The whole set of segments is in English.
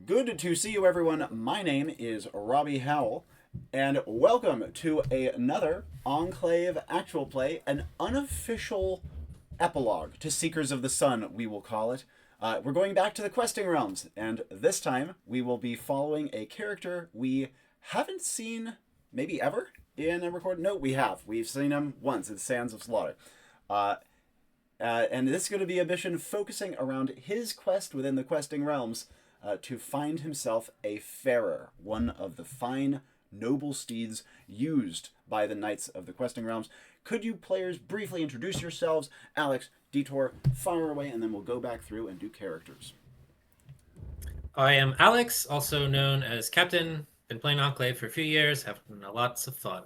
Good to see you, everyone. My name is Robbie Howell, and welcome to another Enclave actual play, an unofficial epilogue to Seekers of the Sun, we will call it. We're going back to the questing realms, and this time we will be following a character we haven't seen maybe ever in a record. No, we have. We've seen him once in Sands of Slaughter. And this is going to be a mission focusing around his quest within the questing realms to find himself a farer, one of the fine, noble steeds used by the Knights of the Questing Realms. Could you players briefly introduce yourselves? Alex, Detour, fire away, and then we'll go back through and do characters. I am Alex, also known as Captain. Been playing Enclave for a few years, having lots of fun.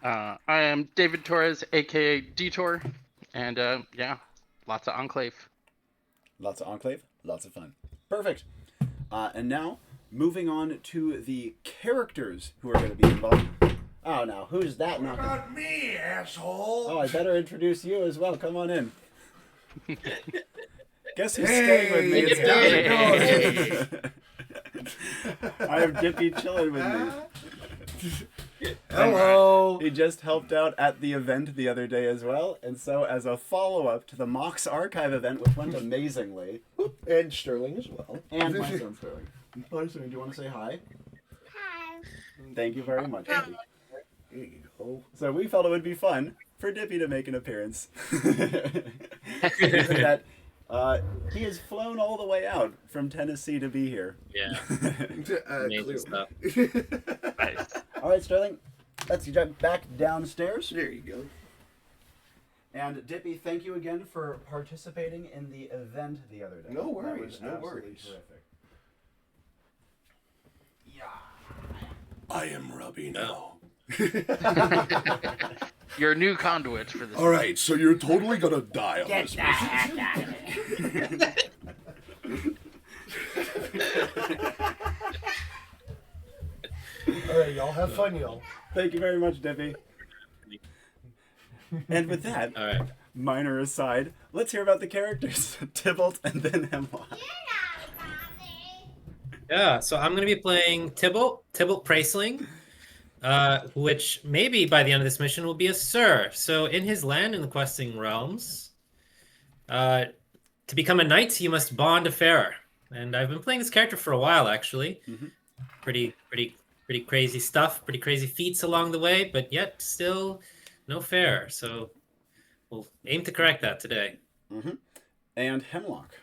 I am David Torres, aka Detour, and yeah, lots of Enclave. Lots of Enclave, lots of fun. Perfect. And now, moving on to the characters who are going to be involved. Oh, now, who's that? What about me, asshole? Oh, I better introduce you as well. Come on in. Guess who's staying with me? It's Dippy. I have Dippy chilling with me. Hello. He just helped out at the event the other day as well, and so as a follow-up to the Mox Archive event, which went amazingly, And Sterling as well. and my son Sterling. Hi, Sterling, do you want to say hi? Hi. Thank you very much, Dippy. Here you go. So we felt it would be fun for Dippy to make an appearance. That he has flown all the way out from Tennessee to be here. Yeah, Clearly. amazing stuff. Nice. All right, Sterling, let's jump back downstairs. There you go. And Dippy, thank you again for participating in the event the other day. No That worries, was no absolutely worries. Terrific. I am Robbie now. Your new conduit for this. All right, so you're totally gonna die on this mission. All right, y'all have fun, y'all. Thank you very much, Dippy. And with that, All right. minor aside, let's hear about the characters, Tybalt and then Hemlock. Yeah, so I'm going to be playing Tybalt Praceling, which maybe by the end of this mission will be a Sir. So in his land in the questing realms, to become a knight, you must bond a farer. And I've been playing this character for a while, actually. Mm-hmm. Pretty crazy stuff, pretty crazy feats along the way, but yet still no fair. So we'll aim to correct that today. Mm-hmm. And Hemlock.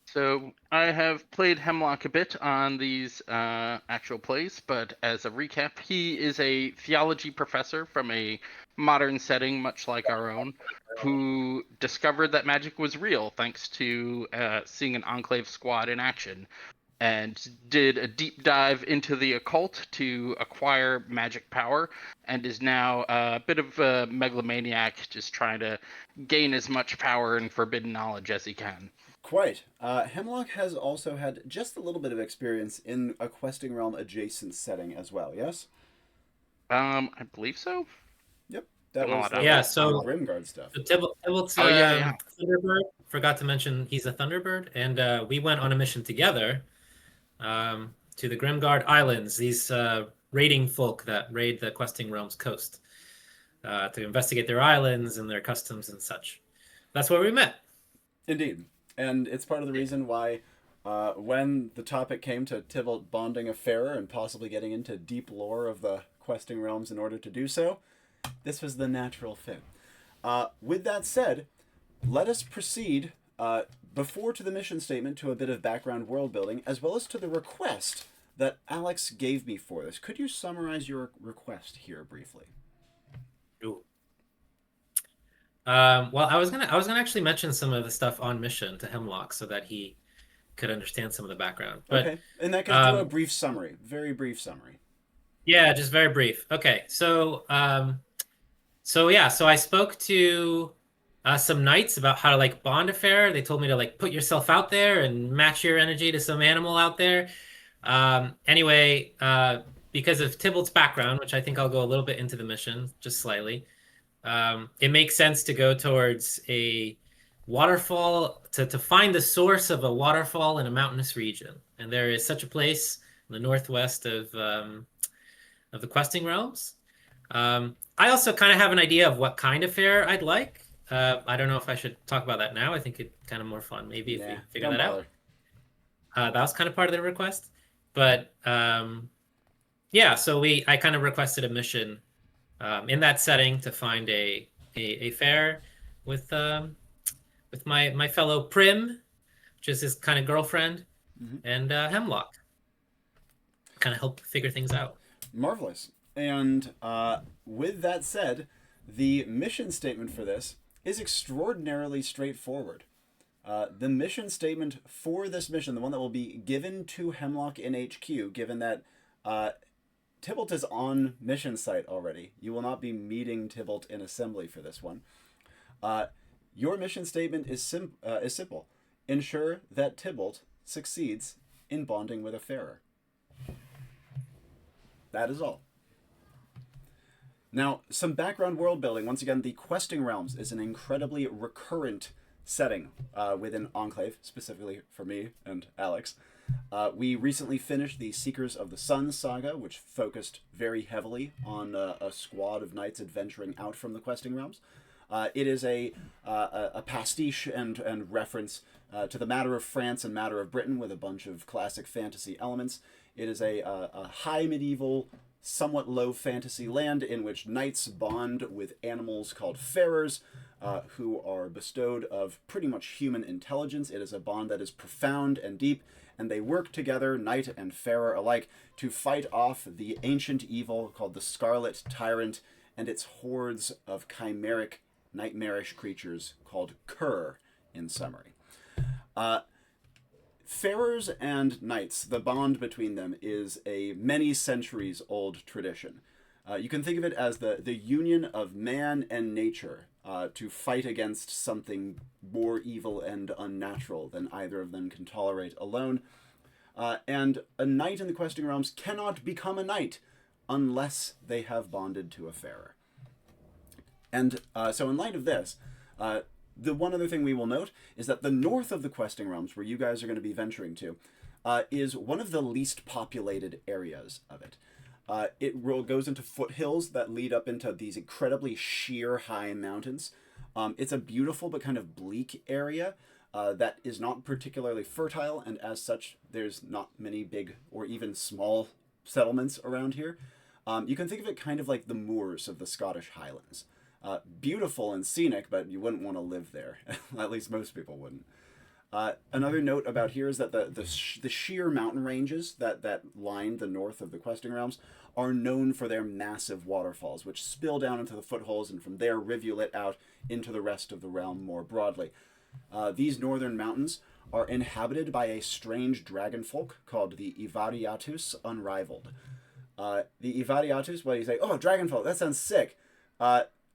So I have played Hemlock a bit on these actual plays, but as a recap, he is a theology professor from a modern setting, much like our own, who discovered that magic was real thanks to seeing an Enclave squad in action, and did a deep dive into the occult to acquire magic power, and is now a bit of a megalomaniac, just trying to gain as much power and forbidden knowledge as he can. Quite. Hemlock has also had just a little bit of experience in a questing realm adjacent setting as well, yes? I believe so. Yep. That Oh, was that Yeah, the so- Grimguard stuff. So Tybalt's Oh, yeah. Thunderbird. Forgot to mention he's a Thunderbird, and we went on a mission together to the Grimguard Islands, these raiding folk that raid the questing realms coast to investigate their islands and their customs and such. That's where we met. Indeed. And it's part of the reason why when the topic came to Tybalt bonding a farer and possibly getting into deep lore of the questing realms in order to do so, this was the natural fit. With that said, let us proceed before to the mission statement to a bit of background world building, as well as to the request that Alex gave me for this. Could you summarize your request here briefly? Ooh. Well, I was gonna actually mention some of the stuff on mission to Hemlock so that he could understand some of the background. But Okay. In that case, do a brief summary. Very brief summary. yeah, just very brief. Okay, so so I spoke to some knights about how to like bond a fair. They told me to like put yourself out there and match your energy to some animal out there. Anyway, because of Tybalt's background, which I think I'll go a little bit into the mission, just slightly, it makes sense to go towards a waterfall to find the source of a waterfall in a mountainous region, and there is such a place in the northwest of the questing realms. I also kind of have an idea of what kind of fair I'd like. I don't know if I should talk about that now. I think it's kind of more fun maybe if we figure don't that bother. out. That was kind of part of the request, but yeah. So I kind of requested a mission in that setting to find a fair with my fellow Prim, which is his kind of girlfriend, and Hemlock. Kind of help figure things out. Marvelous. And with that said, the mission statement for this is extraordinarily straightforward. The mission statement for this mission, the one that will be given to Hemlock in HQ, given that Tybalt is on mission site already. You will not be meeting Tybalt in assembly for this one. Your mission statement is simple. Ensure that Tybalt succeeds in bonding with a farer. That is all. Now, some background world building. Once again, the Questing Realms is an incredibly recurrent setting within Enclave, specifically for me and Alex. We recently finished the Seekers of the Sun saga, which focused very heavily on a squad of knights adventuring out from the Questing Realms. It is a pastiche and reference to the Matter of France and Matter of Britain with a bunch of classic fantasy elements. It is a high medieval, somewhat low fantasy land in which knights bond with animals called farers, who are bestowed of pretty much human intelligence. It is a bond that is profound and deep, and they work together, knight and farer alike, to fight off the ancient evil called the Scarlet Tyrant and its hordes of chimeric, nightmarish creatures called Cur, in summary. Farers and knights, the bond between them is a many centuries old tradition. You can think of it as the union of man and nature to fight against something more evil and unnatural than either of them can tolerate alone. And a knight in the Questing Realms cannot become a knight unless they have bonded to a farer. And so in light of this, the one other thing we will note is that the north of the Questing Realms, where you guys are going to be venturing to, is one of the least populated areas of it. It goes into foothills that lead up into these incredibly sheer high mountains. It's a beautiful but kind of bleak area that is not particularly fertile, and as such, there's not many big or even small settlements around here. You can think of it kind of like the moors of the Scottish Highlands. Beautiful and scenic, but you wouldn't want to live there. At least most people wouldn't. Another note about here is that the sheer mountain ranges that line the north of the Questing Realms are known for their massive waterfalls, which spill down into the footholds and from there rivulet out into the rest of the realm more broadly. These northern mountains are inhabited by a strange dragon folk called the Ivariatus Unrivaled. The Ivariatus, well, you say, oh, dragon folk, that sounds sick.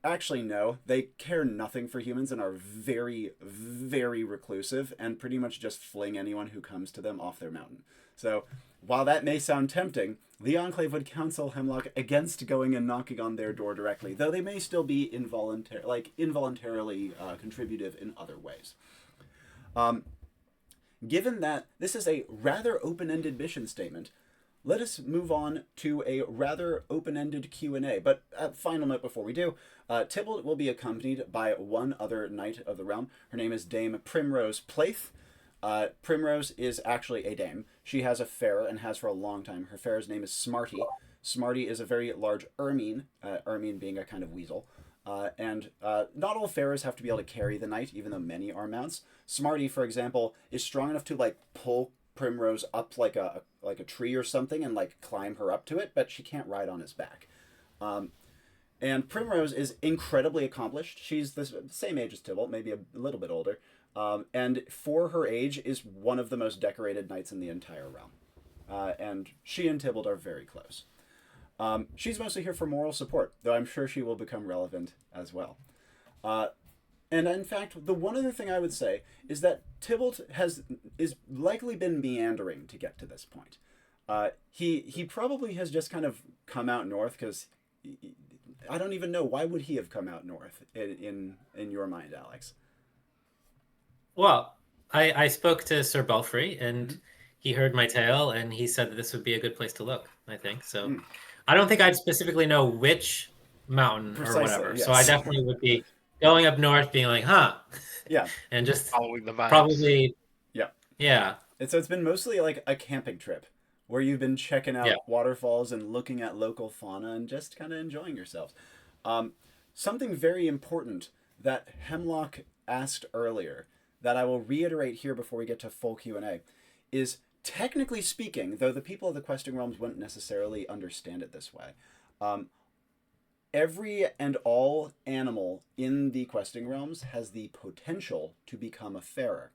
Actually, no. They care nothing for humans and are very, very reclusive and pretty much just fling anyone who comes to them off their mountain. So, while that may sound tempting, the Enclave would counsel Hemlock against going and knocking on their door directly, though they may still be involuntarily contributive in other ways. Given that this is a rather open-ended mission statement, let us move on to a rather open-ended Q&A. But a final note before we do, Tybalt will be accompanied by one other knight of the realm. Her name is Dame Primrose Plaith. Primrose is actually a dame. She has a fair and has for a long time. Her fair's name is Smarty. Smarty is a very large ermine, ermine being a kind of weasel. And not all farers have to be able to carry the knight, even though many are mounts. Smarty, for example, is strong enough to pull Primrose up like a tree or something and climb her up to it, but she can't ride on his back. And Primrose is incredibly accomplished. She's the same age as Tybalt, maybe a little bit older, and for her age is one of the most decorated knights in the entire realm. And she and Tybalt are very close. She's mostly here for moral support, though I'm sure she will become relevant as well. And in fact, the one other thing I would say is that Tybalt is likely been meandering to get to this point. He probably has just kind of come out north because I don't even know, why would he have come out north in your mind, Alex? Well, I spoke to Sir Belfry, and Mhm. he heard my tale, and he said that this would be a good place to look, I think. So Mm. I don't think I'd specifically know which mountain or Precisely, whatever. So I yes. definitely would be going up north, being like, huh, Yeah, and just Following the vibes. probably, yeah. yeah, And so it's been mostly like a camping trip where you've been checking yeah. out waterfalls and looking at local fauna and just kind of enjoying yourselves. Um, Something very important that Hemlock asked earlier that I will reiterate here before we get to full Q&A is, technically speaking, though the people of the questing realms wouldn't necessarily understand it this way, um, every and all animal in the questing realms has the potential to become a farer.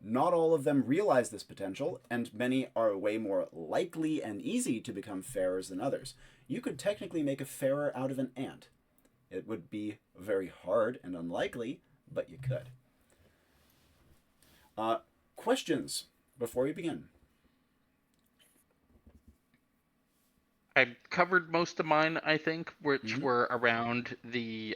Not all of them realize this potential, and many are way more likely and easy to become farers than others. You could technically make a farer out of an ant. It would be very hard and unlikely, but you could. Uh, Questions before we begin? I covered most of mine, I think, which Mm-hmm. were around the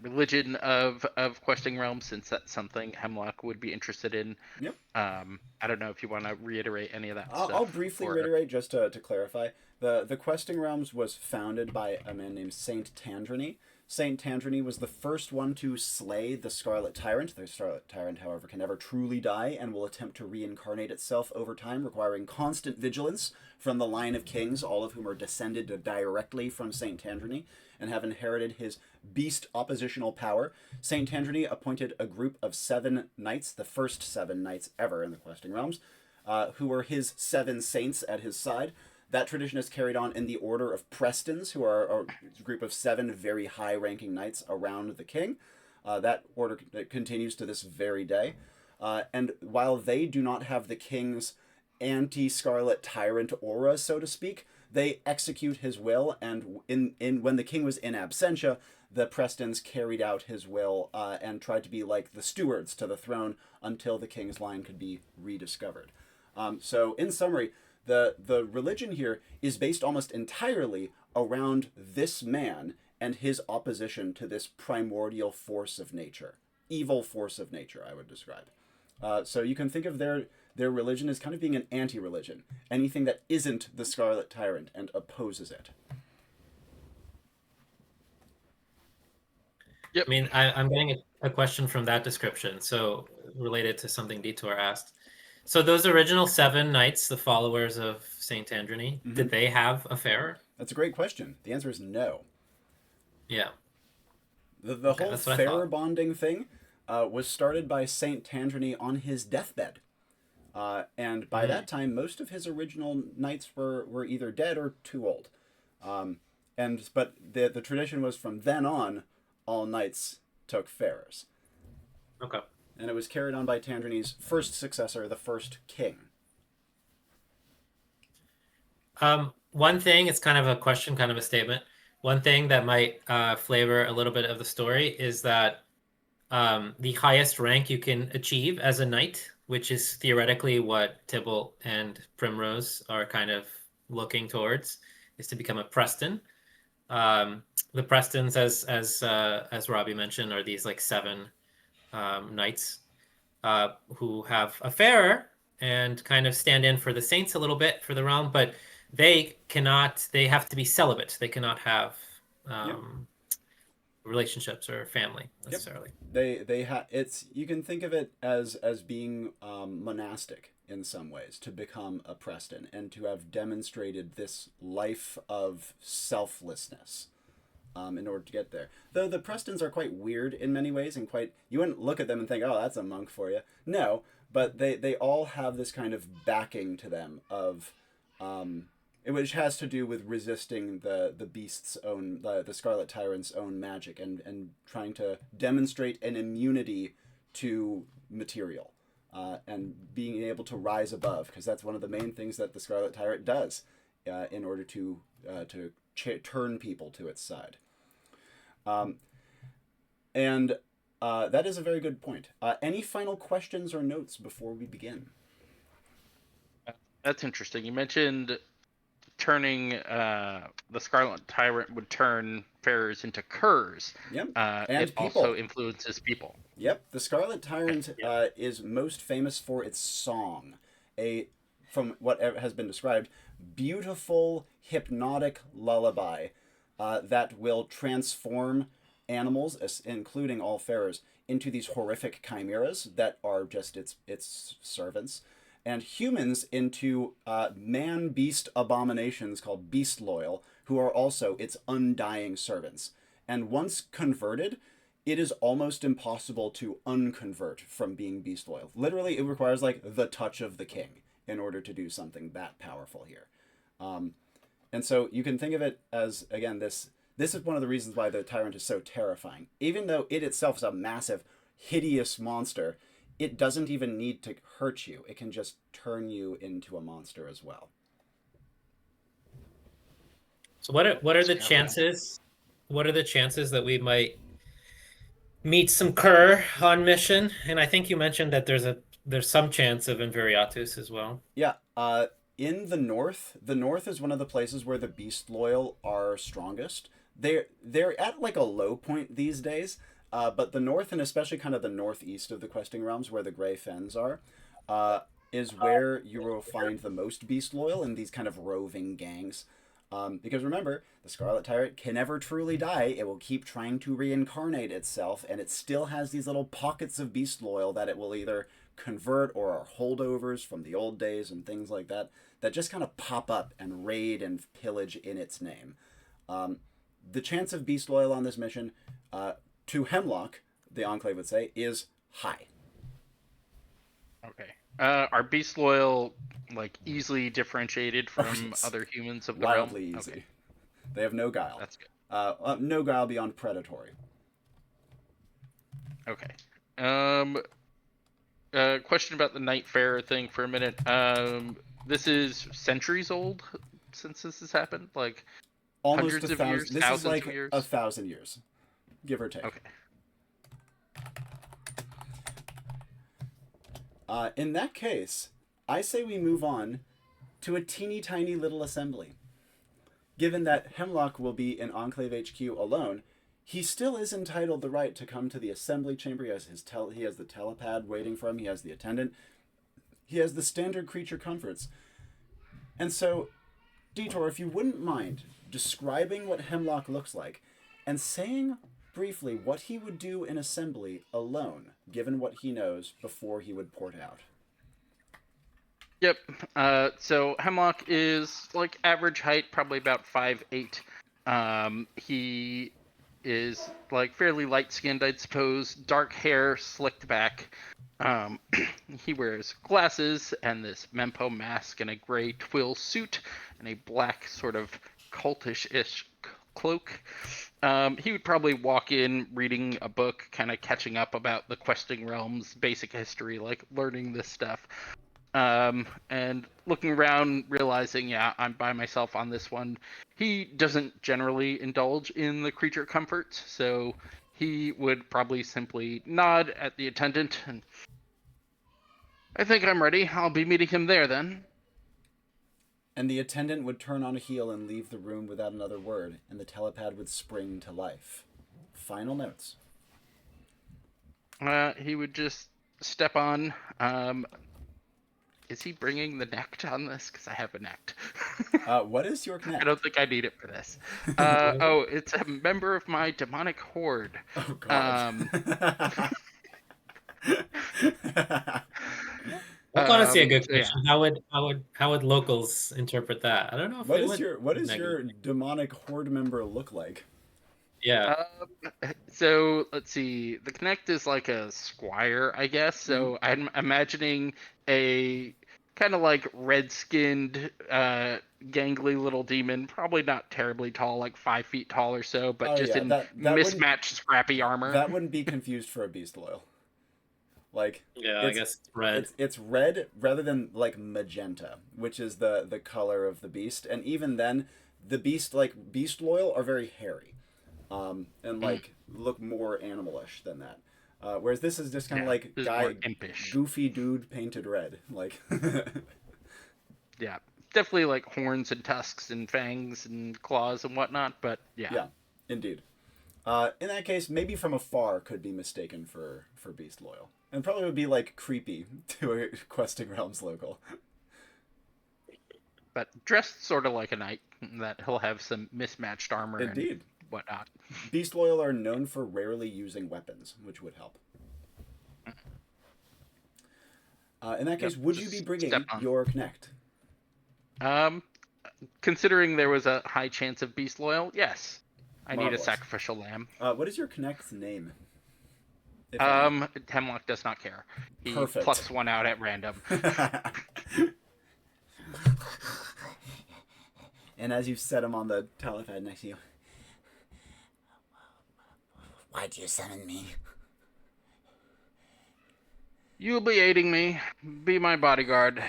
religion of questing realms, since that's something Hemlock would be interested in. Yep. I don't know if you want to reiterate any of that I'll stuff, briefly or reiterate just to clarify. The Questing Realms was founded by a man named Saint Tandrony. Saint Tandrony was the first one to slay the Scarlet Tyrant. The Scarlet Tyrant, however, can never truly die and will attempt to reincarnate itself over time, requiring constant vigilance from the line of kings, all of whom are descended directly from Saint Tandrony and have inherited his beast oppositional power. Saint Tandrony appointed a group of 7 knights, the first 7 knights ever in the Questing Realms, who were his 7 saints at his side. That tradition is carried on in the Order of Prestons, who are a group of 7 very high-ranking knights around the king. That order continues to this very day. And while they do not have the king's anti-Scarlet Tyrant aura, so to speak, they execute his will, and when the king was in absentia, the Prestons carried out his will and tried to be like the stewards to the throne until the king's line could be rediscovered. So, in summary, the religion here is based almost entirely around this man and his opposition to this primordial force of nature, evil force of nature, I would describe. So you can think of their religion as kind of being an anti-religion, anything that isn't the Scarlet Tyrant and opposes it. Yep. I mean, I'm getting a question from that description, so related to something Detour asked. So those original 7 knights, the followers of Saint Androny, Mm-hmm. did they have a fair? That's a great question. The answer is no. Yeah. The Okay, whole that's what I fair thought. bonding thing was started by Saint Tandrony on his deathbed. And by Mm. that time, most of his original knights were either dead or too old. Um, but the tradition was from then on, all knights took farers. Okay. And it was carried on by Tandrony's first successor, the first king. One thing, it's kind of a question, kind of a statement. One thing that might flavor a little bit of the story is that the highest rank you can achieve as a knight, which is theoretically what Tybalt and Primrose are kind of looking towards, is to become a Preston. The Prestons, as Robbie mentioned, are these like 7 knights who have a farer and kind of stand in for the saints a little bit for the realm, but they cannot. They have to be celibate. They cannot have Yep. relationships or family Yep. necessarily. It's, you can think of it as being monastic in some ways, to become a Preston and to have demonstrated this life of selflessness in order to get there. Though the Prestons are quite weird in many ways, and quite, you wouldn't look at them and think, oh, that's a monk for you. No, but they all have this kind of backing to them of which has to do with resisting the beast's own, the Scarlet Tyrant's own magic, and trying to demonstrate an immunity to material, and being able to rise above, because that's one of the main things that the Scarlet Tyrant does in order to turn people to its side. And that is a very good point. Any final questions or notes before we begin? That's interesting. You mentioned turning the Scarlet Tyrant would turn farers into curs. Yep. And it people. also influences people. Yep. The Scarlet Tyrant is most famous for its song. From what has been described, beautiful, hypnotic lullaby that will transform animals, including all farers, into these horrific chimeras that are just its servants, and humans into man-beast abominations called beast loyal, who are also its undying servants. And once converted, it is almost impossible to unconvert from being beast loyal. Literally, it requires like the touch of the king in order to do something that powerful here. And so you can think of it as, again, this is one of the reasons why the Tyrant is so terrifying. Even though it itself is a massive, hideous monster, it doesn't even need to hurt you. It can just turn you into a monster as well. So what are the chances? What are the chances that we might meet some cur on mission? And I think you mentioned that there's some chance of Invariatus as well. Yeah. In the north is one of the places where the beast loyal are strongest. They're at like a low point these days, but the north, and especially kind of the northeast of the questing realms where the Grey Fens are, is where you will find the most beast loyal in these kind of roving gangs. Because remember, the Scarlet Tyrant can never truly die. It will keep trying to reincarnate itself, and it still has these little pockets of beast loyal that it will either convert or are holdovers from the old days and things like that just kind of pop up and raid and pillage in its name. The chance of beast loyal on this mission, to Hemlock, the Enclave would say, is high. Okay. Are beast loyal like easily differentiated from other humans of the realm? Wildly easy. Okay. They have no guile. That's good. No guile beyond predatory. Okay. Question about the Night Farer thing for a minute. This is centuries old since this has happened? Like almost hundreds of 1,000 years? This Thousands is like of years? 1,000 years, give or take. Okay. In that case, I say we move on to a teeny tiny little assembly. Given that Hemlock will be in Enclave HQ alone, he still is entitled the right to come to the assembly chamber. He has he has the telepad waiting for him. He has the attendant. He has the standard creature comforts. And so, Detour, if you wouldn't mind describing what Hemlock looks like and saying briefly what he would do in assembly alone, given what he knows before he would port out. Yep. So Hemlock is like average height, probably about 5'8". He is like fairly light-skinned, I'd suppose. Dark hair, slicked back. He wears glasses and this Mempo mask and a gray twill suit and a black sort of cultish-ish cloak. He would probably walk in reading a book, kind of catching up about the questing realms, basic history, like learning this stuff. And looking around, realizing, yeah, I'm by myself on this one. He doesn't generally indulge in the creature comforts, so he would probably simply nod at the attendant and I think I'm ready. I'll be meeting him there then. And the attendant would turn on a heel and leave the room without another word, and the telepad would spring to life. Final notes. He would just step on. Is he bringing the nect on this? Because I have a nect. What is your nect? I don't think I need it for this. It's a member of my demonic horde. Oh, God. That's honestly a good question. Yeah. How would locals interpret that? I don't know. If what does your demonic horde member look like? Yeah. So let's see. The Connect is like a squire, I guess. So I'm imagining a kind of like red-skinned, gangly little demon. Probably not terribly tall, like 5 feet tall or so, but in mismatched, scrappy armor. That wouldn't be confused for a beast loyal. Like, yeah, I guess red. It's red rather than like magenta, which is the color of the beast. And even then, the beast loyal are very hairy, and like look more animalish than that. Whereas this is just kind of like goofy dude painted red. Like, yeah, definitely like horns and tusks and fangs and claws and whatnot. But yeah. Yeah, indeed. In that case, maybe from afar could be mistaken for Beast Loyal. And probably would be, like, creepy to a Questing Realms local. But dressed sort of like a knight, that he'll have some mismatched armor Indeed. and whatnot. Beast Loyal are known for rarely using weapons, which would help. In that case, would you be bringing your Connect? Considering there was a high chance of Beast Loyal, yes. I need a Marvelous. sacrificial lamb. What is your Connect's name? If any? Hemlock does not care. He Perfect. plucks one out at random. And as you set him on the telepad next to you, why'd you summon me? You'll be aiding me. Be my bodyguard.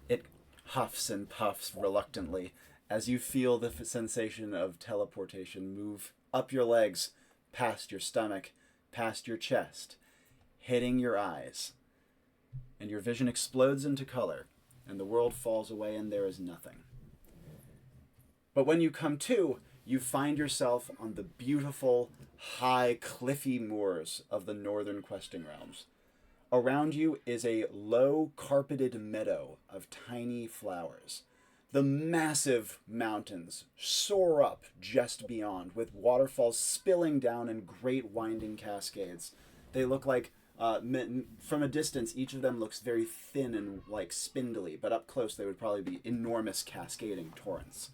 It huffs and puffs reluctantly as you feel the sensation of teleportation move up your legs, past your stomach, past your chest, hitting your eyes. And your vision explodes into color, and the world falls away and there is nothing. But when you come to, you find yourself on the beautiful, high, cliffy moors of the northern Questing Realms. Around you is a low, carpeted meadow of tiny flowers. The massive mountains soar up just beyond, with waterfalls spilling down in great winding cascades. They look like, from a distance, each of them looks very thin and like spindly, but up close they would probably be enormous cascading torrents.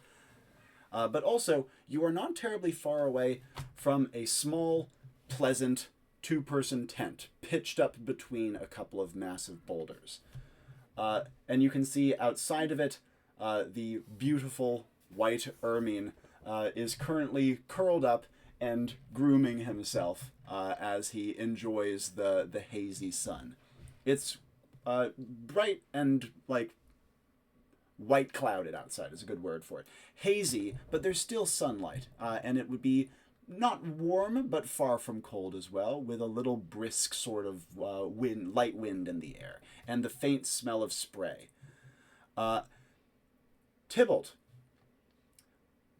But also, you are not terribly far away from a small, pleasant, two-person tent pitched up between a couple of massive boulders. And you can see outside of it, the beautiful white ermine is currently curled up and grooming himself as he enjoys the hazy sun. It's bright and like white clouded outside is a good word for it. Hazy, but there's still sunlight, and it would be not warm, but far from cold as well, with a little brisk sort of light wind in the air, and the faint smell of spray. Tybalt,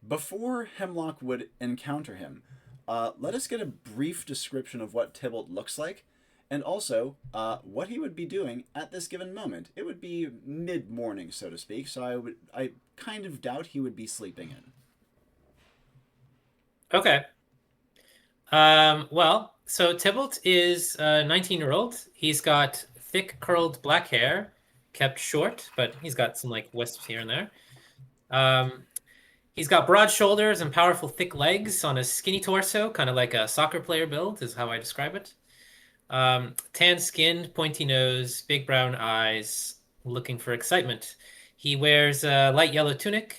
before Hemlock would encounter him, let us get a brief description of what Tybalt looks like, and also what he would be doing at this given moment. It would be mid-morning, so to speak, so I kind of doubt he would be sleeping in. Okay. Well, so Tybalt is a 19-year-old. He's got thick curled black hair, kept short, but he's got some like wisps here and there. He's got broad shoulders and powerful thick legs on a skinny torso, kind of like a soccer player build is how I describe it. Tan-skinned, pointy nose, big brown eyes, looking for excitement. He wears a light yellow tunic,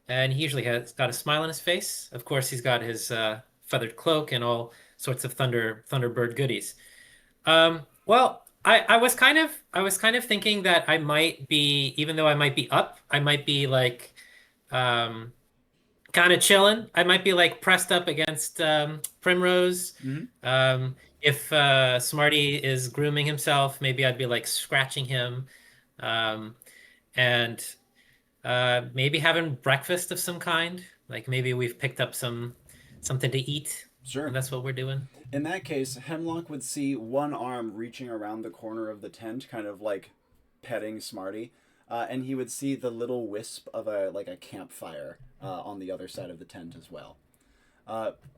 and he usually has got a smile on his face. Of course, he's got his feathered cloak and all sorts of Thunderbird goodies. Well, I was kind of thinking that I might be, even though I might be up, I might be like kind of chilling. I might be like pressed up against Primrose. Mm-hmm. If Smarty is grooming himself, maybe I'd be like scratching him, and maybe having breakfast of some kind. Like maybe we've picked up something to eat. Sure. And that's what we're doing. In that case, Hemlock would see one arm reaching around the corner of the tent, kind of like petting Smarty, and he would see the little wisp of a campfire on the other side of the tent as well.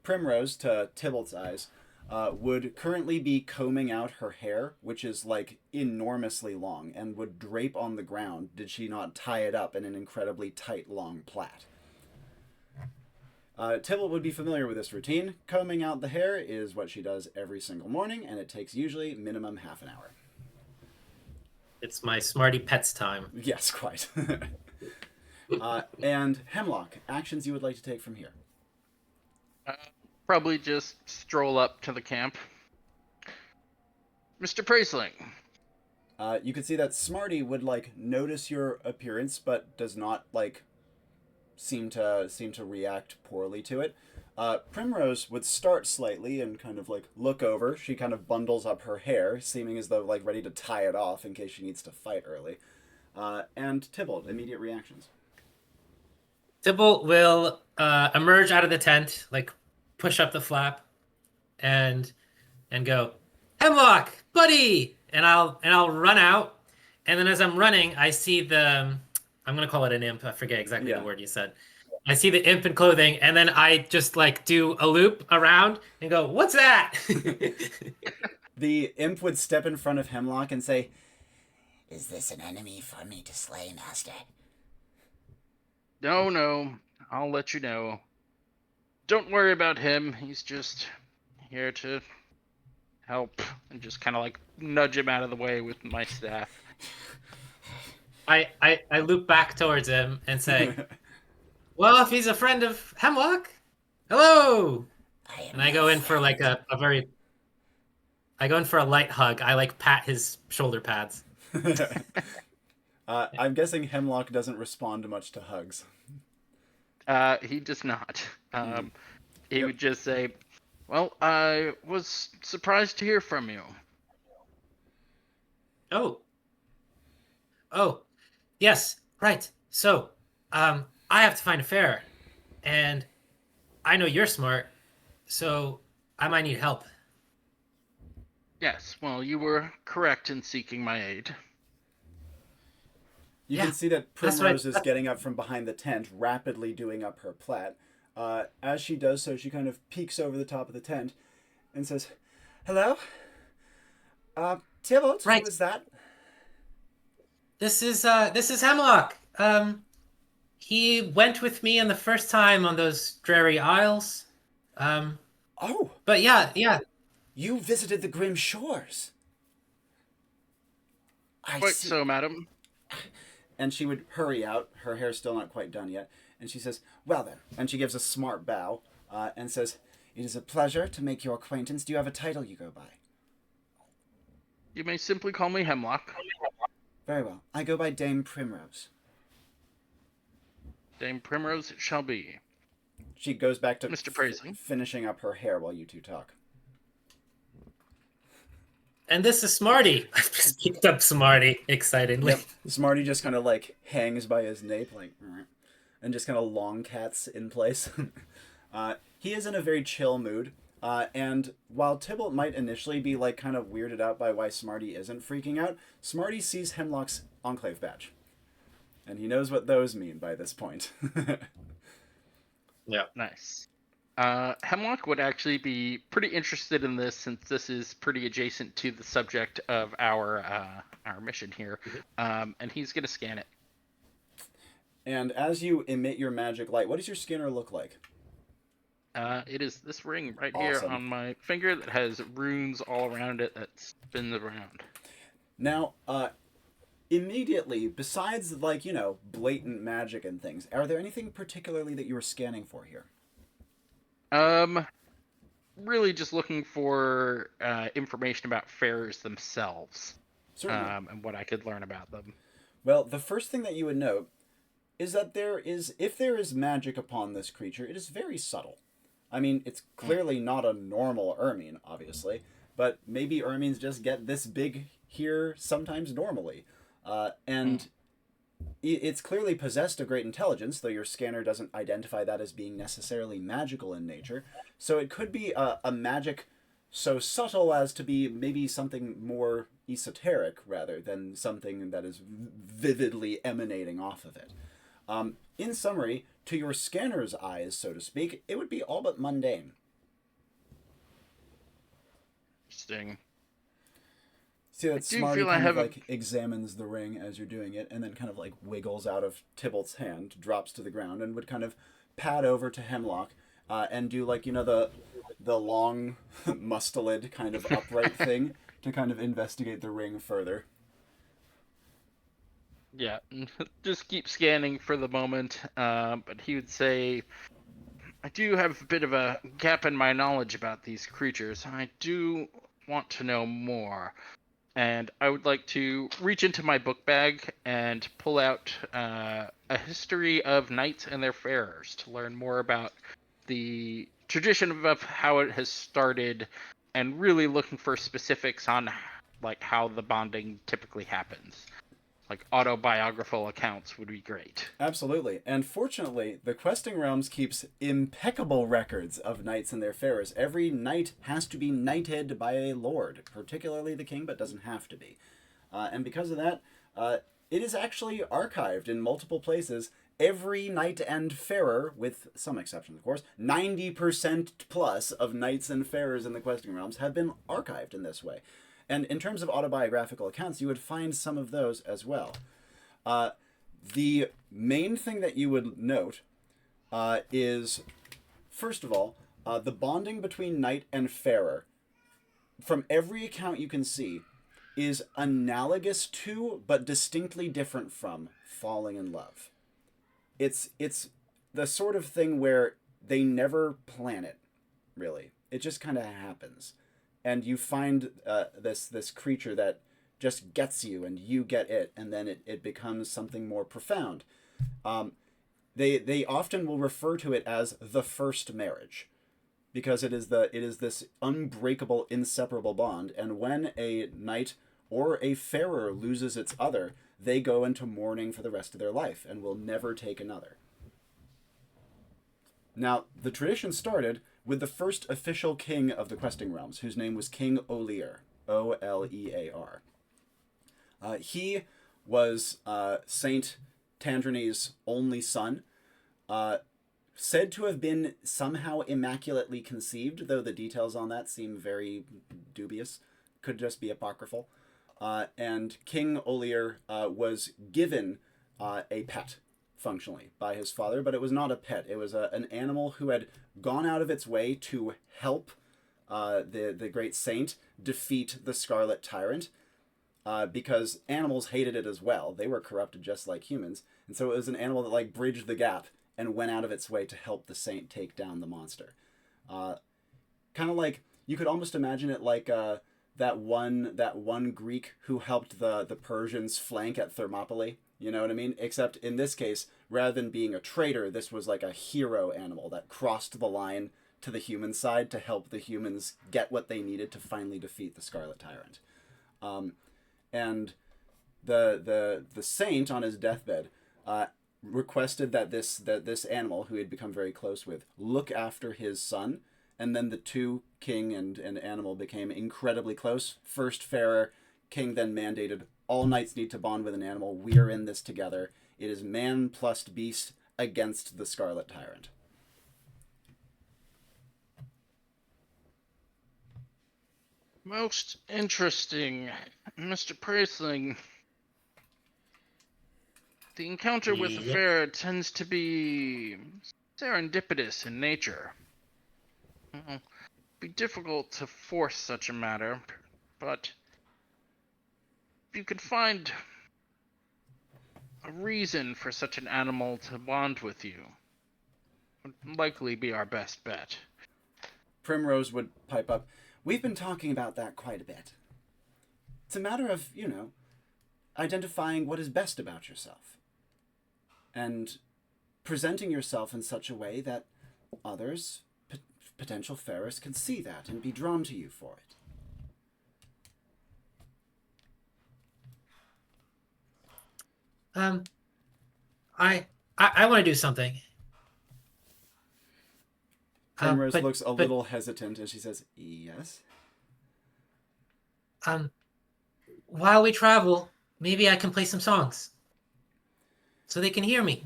Primrose, to Tybalt's eyes, would currently be combing out her hair, which is like enormously long, and would drape on the ground did she not tie it up in an incredibly tight, long plait. Tybalt would be familiar with this routine. Combing out the hair is what she does every single morning, and it takes usually minimum half an hour. It's my Smarty Pets time. Yes, quite. And Hemlock, actions you would like to take from here? Probably just stroll up to the camp. Mr. Praisling. You can see that Smarty would notice your appearance, but does not seem to react poorly to it. Primrose would start slightly and kind of like look over. She kind of bundles up her hair, seeming as though like ready to tie it off in case she needs to fight early. And Tybalt, immediate reactions. Tybalt will emerge out of the tent, like push up the flap, and go, Hemlock, buddy, and I'll run out, and then as I'm running, I see I'm gonna call it an imp. I forget exactly the word you said. I see the imp in clothing, and then I just like do a loop around and go, "What's that?" The imp would step in front of Hemlock and say, "Is this an enemy for me to slay, Master?" No, I'll let you know. Don't worry about him. He's just here to help, and just kind of like nudge him out of the way with my staff. I loop back towards him and say, "Well, if he's a friend of Hemlock, hello." And I go in for like I go in for a light hug. I like pat his shoulder pads. I'm guessing Hemlock doesn't respond much to hugs. He does not. He would just say, "Well, I was surprised to hear from you." Oh, yes, right. So, I have to find a fare, and I know you're smart, so I might need help. Yes, well, you were correct in seeking my aid. You can see that Primrose is getting up from behind the tent, rapidly doing up her plait. As she does so, she kind of peeks over the top of the tent and says, "Hello? Tybalt, Right. who is that?" This is Hemlock. He went with me on the first time on those dreary isles. Oh, But yeah. you visited the grim shores. I Quite see. so, madam. And she would hurry out. Her hair's still not quite done yet. And she says, "Well then." And she gives a smart bow and says, "It is a pleasure to make your acquaintance. Do you have a title you go by?" You may simply call me Hemlock. "Very well. I go by Dame Primrose." Dame Primrose it shall be. She goes back to Mr. Praising. finishing up her hair while you two talk. And this is Smarty. I just picked up Smarty excitedly. Yep. Smarty just kind of like hangs by his nape, like, and just kind of long cats in place. He is in a very chill mood. And while Tybalt might initially be like kind of weirded out by why Smarty isn't freaking out, Smarty sees Hemlock's Enclave badge. And he knows what those mean by this point. Yeah. Nice. Hemlock would actually be pretty interested in this, since this is pretty adjacent to the subject of our mission here. And he's gonna scan it. And as you emit your magic light, what does your scanner look like? It is this ring right here Awesome. on my finger that has runes all around it that spins around. Now, immediately, besides like, blatant magic and things, are there anything particularly that you were scanning for here? Really just looking for information about fairs themselves. Certainly. And what I could learn about them. Well, the first thing that you would note is that if there is magic upon this creature, it is very subtle. I mean, it's clearly not a normal ermine, obviously, but maybe ermines just get this big here sometimes normally. And it's clearly possessed of great intelligence, though your scanner doesn't identify that as being necessarily magical in nature. So it could be a magic so subtle as to be maybe something more esoteric rather than something that is vividly emanating off of it. In summary, to your scanner's eyes, so to speak, it would be all but mundane. Interesting. See that Smarty feel I kind of have like examines the ring as you're doing it, and then kind of like wiggles out of Tybalt's hand, drops to the ground, and would kind of pad over to Hemlock, and do like the long mustelid kind of upright thing to kind of investigate the ring further. Yeah, just keep scanning for the moment. But he would say, "I do have a bit of a gap in my knowledge about these creatures. I do want to know more. And I would like to reach into my book bag and pull out a history of knights and their farers to learn more about the tradition of how it has started, and really looking for specifics on like how the bonding typically happens. Like autobiographical accounts would be great. Absolutely. And fortunately, the Questing Realms keeps impeccable records of knights and their farers. Every knight has to be knighted by a lord, particularly the king, but doesn't have to be. And because of that, it is actually archived in multiple places. Every knight and farer, with some exceptions, of course, 90% plus of knights and farers in the Questing Realms have been archived in this way. And in terms of autobiographical accounts, you would find some of those as well. The main thing that you would note is, first of all, the bonding between knight and farer, from every account you can see, is analogous to, but distinctly different from, falling in love. It's the sort of thing where they never plan it, really. It just kind of happens. And you find this creature that just gets you, and you get it, and then it becomes something more profound. They often will refer to it as the first marriage, because it is this unbreakable, inseparable bond. And when a knight or a farer loses its other, they go into mourning for the rest of their life and will never take another. Now, the tradition started with the first official king of the Questing Realms, whose name was King Olear, O-L-E-A-R. He was Saint Tandrini's only son, said to have been somehow immaculately conceived, though the details on that seem very dubious. Could just be apocryphal. And King Olear was given a pet, functionally, by his father, but it was not a pet. It was an animal who had gone out of its way to help the great saint defeat the Scarlet Tyrant, because animals hated it as well. They were corrupted just like humans, and so it was an animal that like bridged the gap and went out of its way to help the saint take down the monster. Kind of like, you could almost imagine it like that one Greek who helped the Persians flank at Thermopylae. You know what I mean? Except in this case, rather than being a traitor, this was like a hero animal that crossed the line to the human side to help the humans get what they needed to finally defeat the Scarlet Tyrant. And the saint on his deathbed requested that this animal, who he had become very close with, look after his son. And then the two, king and animal, became incredibly close. First farer, king then mandated, all knights need to bond with an animal. We are in this together. It is man plus beast against the Scarlet Tyrant. Most interesting, Mr. Priestling. The encounter with the Yep. fair tends to be serendipitous in nature. It'd be difficult to force such a matter, but if you could find a reason for such an animal to bond with you, would likely be our best bet. Primrose would pipe up. We've been talking about that quite a bit. It's a matter of, identifying what is best about yourself. And presenting yourself in such a way that others, potential farers, can see that and be drawn to you for it. I want to do something. Primrose looks a little hesitant and she says, yes. While we travel, maybe I can play some songs so they can hear me.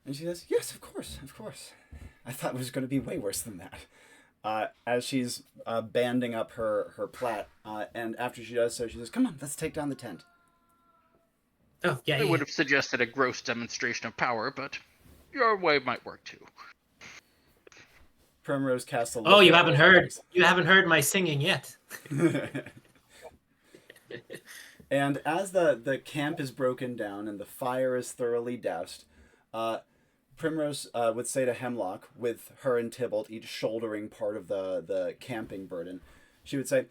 And she says, yes, of course. I thought it was going to be way worse than that. As she's banding up her plait, and after she does so, she says, come on, let's take down the tent. Oh, yeah. I would have suggested a gross demonstration of power, but your way might work too. Primrose casts a look. Oh, you haven't heard my singing yet. And as the camp is broken down and the fire is thoroughly doused, Primrose would say to Hemlock, with her and Tybalt each shouldering part of the camping burden, she would say,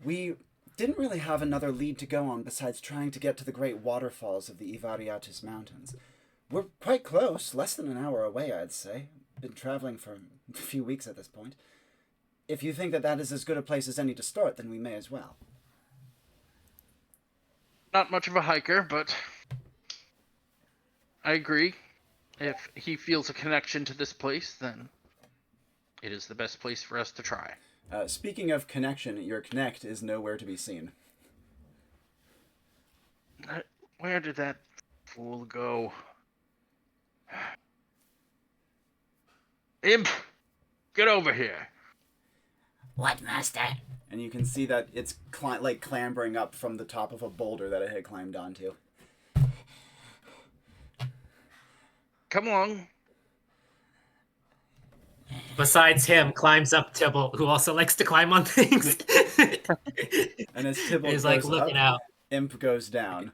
we didn't really have another lead to go on besides trying to get to the great waterfalls of the Ivariatis Mountains. We're quite close, less than an hour away, I'd say. been traveling for a few weeks at this point. If you think that that is as good a place as any to start, then we may as well. Not much of a hiker, but I agree. If he feels a connection to this place, then it is the best place for us to try. Speaking of connection, your connect is nowhere to be seen. Where did that fool go? Imp! Get over here! What, master? And you can see that it's clambering up from the top of a boulder that it had climbed onto. Come along. Besides him, climbs up Tybalt, who also likes to climb on things. And as Tybalt He's goes like looking up, out. Imp goes down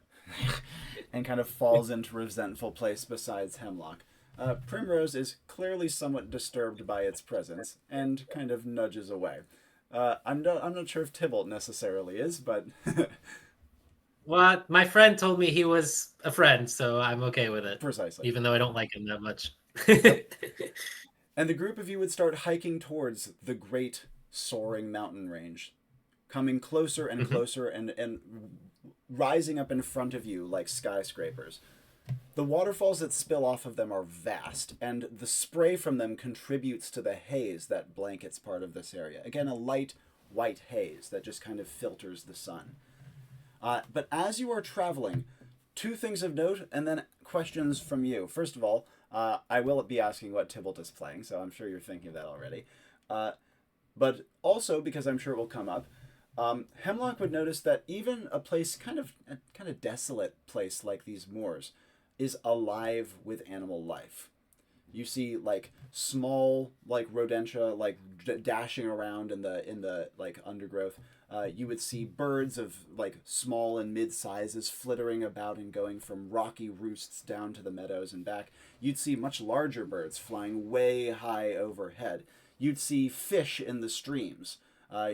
and kind of falls into resentful place besides Hemlock. Primrose is clearly somewhat disturbed by its presence and kind of nudges away. I'm not sure if Tybalt necessarily is, but What? My friend told me he was a friend, so I'm okay with it. precisely. Even though I don't like him that much. And the group of you would start hiking towards the great soaring mountain range, coming closer and closer and rising up in front of you like skyscrapers. The waterfalls that spill off of them are vast, and the spray from them contributes to the haze that blankets part of this area. Again, a light white haze that just kind of filters the sun. But as you are traveling, two things of note, and then questions from you. First of all, I will be asking what Tybalt is playing, so I'm sure you're thinking of that already. But also, because I'm sure it will come up, Hemlock would notice that even a place kind of desolate place like these moors is alive with animal life. You see like small like rodentia like dashing around in the like undergrowth. You would see birds of like small and mid sizes flittering about and going from rocky roosts down to the meadows and back. You'd see much larger birds flying way high overhead. You'd see fish in the streams.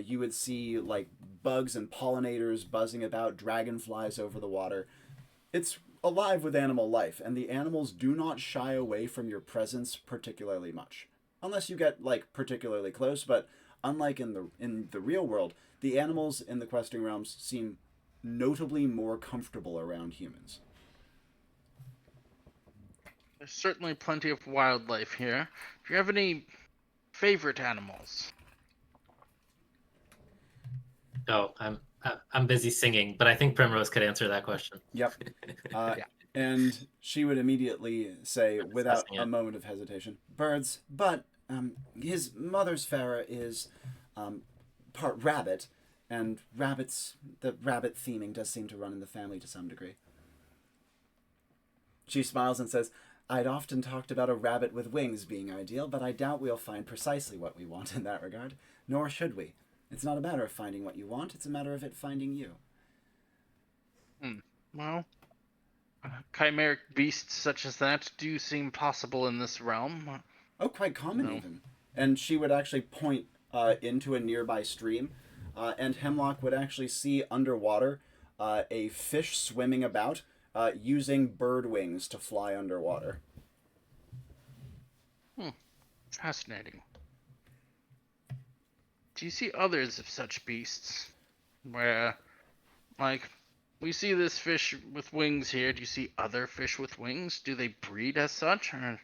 You would see like bugs and pollinators buzzing about, dragonflies over the water. It's alive with animal life, and the animals do not shy away from your presence particularly much, unless you get like particularly close. But unlike in the real world, the animals in the questing realms seem notably more comfortable around humans. There's certainly plenty of wildlife here. Do you have any favorite animals? No, I'm busy singing, but I think Primrose could answer that question. Yep. And she would immediately say, without discussing a it. moment of hesitation, birds, but his mother's Farah is part rabbit, and the rabbit theming does seem to run in the family to some degree. She smiles and says, I'd often talked about a rabbit with wings being ideal, but I doubt we'll find precisely what we want in that regard, nor should we. It's not a matter of finding what you want, it's a matter of it finding you. Well, chimeric beasts such as that do seem possible in this realm. Oh, quite common No. even. And she would actually point into a nearby stream, and Hemlock would actually see underwater a fish swimming about, using bird wings to fly underwater. Fascinating. Do you see others of such beasts? Where, like, we see this fish with wings here. Do you see other fish with wings? Do they breed as such? Or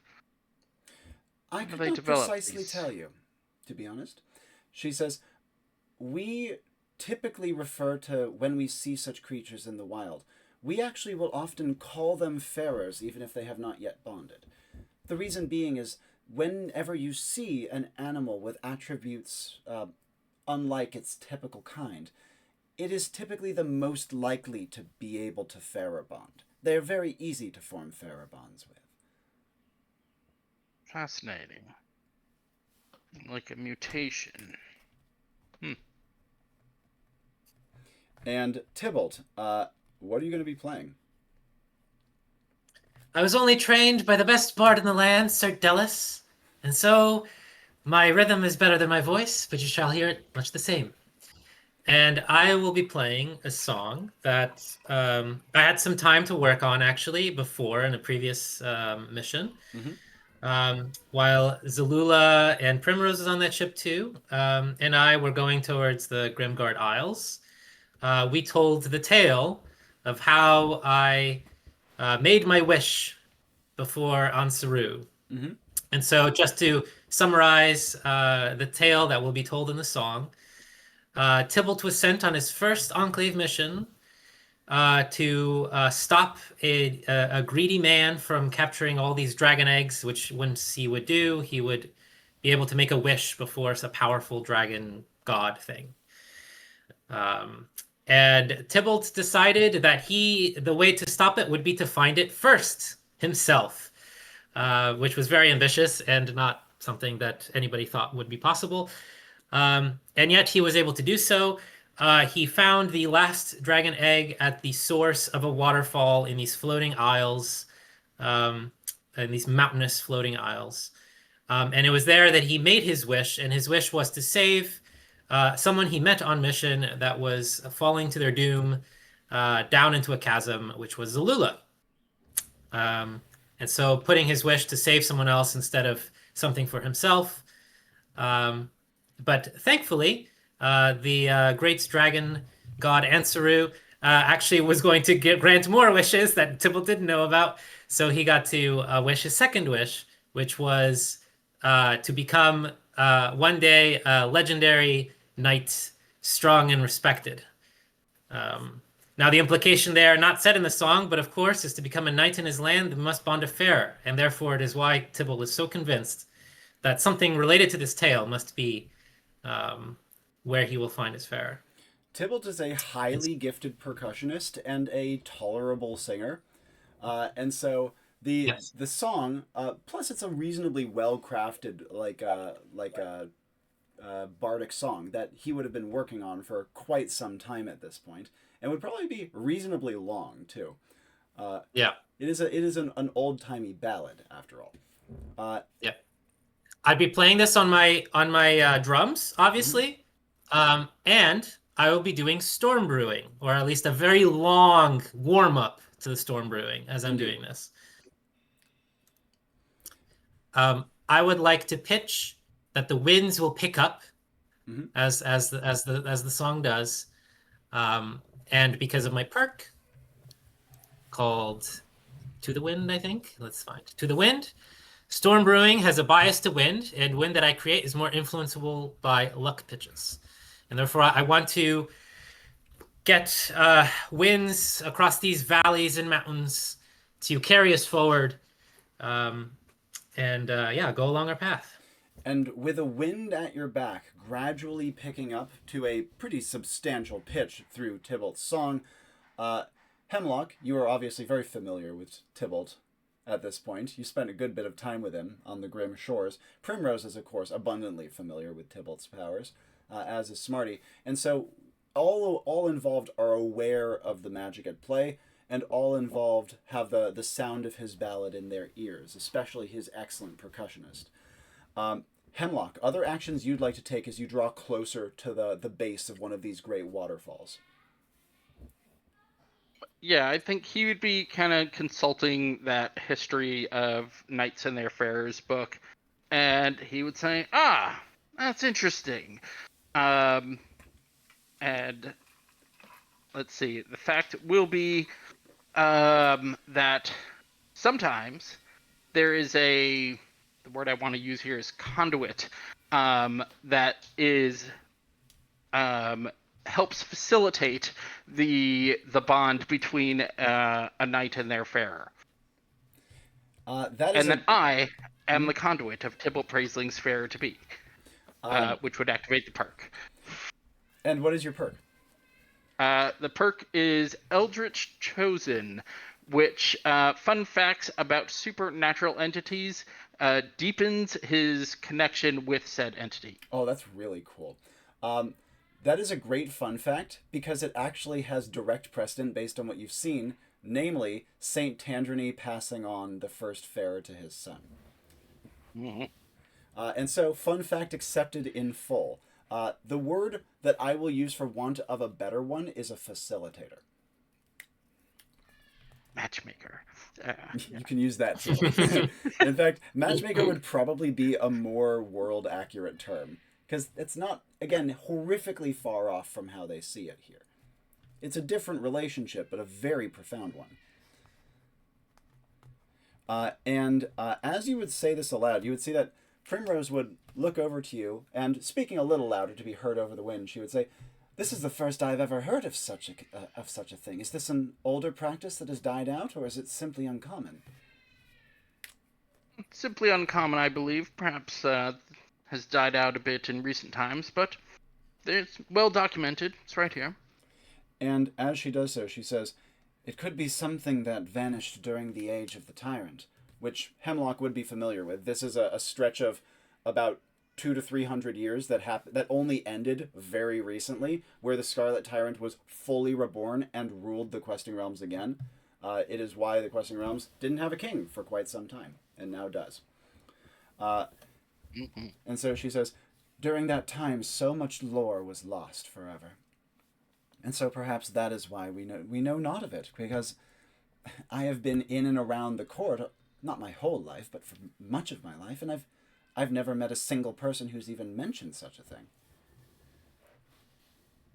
I How do could they not develop precisely these? tell you, to be honest. She says, we typically refer to when we see such creatures in the wild. We actually will often call them farers, even if they have not yet bonded. The reason being is, whenever you see an animal with attributes unlike its typical kind, it is typically the most likely to be able to Fera bond. They are very easy to form Fera bonds with. Fascinating. Like a mutation. And Tybalt, what are you going to be playing? I was only trained by the best bard in the land, Sir Delis, and so my rhythm is better than my voice, but you shall hear it much the same. And I will be playing a song that I had some time to work on actually before in a previous mission. Mhm. while Zalula and Primrose is on that ship too, and I were going towards the Grimguard Isles. We told the tale of how I made my wish before on Saru. Mm-hmm. And so, just to summarize the tale that will be told in the song, Tybalt was sent on his first Enclave mission to stop a greedy man from capturing all these dragon eggs, which once he would do, he would be able to make a wish before a powerful dragon god thing. And Tybalt decided that the way to stop it would be to find it first himself, which was very ambitious and not something that anybody thought would be possible. And yet he was able to do so. He found the last dragon egg at the source of a waterfall in these floating isles, in these mountainous floating isles. And it was there that he made his wish, and his wish was to save someone he met on mission that was falling to their doom down into a chasm, which was Zalula. And so putting his wish to save someone else instead of something for himself. But thankfully, the great dragon god Ansaru actually was going to grant more wishes that Tybalt didn't know about. So he got to wish his second wish, which was to become one day a legendary knight, strong and respected. Now, the implication there, not said in the song, but of course, is to become a knight in his land, must bond a fair. And therefore, it is why Tybalt was so convinced that something related to this tale must be where he will find his fair. Tybalt is a highly gifted percussionist and a tolerable singer. And so the song, plus it's a reasonably well-crafted, bardic song that he would have been working on for quite some time at this point, and would probably be reasonably long too. It is an old-timey ballad after all. I'd be playing this on my drums, obviously, and I will be doing storm brewing, or at least a very long warm-up to the storm brewing as I'm doing this. I would like to pitch that the winds will pick up as the song does, and because of my perk called To the Wind, I think. Let's find To the Wind. Storm brewing has a bias to wind, and wind that I create is more influenceable by luck pitches. And therefore, I want to get winds across these valleys and mountains to carry us forward and go along our path. And with a wind at your back gradually picking up to a pretty substantial pitch through Tybalt's song, Hemlock, you are obviously very familiar with Tybalt at this point. You spent a good bit of time with him on the grim shores. Primrose is, of course, abundantly familiar with Tybalt's powers, as is Smarty. And so all involved are aware of the magic at play, and all involved have the sound of his ballad in their ears, especially his excellent percussionist. Hemlock, other actions you'd like to take as you draw closer to the base of one of these great waterfalls? Yeah, I think he would be kind of consulting that history of Knights and Their Fairs book, and he would say, that's interesting. And let's see, the fact will be that sometimes there is the word I want to use here is conduit, that is helps facilitate the bond between a knight and their fair. That I am the conduit of Tybalt Praisling's fair to be, which would activate the perk. And what is your perk? The perk is Eldritch Chosen, which, fun facts about supernatural entities, deepens his connection with said entity. Oh, that's really cool. That is a great fun fact, because it actually has direct precedent based on what you've seen, namely Saint Tandrony passing on the first fair to his son. Mm-hmm. And so, fun fact accepted in full. The word that I will use for want of a better one is a facilitator. matchmaker. You can use that too. In fact, matchmaker would probably be a more world accurate term, because it's not, again, horrifically far off from how they see it here. It's a different relationship, but a very profound one. And as you would say this aloud, you would see that Primrose would look over to you, and speaking a little louder to be heard over the wind, she would say, "This is the first I've ever heard of such a thing. Is this an older practice that has died out, or is it simply uncommon?" Simply uncommon, I believe. Perhaps has died out a bit in recent times, but it's well documented. It's right here. And as she does so, she says, "It could be something that vanished during the age of the tyrant," which Hemlock would be familiar with. This is a stretch of about 200 to 300 years that only ended very recently, where the Scarlet Tyrant was fully reborn and ruled the Questing Realms again. It is why the Questing Realms didn't have a king for quite some time, and now does. And so she says, "During that time, so much lore was lost forever. And so perhaps that is why we know not of it, because I have been in and around the court, not my whole life, but for much of my life, and I've never met a single person who's even mentioned such a thing."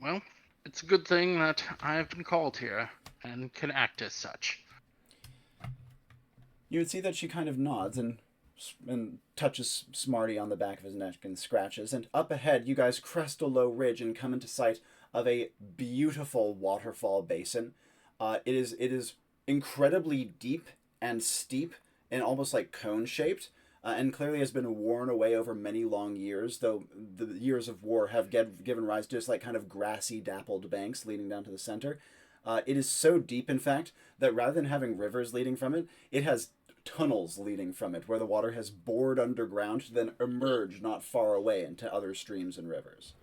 Well, it's a good thing that I have been called here and can act as such. You would see that she kind of nods and touches Smarty on the back of his neck and scratches, and up ahead you guys crest a low ridge and come into sight of a beautiful waterfall basin. It is incredibly deep and steep and almost like cone-shaped, and clearly has been worn away over many long years, though the years of war have given rise to just like kind of grassy, dappled banks leading down to the center. It is so deep, in fact, that rather than having rivers leading from it, it has tunnels leading from it, where the water has bored underground to then emerge not far away into other streams and rivers.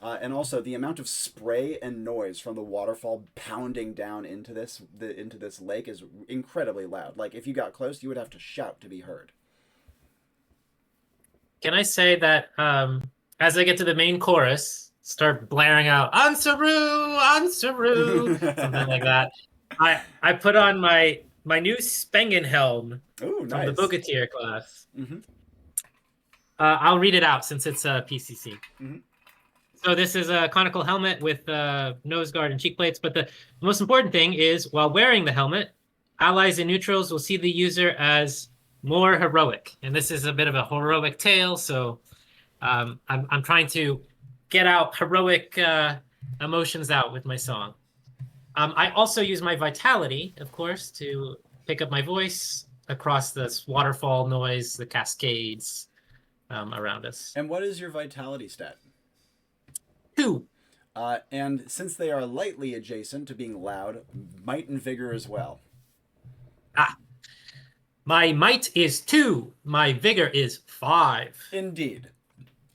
And also, the amount of spray and noise from the waterfall pounding down into this lake is incredibly loud. Like, if you got close, you would have to shout to be heard. Can I say that as I get to the main chorus, start blaring out "Ansaru, Ansaru," something like that. I put on my new Spengen helm Ooh, from the nice. Bogatir class. Mm-hmm. I'll read it out since it's a PCC. Mm-hmm. So this is a conical helmet with nose guard and cheek plates. But the most important thing is, while wearing the helmet, allies and neutrals will see the user as more heroic. And this is a bit of a heroic tale, so I'm trying to get out heroic emotions out with my song. I also use my vitality, of course, to pick up my voice across this waterfall noise, the cascades around us. And what is your vitality stat? 2. And since they are lightly adjacent to being loud, might and vigor as well. My might is 2. My vigor is 5. Indeed.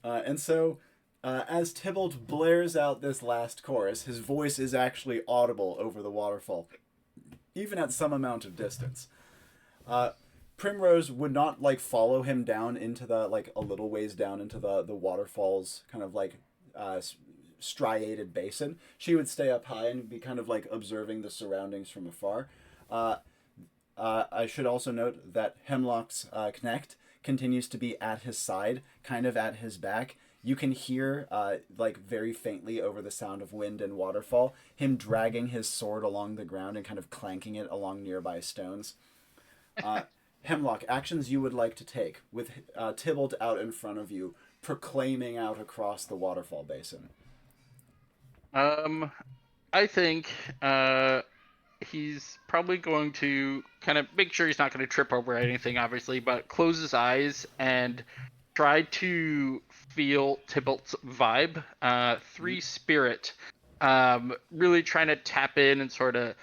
And so, as Tybalt blares out this last chorus, his voice is actually audible over the waterfall, even at some amount of distance. Primrose would not, like, follow him down into the, like, a little ways down into the waterfall's kind of, like, striated basin. She would stay up high and be kind of like observing the surroundings from afar. I should also note that Hemlock's Knecht continues to be at his side, kind of at his back. You can hear, like very faintly over the sound of wind and waterfall, him dragging his sword along the ground and kind of clanking it along nearby stones. Hemlock, actions you would like to take with Tybalt out in front of you, proclaiming out across the waterfall basin. I think he's probably going to kind of make sure he's not going to trip over anything, obviously, but close his eyes and try to feel Tybalt's vibe. 3 spirit, really trying to tap in and sort of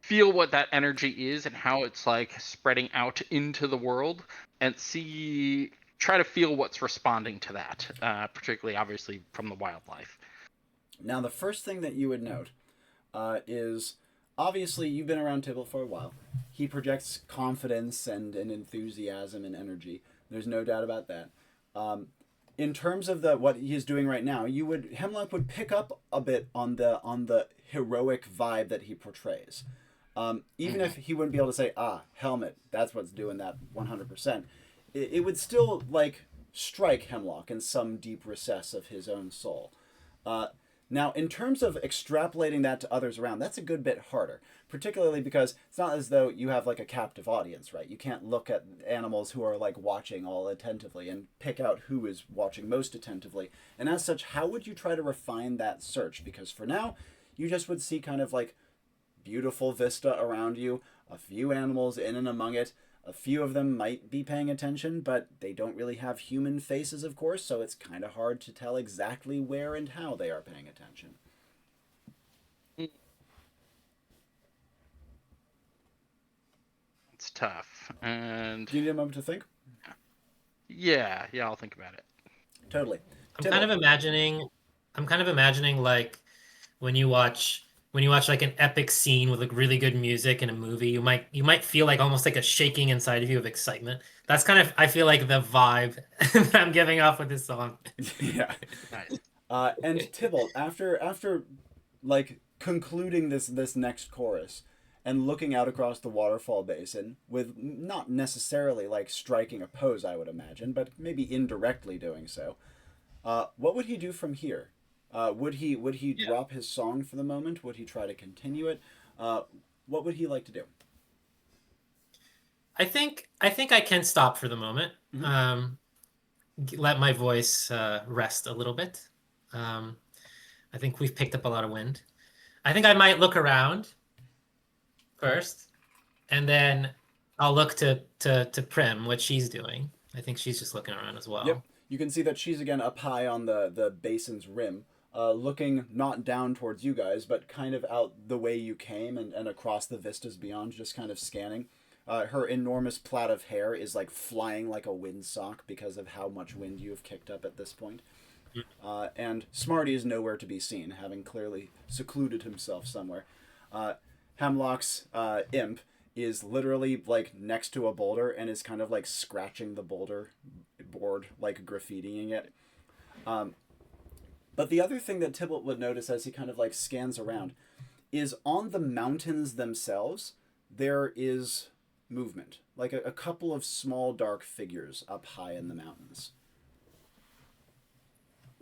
feel what that energy is and how it's like spreading out into the world, and try to feel what's responding to that, particularly obviously from the wildlife. Now, the first thing that you would note is, obviously, you've been around Tybalt for a while. He projects confidence and enthusiasm and energy. There's no doubt about that. In terms of what he is doing right now, Hemlock would pick up a bit on the heroic vibe that he portrays. Even if he wouldn't be able to say, helmet, that's what's doing that 100%, it would still, like, strike Hemlock in some deep recess of his own soul. Now, in terms of extrapolating that to others around, that's a good bit harder, particularly because it's not as though you have, like, a captive audience, right? You can't look at animals who are, like, watching all attentively and pick out who is watching most attentively. And as such, how would you try to refine that search? Because for now, you just would see kind of, like, beautiful vista around you, a few animals in and among it. A few of them might be paying attention, but they don't really have human faces, of course, so it's kind of hard to tell exactly where and how they are paying attention. It's tough. And Do you need a moment to think? yeah, I'll think about it. Totally. I'm kind of imagining like when you watch like an epic scene with like really good music in a movie, you might feel like almost like a shaking inside of you of excitement. That's kind of, I feel like, the vibe that I'm giving off with this song. Yeah. Nice. And Tybalt, after like concluding this next chorus and looking out across the waterfall basin with not necessarily like striking a pose, I would imagine, but maybe indirectly doing so, what would he do from here? Would he drop his song for the moment? Would he try to continue it? What would he like to do? I think I can stop for the moment. Let my voice rest a little bit. I think we've picked up a lot of wind. I think I might look around first, and then I'll look to Prim, what she's doing. I think she's just looking around as well. Yep. You can see that she's again up high on the basin's rim, looking not down towards you guys, but kind of out the way you came and across the vistas beyond, just kind of scanning. Her enormous plait of hair is like flying like a windsock because of how much wind you have kicked up at this point. And Smarty is nowhere to be seen, having clearly secluded himself somewhere. Hemlock's imp is literally like next to a boulder and is kind of like scratching the boulder board, like graffitiing it. But the other thing that Tybalt would notice as he kind of like scans around is on the mountains themselves, there is movement, like a couple of small dark figures up high in the mountains.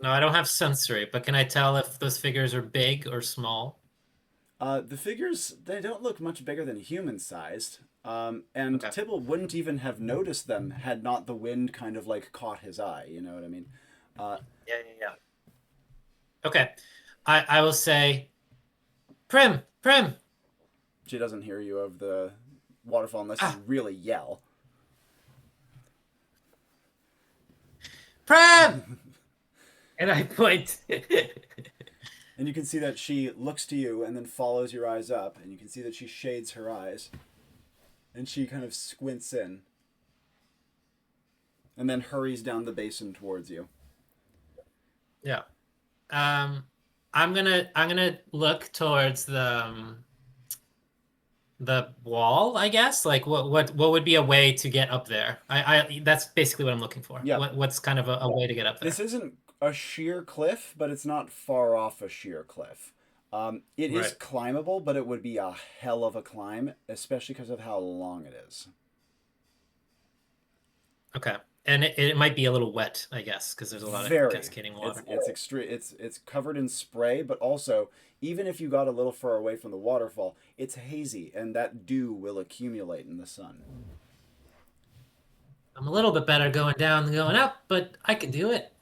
No, I don't have sensory, but can I tell if those figures are big or small? The figures, they don't look much bigger than human-sized. And Okay. Tybalt wouldn't even have noticed them had not the wind kind of like caught his eye, you know what I mean? Yeah. Okay. I will say, Prim. She doesn't hear you over the waterfall unless you really yell. Prim! And I point. And you can see that she looks to you and then follows your eyes up, and you can see that she shades her eyes. And she kind of squints in. And then hurries down the basin towards you. Yeah. I'm gonna look towards the wall, I guess. Like what would be a way to get up there? I that's basically what I'm looking for. Yeah. What's kind of a way to get up there? This isn't a sheer cliff, but it's not far off a sheer cliff. It is Right. climbable, but it would be a hell of a climb, especially because of how long it is. Okay. And it might be a little wet, I guess, because there's a lot of cascading water. It's extreme. It's covered in spray, but also even if you got a little far away from the waterfall, it's hazy, and that dew will accumulate in the sun. I'm a little bit better going down than going up, but I can do it.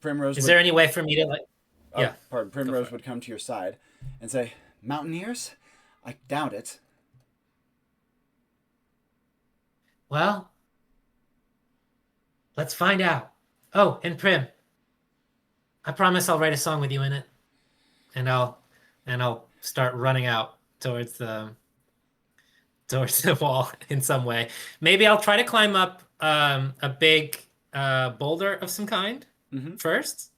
Primrose. Is there any way for me to like? Yeah. Pardon. Primrose would come to your side and say, "Mountaineers? I doubt it." Well, let's find out. Oh, and Prim, I promise I'll write a song with you in it, and I'll start running out towards the wall in some way. Maybe I'll try to climb up a big boulder of some kind first,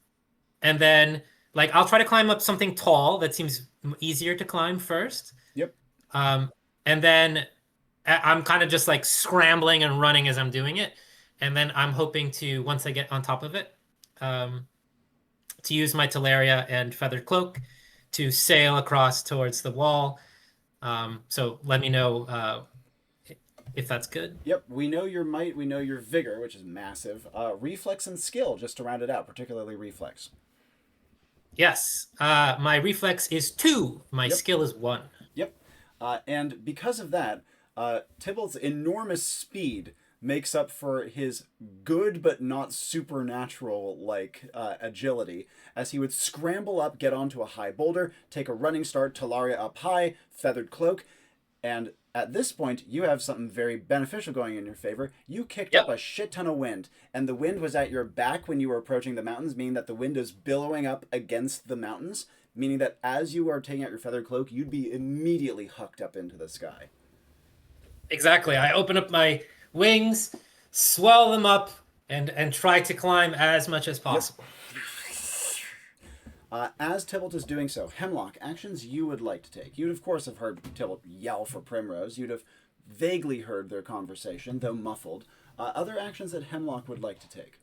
and then like I'll try to climb up something tall that seems easier to climb first. Yep. And then I'm kind of just like scrambling and running as I'm doing it, and then I'm hoping to, once I get on top of it, to use my Teleria and Feathered Cloak to sail across towards the wall. So let me know if that's good. Yep, we know your might, we know your vigor, which is massive. Reflex and skill, just to round it out, particularly reflex. Yes, my reflex is 2. My Yep. skill is 1. Yep. And because of that, Tybalt's enormous speed makes up for his good but not supernatural agility, as he would scramble up, get onto a high boulder, take a running start, Talaria up high, feathered cloak, and at this point you have something very beneficial going in your favor. You kicked up a shit ton of wind, and the wind was at your back when you were approaching the mountains, meaning that the wind is billowing up against the mountains, meaning that as you are taking out your feathered cloak, you'd be immediately hucked up into the sky. Exactly. I open up my wings, swell them up, and try to climb as much as possible. As Tybalt is doing so, Hemlock, actions you would like to take. You'd, of course, have heard Tybalt yell for Primrose. You'd have vaguely heard their conversation, though muffled. Other actions that Hemlock would like to take.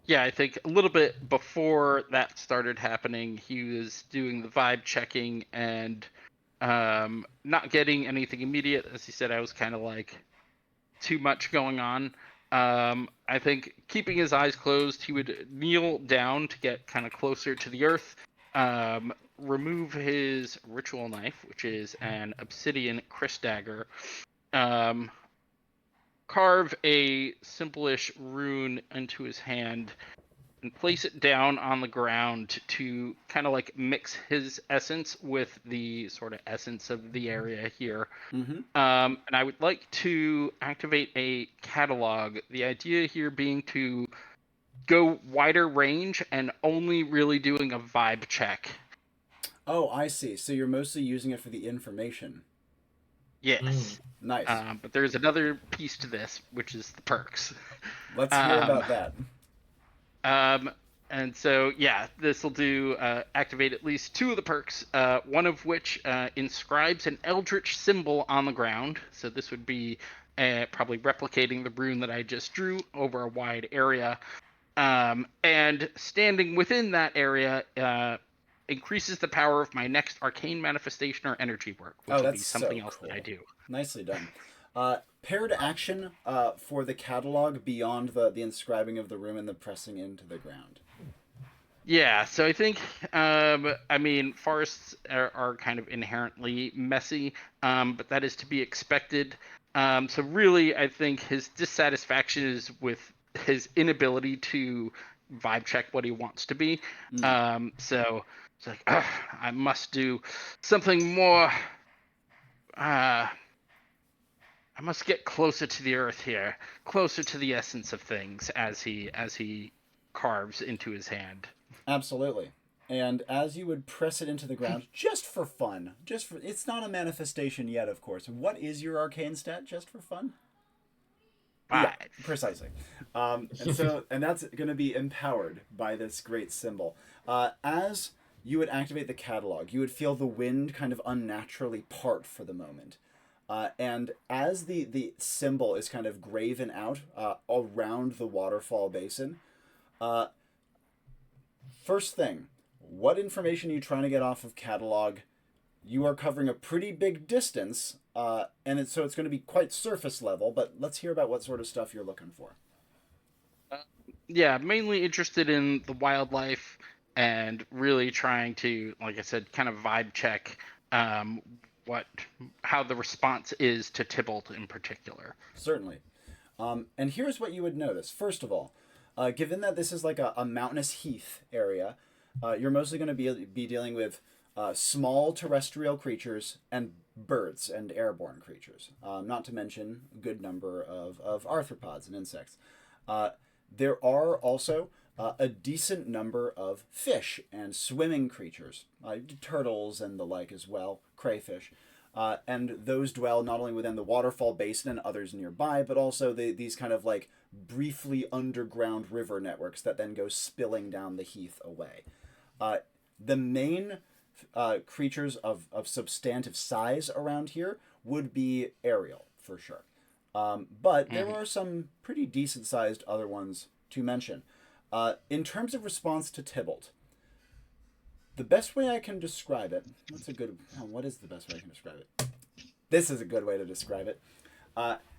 Yeah, I think a little bit before that started happening, he was doing the vibe checking and not getting anything immediate. As he said, I was kind of like too much going on. I think keeping his eyes closed, he would kneel down to get kind of closer to the earth, remove his ritual knife, which is an obsidian Chris dagger, carve a simple-ish rune into his hand, and place it down on the ground to kind of like mix his essence with the sort of essence of the area here. Mm-hmm. And I would like to activate a catalog. The idea here being to go wider range and only really doing a vibe check. Oh, I see. So you're mostly using it for the information. Yes. Nice. But there's another piece to this, which is the perks. Let's hear about that. And so, yeah, this will do activate at least 2 of the perks, one of which inscribes an eldritch symbol on the ground. So this would be probably replicating the rune that I just drew over a wide area. And standing within that area increases the power of my next arcane manifestation or energy work, which will be something else that I do. Nicely done. Paired action for the catalog beyond the inscribing of the rune and the pressing into the ground. Yeah, so I think, I mean, forests are kind of inherently messy, but that is to be expected. So really, I think his dissatisfaction is with his inability to vibe check what he wants to be. So it's like, I must do something more. I must get closer to the earth here, closer to the essence of things as he carves into his hand. Absolutely. And as you would press it into the ground, just for fun, it's not a manifestation yet, of course. What is your arcane stat, just for fun? 5. Yeah, precisely. And that's going to be empowered by this great symbol. As you would activate the catalog, you would feel the wind kind of unnaturally part for the moment. And as the symbol is kind of graven out around the waterfall basin, first thing, what information are you trying to get off of catalog? You are covering a pretty big distance, and so it's going to be quite surface level, but let's hear about what sort of stuff you're looking for. Yeah, mainly interested in the wildlife and really trying to, like I said, kind of vibe check how the response is to Tybalt in particular. Certainly. And here's what you would notice. First of all, given that this is like a mountainous heath area, you're mostly going to be dealing with small terrestrial creatures and birds and airborne creatures, not to mention a good number of arthropods and insects. There are also a decent number of fish and swimming creatures, turtles and the like as well, crayfish. And those dwell not only within the waterfall basin and others nearby, but also these kind of like briefly underground river networks that then go spilling down the heath away. The main creatures of substantive size around here would be aerial, for sure. But there are some pretty decent-sized other ones to mention. In terms of response to Tybalt, The best way I can describe it. What is the best way I can describe it? This is a good way to describe it.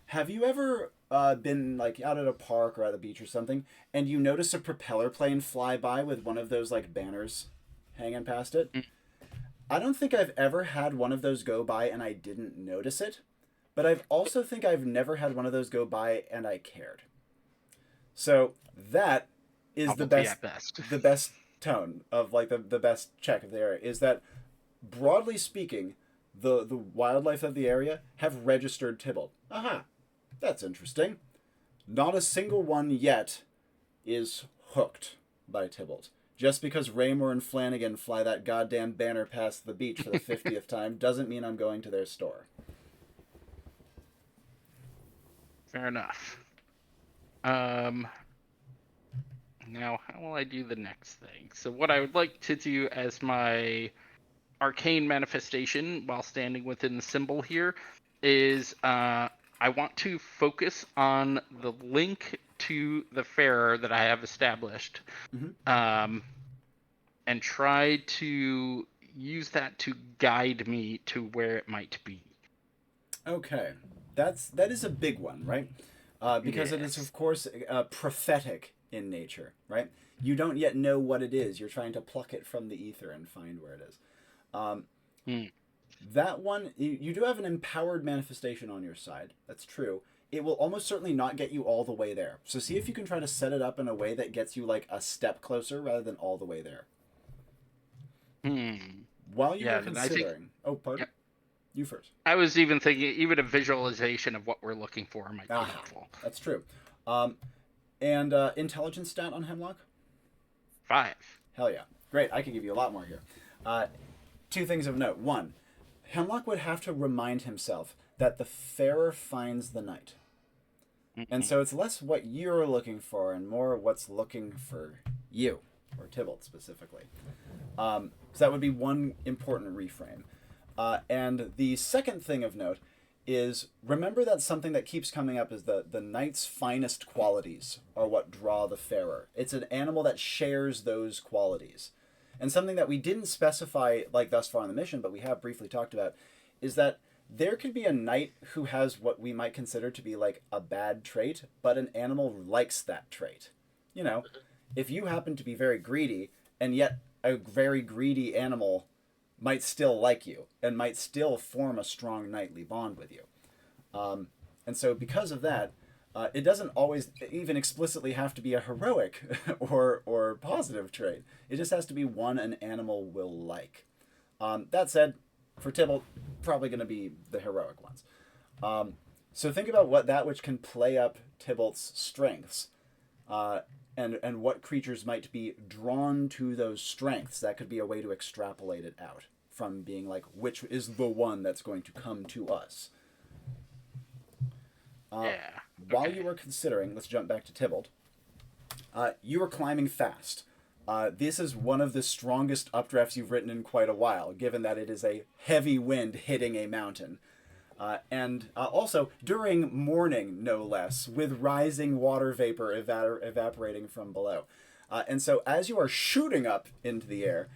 Have you ever been like out at a park or at a beach or something, and you notice a propeller plane fly by with one of those like banners hanging past it? I don't think I've ever had one of those go by and I didn't notice it, but I've also think I've never had one of those go by and I cared. So that is the best tone of like the best check of the area is that, broadly speaking, the wildlife of the area have registered Tybalt. Aha, that's interesting. Not a single one yet is hooked by Tybalt. Just because Raymore and Flanagan fly that goddamn banner past the beach for the 50th time doesn't mean I'm going to their store. Fair enough. Now, how will I do the next thing? So what I would like to do as my arcane manifestation while standing within the symbol here is I want to focus on the link to the fair that I have established, and try to use that to guide me to where it might be. Okay, that is a big one, right? Because it is, of course, prophetic in nature, right? You don't yet know what it is. You're trying to pluck it from the ether and find where it is. That one, you do have an empowered manifestation on your side. That's true. It will almost certainly not get you all the way there. So see if you can try to set it up in a way that gets you like a step closer rather than all the way there. While you were considering... Oh, pardon? Yep. You first. I was even thinking, even a visualization of what we're looking for might be helpful. That's true. And intelligence stat on Hemlock? 5. Hell yeah. Great. I can give you a lot more here. 2 things of note. 1, Hemlock would have to remind himself that the farer finds the night. And so it's less what you're looking for and more what's looking for you, or Tybalt specifically. So that would be one important reframe. And the second thing of note is remember that something that keeps coming up is the night's finest qualities are what draw the farer. It's an animal that shares those qualities. And something that we didn't specify like thus far in the mission, but we have briefly talked about, is that there could be a knight who has what we might consider to be like a bad trait, but an animal likes that trait. You know, if you happen to be very greedy, and yet a very greedy animal might still like you and might still form a strong knightly bond with you. And so because of that, it doesn't always even explicitly have to be a heroic or positive trait. It just has to be one an animal will like. That said, for Tybalt, probably going to be the heroic ones. So think about which can play up Tybalt's strengths, and what creatures might be drawn to those strengths. That could be a way to extrapolate it out from being like, which is the one that's going to come to us. While you were considering, let's jump back to Tybalt. You were climbing fast. This is one of the strongest updrafts you've written in quite a while, given that it is a heavy wind hitting a mountain. And also during morning, no less, with rising water vapor evaporating from below. And so as you are shooting up into the air,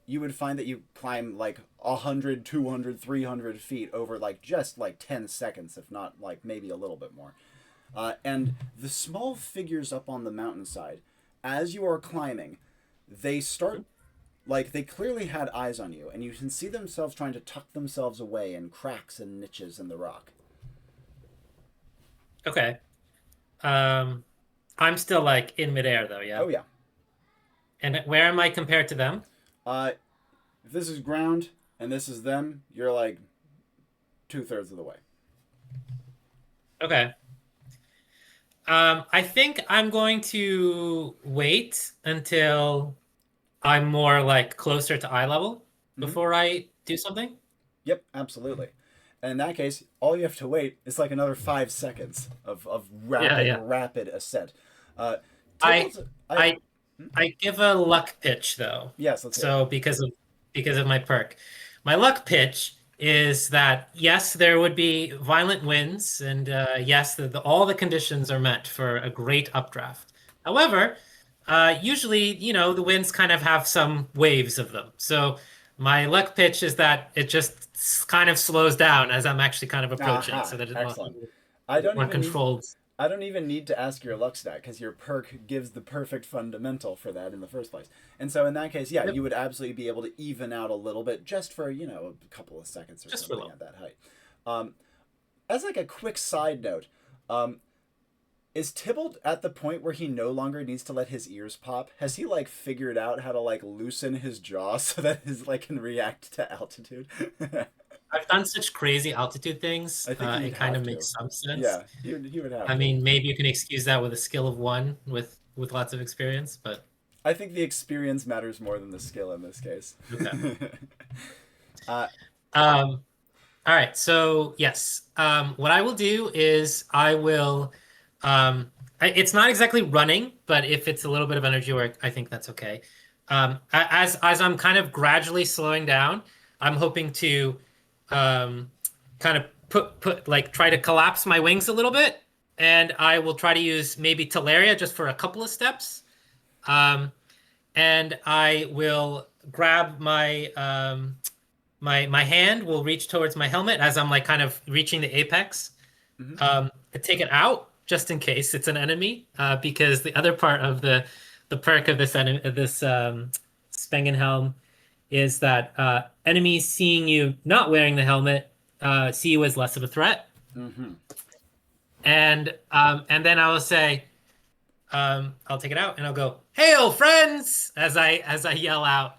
you would find that you climb like 100, 200, 300 feet over like just like 10 seconds, if not like maybe a little bit more. And the small figures up on the mountainside, as you are climbing, they start, like, they clearly had eyes on you, and you can see themselves trying to tuck themselves away in cracks and niches in the rock. Okay. I'm still, like, in midair, though, yeah? Oh, yeah. And where am I compared to them? If this is ground, and this is them, you're, like, 2/3 of the way. Okay. I think I'm going to wait until I'm more like closer to eye level before I do something. Yep, absolutely. And in that case, all you have to wait is like another 5 seconds of rapid ascent. I give a luck pitch though. Yes, let's so because of my perk. My luck pitch is that yes, there would be violent winds, and yes, all the conditions are met for a great updraft. However, Usually, the winds kind of have some waves of them. So my luck pitch is that it just kind of slows down as I'm actually kind of approaching, Aha, so that it's excellent. I don't more even need controlled. I don't even need to ask your luck stat because your perk gives the perfect fundamental for that in the first place. And so in that case, yeah, Yep. you would absolutely be able to even out a little bit just for, a couple of seconds or Just for a something little. at that height. As like a quick side note, um, is Tybalt at the point where he no longer needs to let his ears pop? Has he like figured out how to like loosen his jaw so that his like can react to altitude? I've done such crazy altitude things. I think he'd It kind have of to. makes some sense. Yeah, he would have I to. mean, maybe you can excuse that with a skill of one with lots of experience, but I think the experience matters more than the skill in this case. okay. uh, All right. So yes, what I will do is I will. It's not exactly running, but if it's a little bit of energy work, I think that's okay. As I'm kind of gradually slowing down, I'm hoping to kind of put like try to collapse my wings a little bit, and I will try to use maybe Teleria just for a couple of steps. Um, and I will grab my hand will reach towards my helmet as I'm like kind of reaching the apex. mhm. I take it out just in case it's an enemy, because the other part of the perk of this Spengenhelm is that enemies seeing you not wearing the helmet see you as less of a threat. Mm-hmm. And then I will say, I'll take it out and I'll go, "Hail, friends!" as I yell out,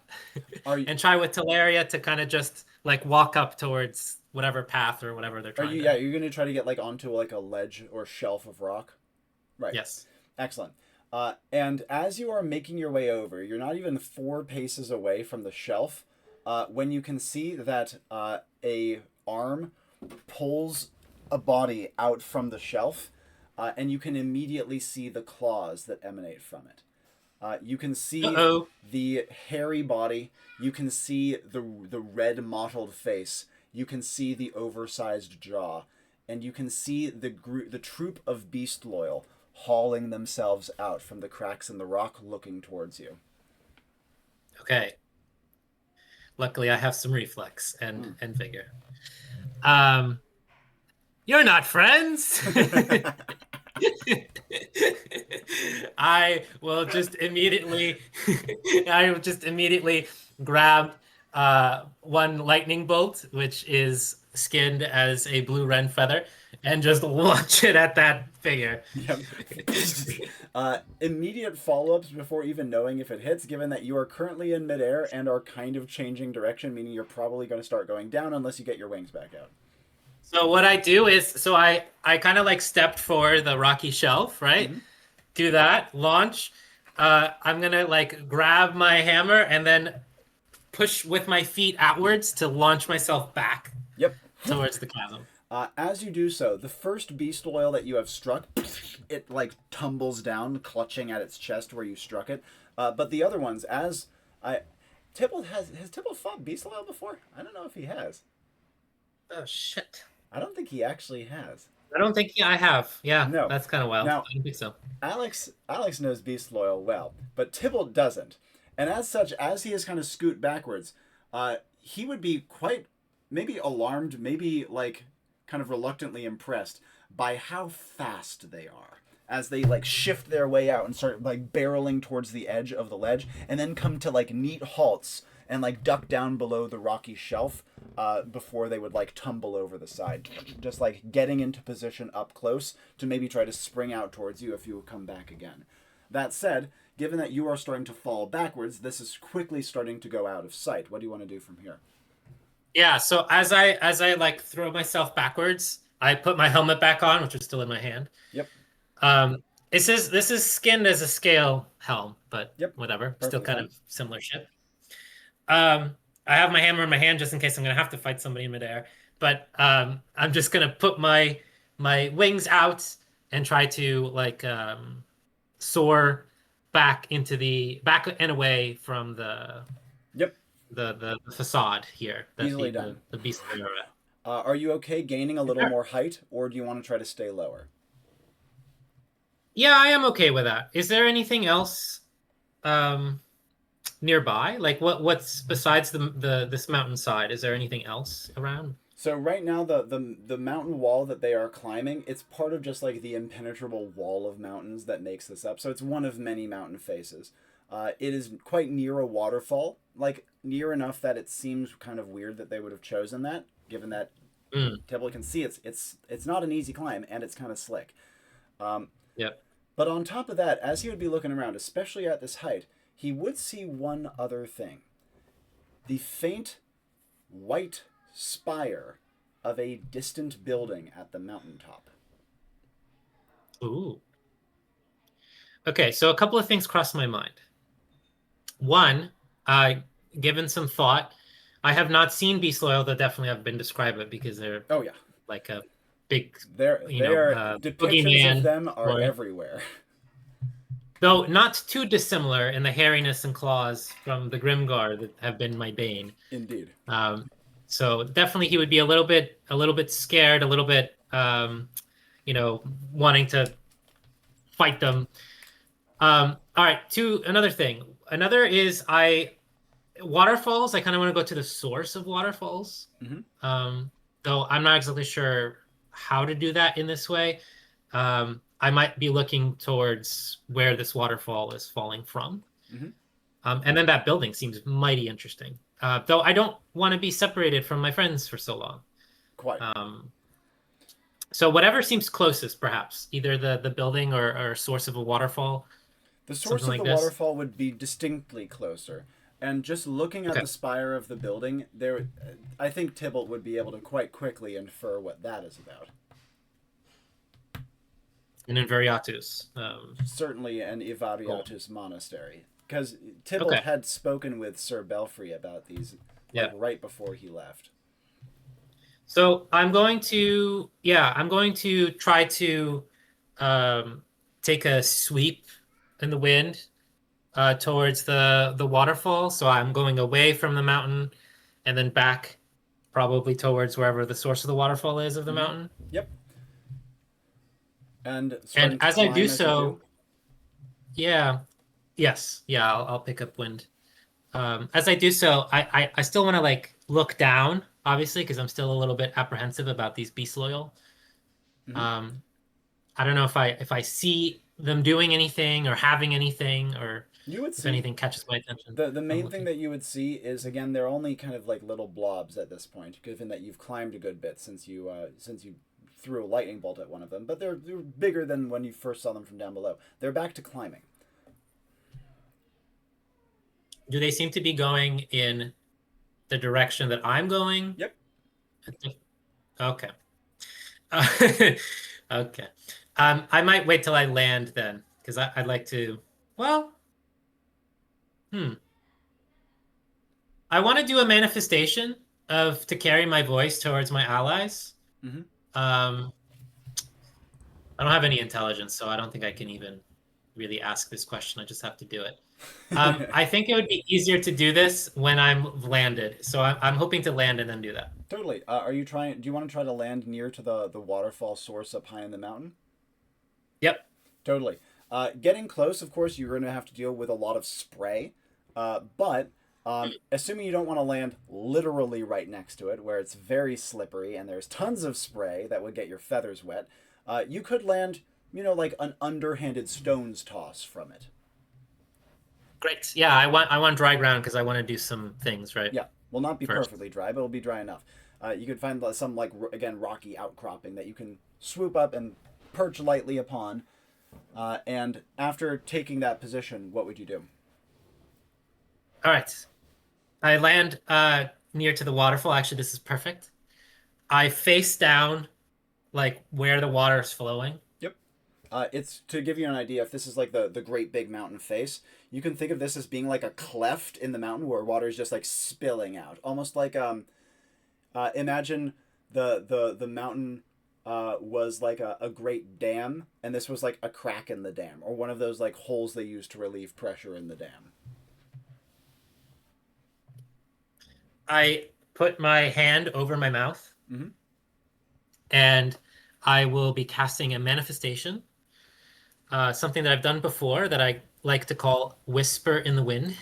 Are you? and try with Teleria to kind of just like walk up towards whatever path or whatever they're Are trying you? to. Yeah, you're gonna try to get like onto like a ledge or shelf of rock, right? Yes. Excellent. And as you are making your way over, you're not even 4 paces away from the shelf. When you can see that a arm pulls a body out from the shelf, and you can immediately see the claws that emanate from it. You can see Uh-oh. the hairy body. You can see the red mottled face. You can see the oversized jaw, and you can see the troop of beast loyal hauling themselves out from the cracks in the rock, looking towards you. Okay. Luckily, I have some reflex and vigor. You're not friends. I will just immediately, I will just immediately grab one lightning bolt, which is skinned as a blue wren feather, and just launch it at that figure. Yep. Immediate follow-ups before even knowing if it hits, given that you are currently in midair and are kind of changing direction, meaning you're probably going to start going down unless you get your wings back out. So what I do is, so I kind of like stepped for the rocky shelf, right? Mm-hmm. Do that, launch. I'm gonna like grab my hammer and then push with my feet outwards to launch myself back Yep. towards the chasm. As you do so, the first beast oil that you have struck, it like tumbles down, clutching at its chest where you struck it. But the other ones, Tybalt has Tybalt fought beast oil before? I don't know if he has. Oh shit! I don't think he actually has. I don't think I have. Yeah, No. that's kind of wild. Now- I don't think so. Alex knows beast loyal well, but Tybalt doesn't. And as such, as he is kind of scoot backwards, he would be quite maybe alarmed, maybe like kind of reluctantly impressed by how fast they are as they like shift their way out and start like barreling towards the edge of the ledge and then come to like neat halts and like duck down below the rocky shelf before they would like tumble over the side, just like getting into position up close to maybe try to spring out towards you if you will come back again. That said, given that you are starting to fall backwards, this is quickly starting to go out of sight. What do you want to do from here? Yeah. So as I like throw myself backwards, I put my helmet back on, which is still in my hand. Yep. This is skinned as a scale helm, but Yep. Still Perfect kind fine. of similar ship. I have my hammer in my hand just in case I'm gonna have to fight somebody in midair. But I'm just gonna put my wings out and try to like soar back and away from the Yep. the facade here. Easily done. The beast are at. Are you okay gaining a little more height, or do you want to try to stay lower? Yeah, I am okay with that. Is there anything else nearby? Like what's besides the this mountainside? Is there anything else around? So right now, the mountain wall that they are climbing, it's part of just like the impenetrable wall of mountains that makes this up. So it's one of many mountain faces. It is quite near a waterfall, like near enough that it seems kind of weird that they would have chosen that, given that Tybalt can see it's not an easy climb and it's kind of slick. Yep. But on top of that, as he would be looking around, especially at this height, he would see one other thing: the faint white spire of a distant building at the mountaintop. Ooh. Okay, so a couple of things crossed my mind. One, given some thought, I have not seen beast loyal, though definitely have been described it because they're Oh yeah, like a big, depictions boogeyman of them are or- everywhere. though not too dissimilar in the hairiness and claws from the Grimgar that have been my bane. Indeed. So definitely he would be a little bit scared, a little bit, wanting to fight them. All right, another thing. Another is waterfalls. I kind of want to go to the source of waterfalls. Though I'm not exactly sure how to do that in this way. I might be looking towards where this waterfall is falling from. And then that building seems mighty interesting. Though I don't want to be separated from my friends for so long. Quite. So whatever seems closest, perhaps, either the building or source of a waterfall. The source of like the this. waterfall would be distinctly closer. And just looking at the spire of the building, I think Tybalt would be able to quite quickly infer what that is about. An Invariatus. Certainly an Ivariatus monastery. Because Tybalt had spoken with Sir Belfry about these right before he left. So I'm going to try to take a sweep in the wind towards the waterfall. So I'm going away from the mountain and then back probably towards wherever the source of the waterfall is of the mountain. Yep. And as I do so, I'll pick up wind. As I do so, I still want to like look down, obviously, because I'm still a little bit apprehensive about these beast loyal. I don't know if I see them doing anything or having anything, or if anything catches my attention. The main thing that you would see is, again, they're only kind of like little blobs at this point, given that you've climbed a good bit since you threw a lightning bolt at one of them. But they're bigger than when you first saw them from down below. They're back to climbing. Do they seem to be going in the direction that I'm going? Yep. Okay. Okay. I might wait till I land then, because I'd like to. Well, I want to do a manifestation to carry my voice towards my allies. I don't have any intelligence, so I don't think I can even really ask this question. I just have to do it. I think it would be easier to do this when I'm landed. So I'm hoping to land and then do that. Totally. Do you want to try to land near to the waterfall source up high in the mountain? Yep. Totally. Getting close, of course, you're going to have to deal with a lot of spray. But assuming you don't want to land literally right next to it, where it's very slippery and there's tons of spray that would get your feathers wet, you could land, like an underhanded stone's toss from it. Great. Yeah, I want dry ground because I want to do some things, right? Yeah. Will not be perfectly dry, but it'll be dry enough. You could find some, again, rocky outcropping that you can swoop up and perch lightly upon. And after taking that position, what would you do? All right. I land near to the waterfall. Actually, this is perfect. I face down, like where the water is flowing. Yep. It's to give you an idea, if this is like the great big mountain face, you can think of this as being like a cleft in the mountain where water is just like spilling out. Almost like imagine the mountain was like a great dam, and this was like a crack in the dam, or one of those like holes they use to relieve pressure in the dam. I put my hand over my mouth, and I will be casting a manifestation, something that I've done before that I like to call Whisper in the Wind.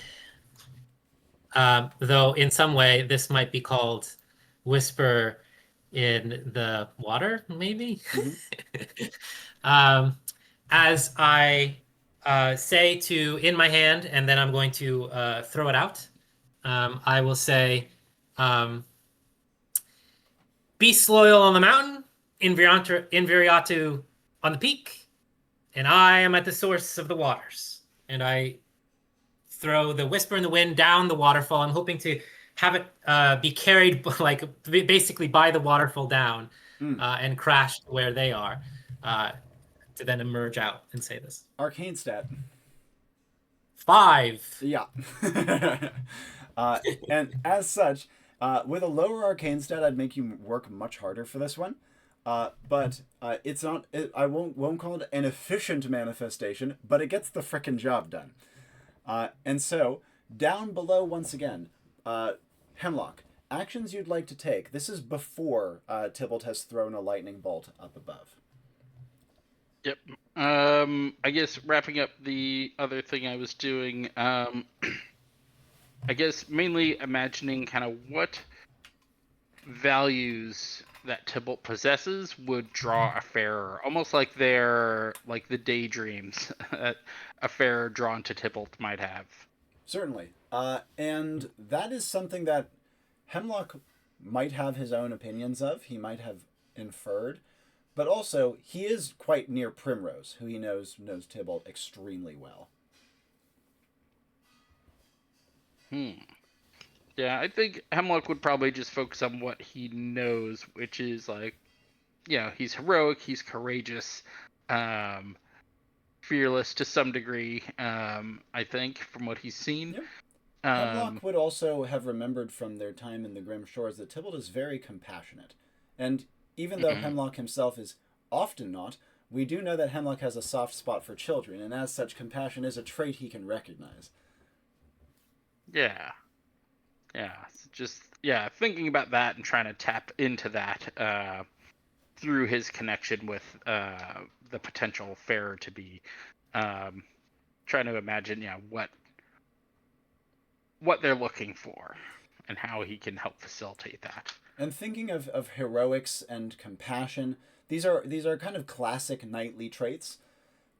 Though in some way this might be called Whisper in the Water, maybe. um, as I say to in my hand, and then I'm going to throw it out. I will say, Beast loyal on the mountain, Invariatu on the peak, and I am at the source of the waters. And I throw the Whisper in the Wind down the waterfall. I'm hoping to have it be carried like basically by the waterfall down and crash where they are to then emerge out and say this. Arcane stat. 5. Yeah. And as such, with a lower arcane stat, I'd make you work much harder for this one. But it's not. I won't call it an efficient manifestation, but it gets the frickin' job done. And so down below once again, Hemlock. Actions you'd like to take. This is before Tybalt has thrown a lightning bolt up above. Yep. I guess wrapping up the other thing I was doing, I guess mainly imagining kind of what values that Tybalt possesses would draw a farer, almost like they're like the daydreams that a farer drawn to Tybalt might have. Certainly. And that is something that Hemlock might have his own opinions of. He might have inferred. But also, he is quite near Primrose, who he knows Tybalt extremely well. Yeah, I think Hemlock would probably just focus on what he knows, which is like, he's heroic, he's courageous, fearless to some degree, I think, from what he's seen. Yep. Hemlock would also have remembered from their time in the Grim Shores that Tybalt is very compassionate. And even though Hemlock himself is often not, we do know that Hemlock has a soft spot for children, and as such, compassion is a trait he can recognize. Yeah. Just thinking about that and trying to tap into that through his connection with the potential farer to be, trying to imagine what they're looking for and how he can help facilitate that. And thinking of heroics and compassion, these are kind of classic knightly traits,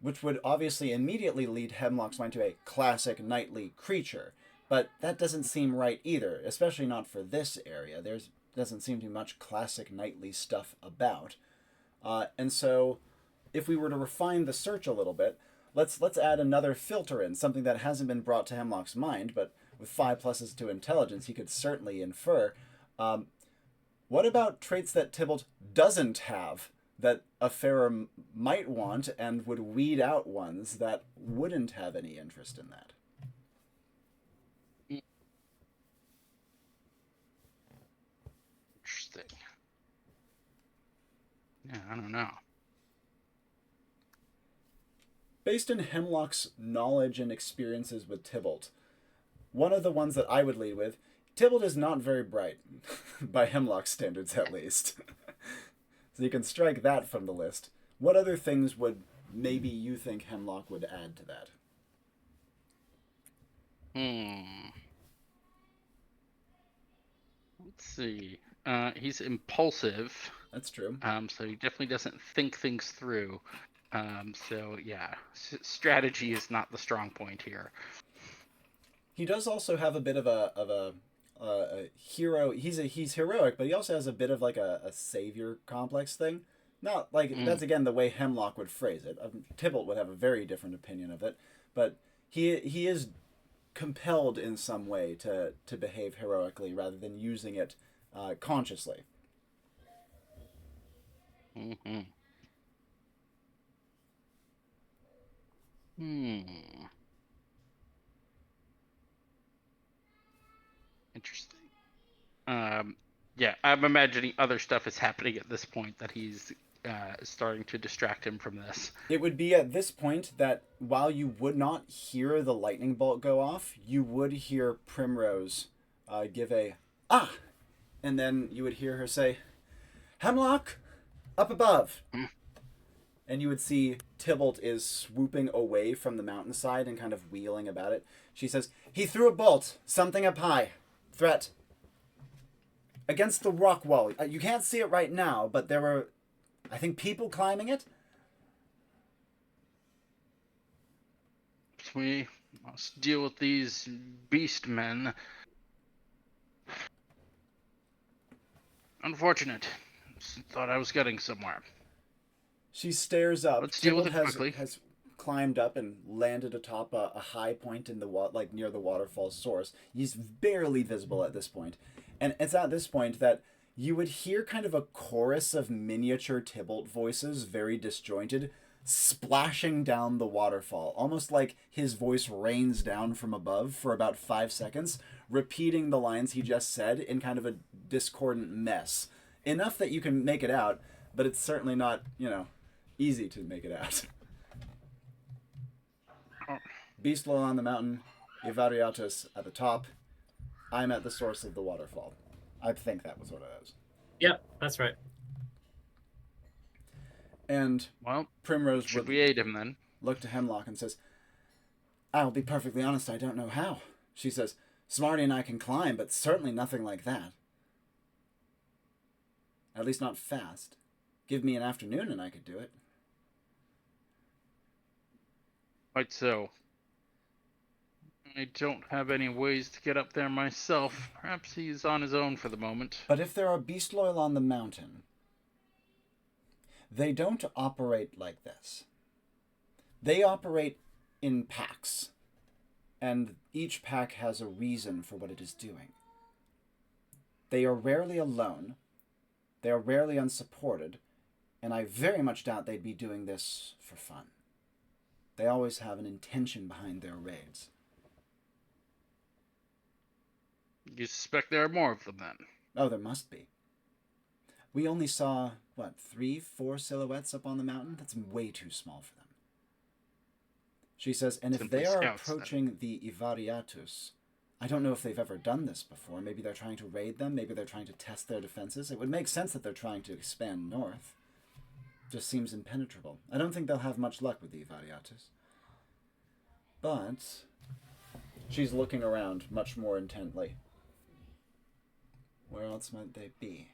which would obviously immediately lead Hemlock's mind to a classic knightly creature. But that doesn't seem right either, especially not for this area. There doesn't seem to be much classic knightly stuff about. And so, if we were to refine the search a little bit, let's add another filter in, something that hasn't been brought to Hemlock's mind, but with 5 pluses to intelligence, he could certainly infer. What about traits that Tybalt doesn't have that a farer might want and would weed out ones that wouldn't have any interest in that? Interesting. Yeah, I don't know. Based in Hemlock's knowledge and experiences with Tybalt, one of the ones that I would lead with, Tybalt is not very bright, by Hemlock's standards at least. So you can strike that from the list. What other things would maybe you think Hemlock would add to that? Let's see. He's impulsive. That's true. So he definitely doesn't think things through. Strategy is not the strong point here. He does also have a bit of a hero. He's heroic, but he also has a bit of like a savior complex thing. Not like that's again the way Hemlock would phrase it. Tybalt would have a very different opinion of it, but he is compelled in some way to behave heroically rather than using it consciously. Interesting. I'm imagining other stuff is happening at this point that he's starting to distract him from this. It would be at this point that while you would not hear the lightning bolt go off, you would hear Primrose give a "ah," and then you would hear her say, "Hemlock, up above." and you would see Tybalt is swooping away from the mountainside and kind of wheeling about it. She says, "He threw a bolt, something up high. Threat. Against the rock wall. You can't see it right now, but there were, I think, people climbing it." We must deal with these beast men. Unfortunate. Thought I was getting somewhere. She stares up. Let's deal with Tybalt it quickly. has climbed up and landed atop a high point in the like near the waterfall's source. He's barely visible at this point. And it's at this point that you would hear kind of a chorus of miniature Tybalt voices, very disjointed, splashing down the waterfall, almost like his voice rains down from above for about 5 seconds, repeating the lines he just said in kind of a discordant mess. Enough that you can make it out, but it's certainly not, easy to make it out. Beast Low on the mountain, Ivariatus at the top. I'm at the source of the waterfall. I think that was what it is. Yep, that's right. And Well, Primrose should would we aid him then? look to Hemlock and says, "I'll be perfectly honest, I don't know how." She says, "Smarty and I can climb, but certainly nothing like that. At least not fast. Give me an afternoon and I could do it." Quite so. I don't have any ways to get up there myself. Perhaps he's on his own for the moment. But if there are beast loyal on the mountain, they don't operate like this. They operate in packs, and each pack has a reason for what it is doing. They are rarely alone, they are rarely unsupported, and I very much doubt they'd be doing this for fun. They always have an intention behind their raids. You suspect there are more of them then? Oh, there must be. We only saw, 3, 4 silhouettes up on the mountain? That's way too small for them. She says, and if Simply they are scouts, approaching the Ivariatus, I don't know if they've ever done this before. Maybe they're trying to raid them. Maybe they're trying to test their defenses. It would make sense that they're trying to expand north. Just seems impenetrable. I don't think they'll have much luck with the Ivariatus. But she's looking around much more intently. Where else might they be?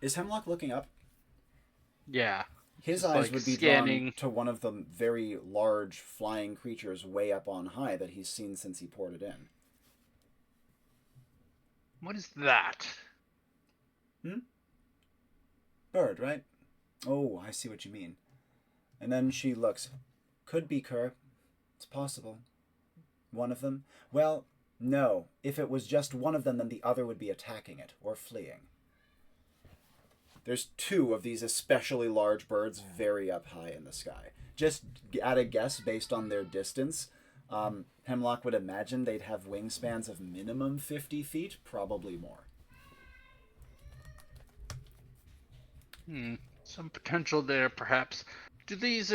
Is Hemlock looking up? Yeah. His Just, eyes like, would be scanning. drawn to one of the very large flying creatures way up on high that he's seen since he ported in. What is that? Bird, right? Oh, I see what you mean. And then she looks. Could be Kerr. It's possible. One of them? Well, no. If it was just one of them, then the other would be attacking it, or fleeing. There's 2 of these especially large birds very up high in the sky. Just at a guess based on their distance, Hemlock would imagine they'd have wingspans of minimum 50 feet, probably more. Some potential there, perhaps. Do these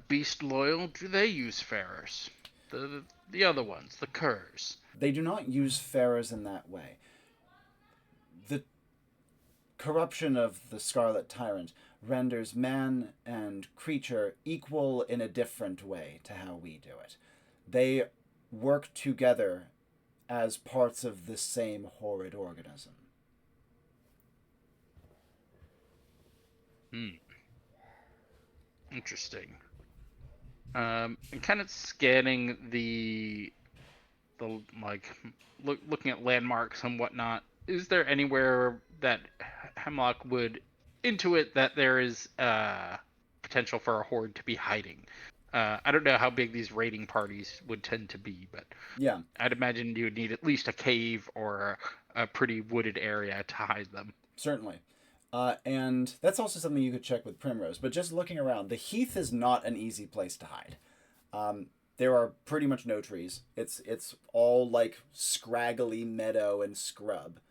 beast loyal? Do they use farers? The other ones, the curs. They do not use farers in that way. The corruption of the Scarlet Tyrant renders man and creature equal in a different way to how we do it. They work together as parts of the same horrid organism. Interesting. And kind of scanning the looking at landmarks and whatnot. Is there anywhere that Hemlock would intuit that there is potential for a horde to be hiding? I don't know how big these raiding parties would tend to be, but Yeah. I'd imagine you would need at least a cave or a pretty wooded area to hide them. Certainly. And that's also something you could check with Primrose. But just looking around, the heath is not an easy place to hide. There are pretty much no trees. It's all like scraggly meadow and scrub.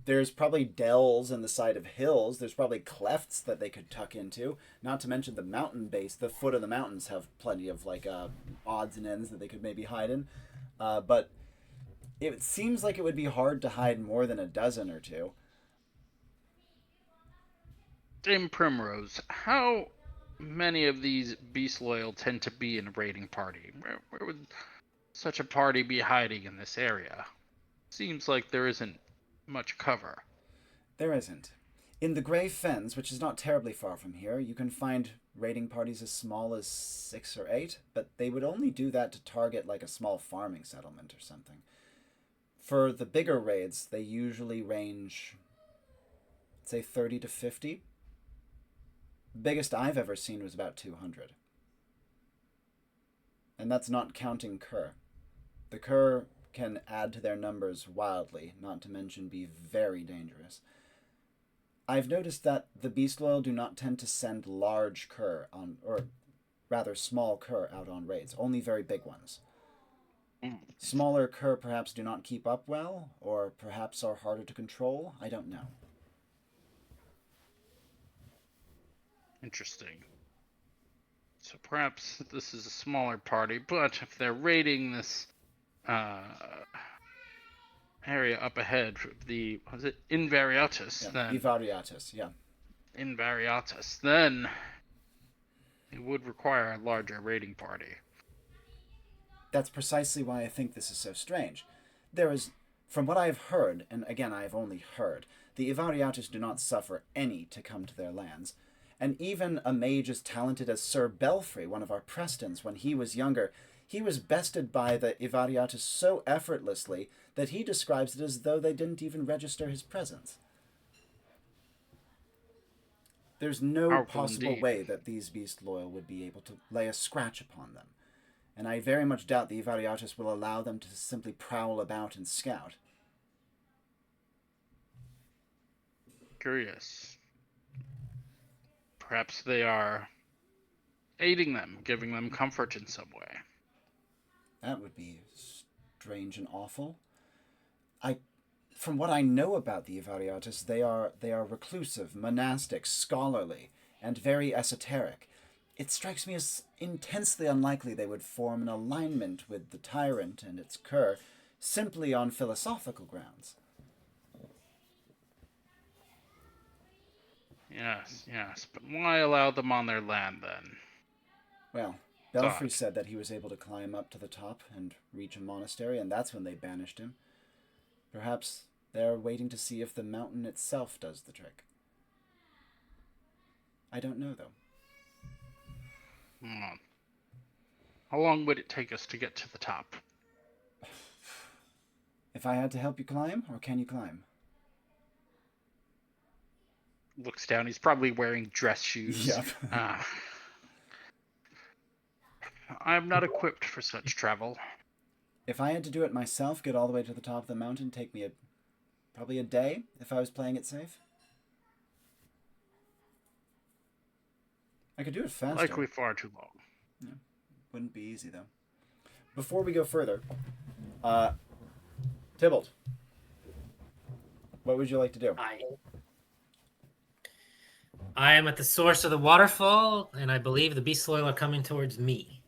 There's probably dells in the side of hills. There's probably clefts that they could tuck into. Not to mention the mountain base. The foot of the mountains have plenty of like odds and ends that they could maybe hide in. But it seems like it would be hard to hide more than a dozen or two. Dame Primrose, how many of these beast loyal tend to be in a raiding party? Where would such a party be hiding in this area? Seems like there isn't much cover. There isn't. In the Grey Fens, which is not terribly far from here, you can find raiding parties as small as 6 or 8, but they would only do that to target like a small farming settlement or something. For the bigger raids, they usually range, say, 30 to 50. The biggest I've ever seen was about 200. And that's not counting cur. The cur can add to their numbers wildly, not to mention be very dangerous. I've noticed that the beast loyal do not tend to send large cur on, or rather small cur out on raids, only very big ones. Smaller cur perhaps do not keep up well, or perhaps are harder to control. I don't know. Interesting. So perhaps this is a smaller party, but if they're raiding this area up ahead, was it Invariatus? Yeah, Then Ivariatus, yeah. Invariatus, then it would require a larger raiding party. That's precisely why I think this is so strange. There is, from what I have heard, and again I have only heard, the Ivariatus do not suffer any to come to their lands. And even a mage as talented as Sir Belfry, one of our Prestons, when he was younger, he was bested by the Ivariatus so effortlessly that he describes it as though they didn't even register his presence. There's no Powerful possible indeed. way that these beast loyal would be able to lay a scratch upon them. And I very much doubt the Ivariatus will allow them to simply prowl about and scout. Curious. Perhaps they are aiding them, giving them comfort in some way. That would be strange and awful. From what I know about the Ivariatus, they are reclusive, monastic, scholarly, and very esoteric. It strikes me as intensely unlikely they would form an alignment with the tyrant and its cur simply on philosophical grounds. Yes, but why allow them on their land then? Well, Belfry said that he was able to climb up to the top and reach a monastery, and that's when they banished him. Perhaps they're waiting to see if the mountain itself does the trick. I don't know, though. How long would it take us to get to the top? If I had to help you climb, or can you climb? Looks down. He's probably wearing dress shoes. Yep. I'm not equipped for such travel. If I had to do it myself, get all the way to the top of the mountain, take me probably a day if I was playing it safe. I could do it faster. Likely far too long. Yeah. Wouldn't be easy, though. Before we go further, Tybalt, what would you like to do? I am at the source of the waterfall, and I believe the beast loyal are coming towards me.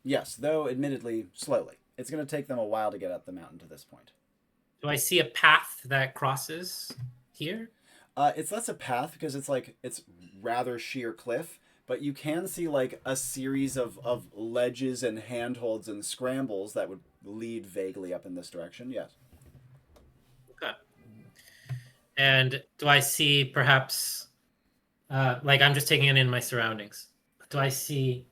Yes, though admittedly slowly. It's going to take them a while to get up the mountain to this point. Do I see a path that crosses here? It's less a path because it's rather sheer cliff, but you can see like a series of ledges and handholds and scrambles that would lead vaguely up in this direction. Yes. Okay. And do I see perhaps, like I'm just taking it in my surroundings. Do I see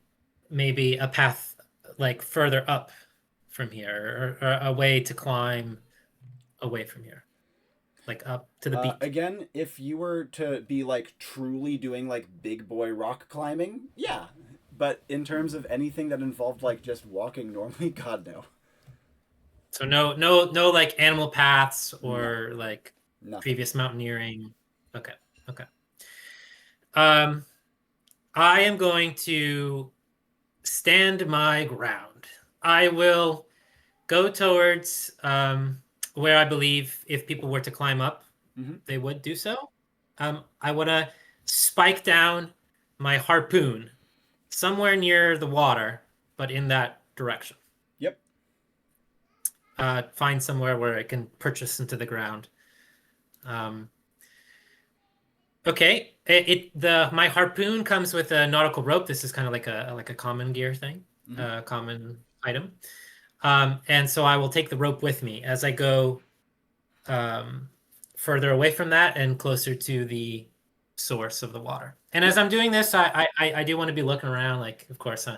maybe a path like further up from here, or a way to climb away from here, like up to the beach? Again, if you were to be like truly doing like big boy rock climbing, yeah. But in terms of anything that involved like just walking normally, God no. So no like animal paths or like Nothing. previous mountaineering. Okay. I am going to stand my ground. I will go towards where I believe if people were to climb up, they would do so. I want to spike down my harpoon somewhere near the water, but in that direction. Yep. Find somewhere where I can purchase into the ground. Okay. My harpoon comes with a nautical rope. This is kind of like a common gear thing, common item. And so I will take the rope with me as I go further away from that and closer to the source of the water. And as I'm doing this, I do want to be looking around, like, of course,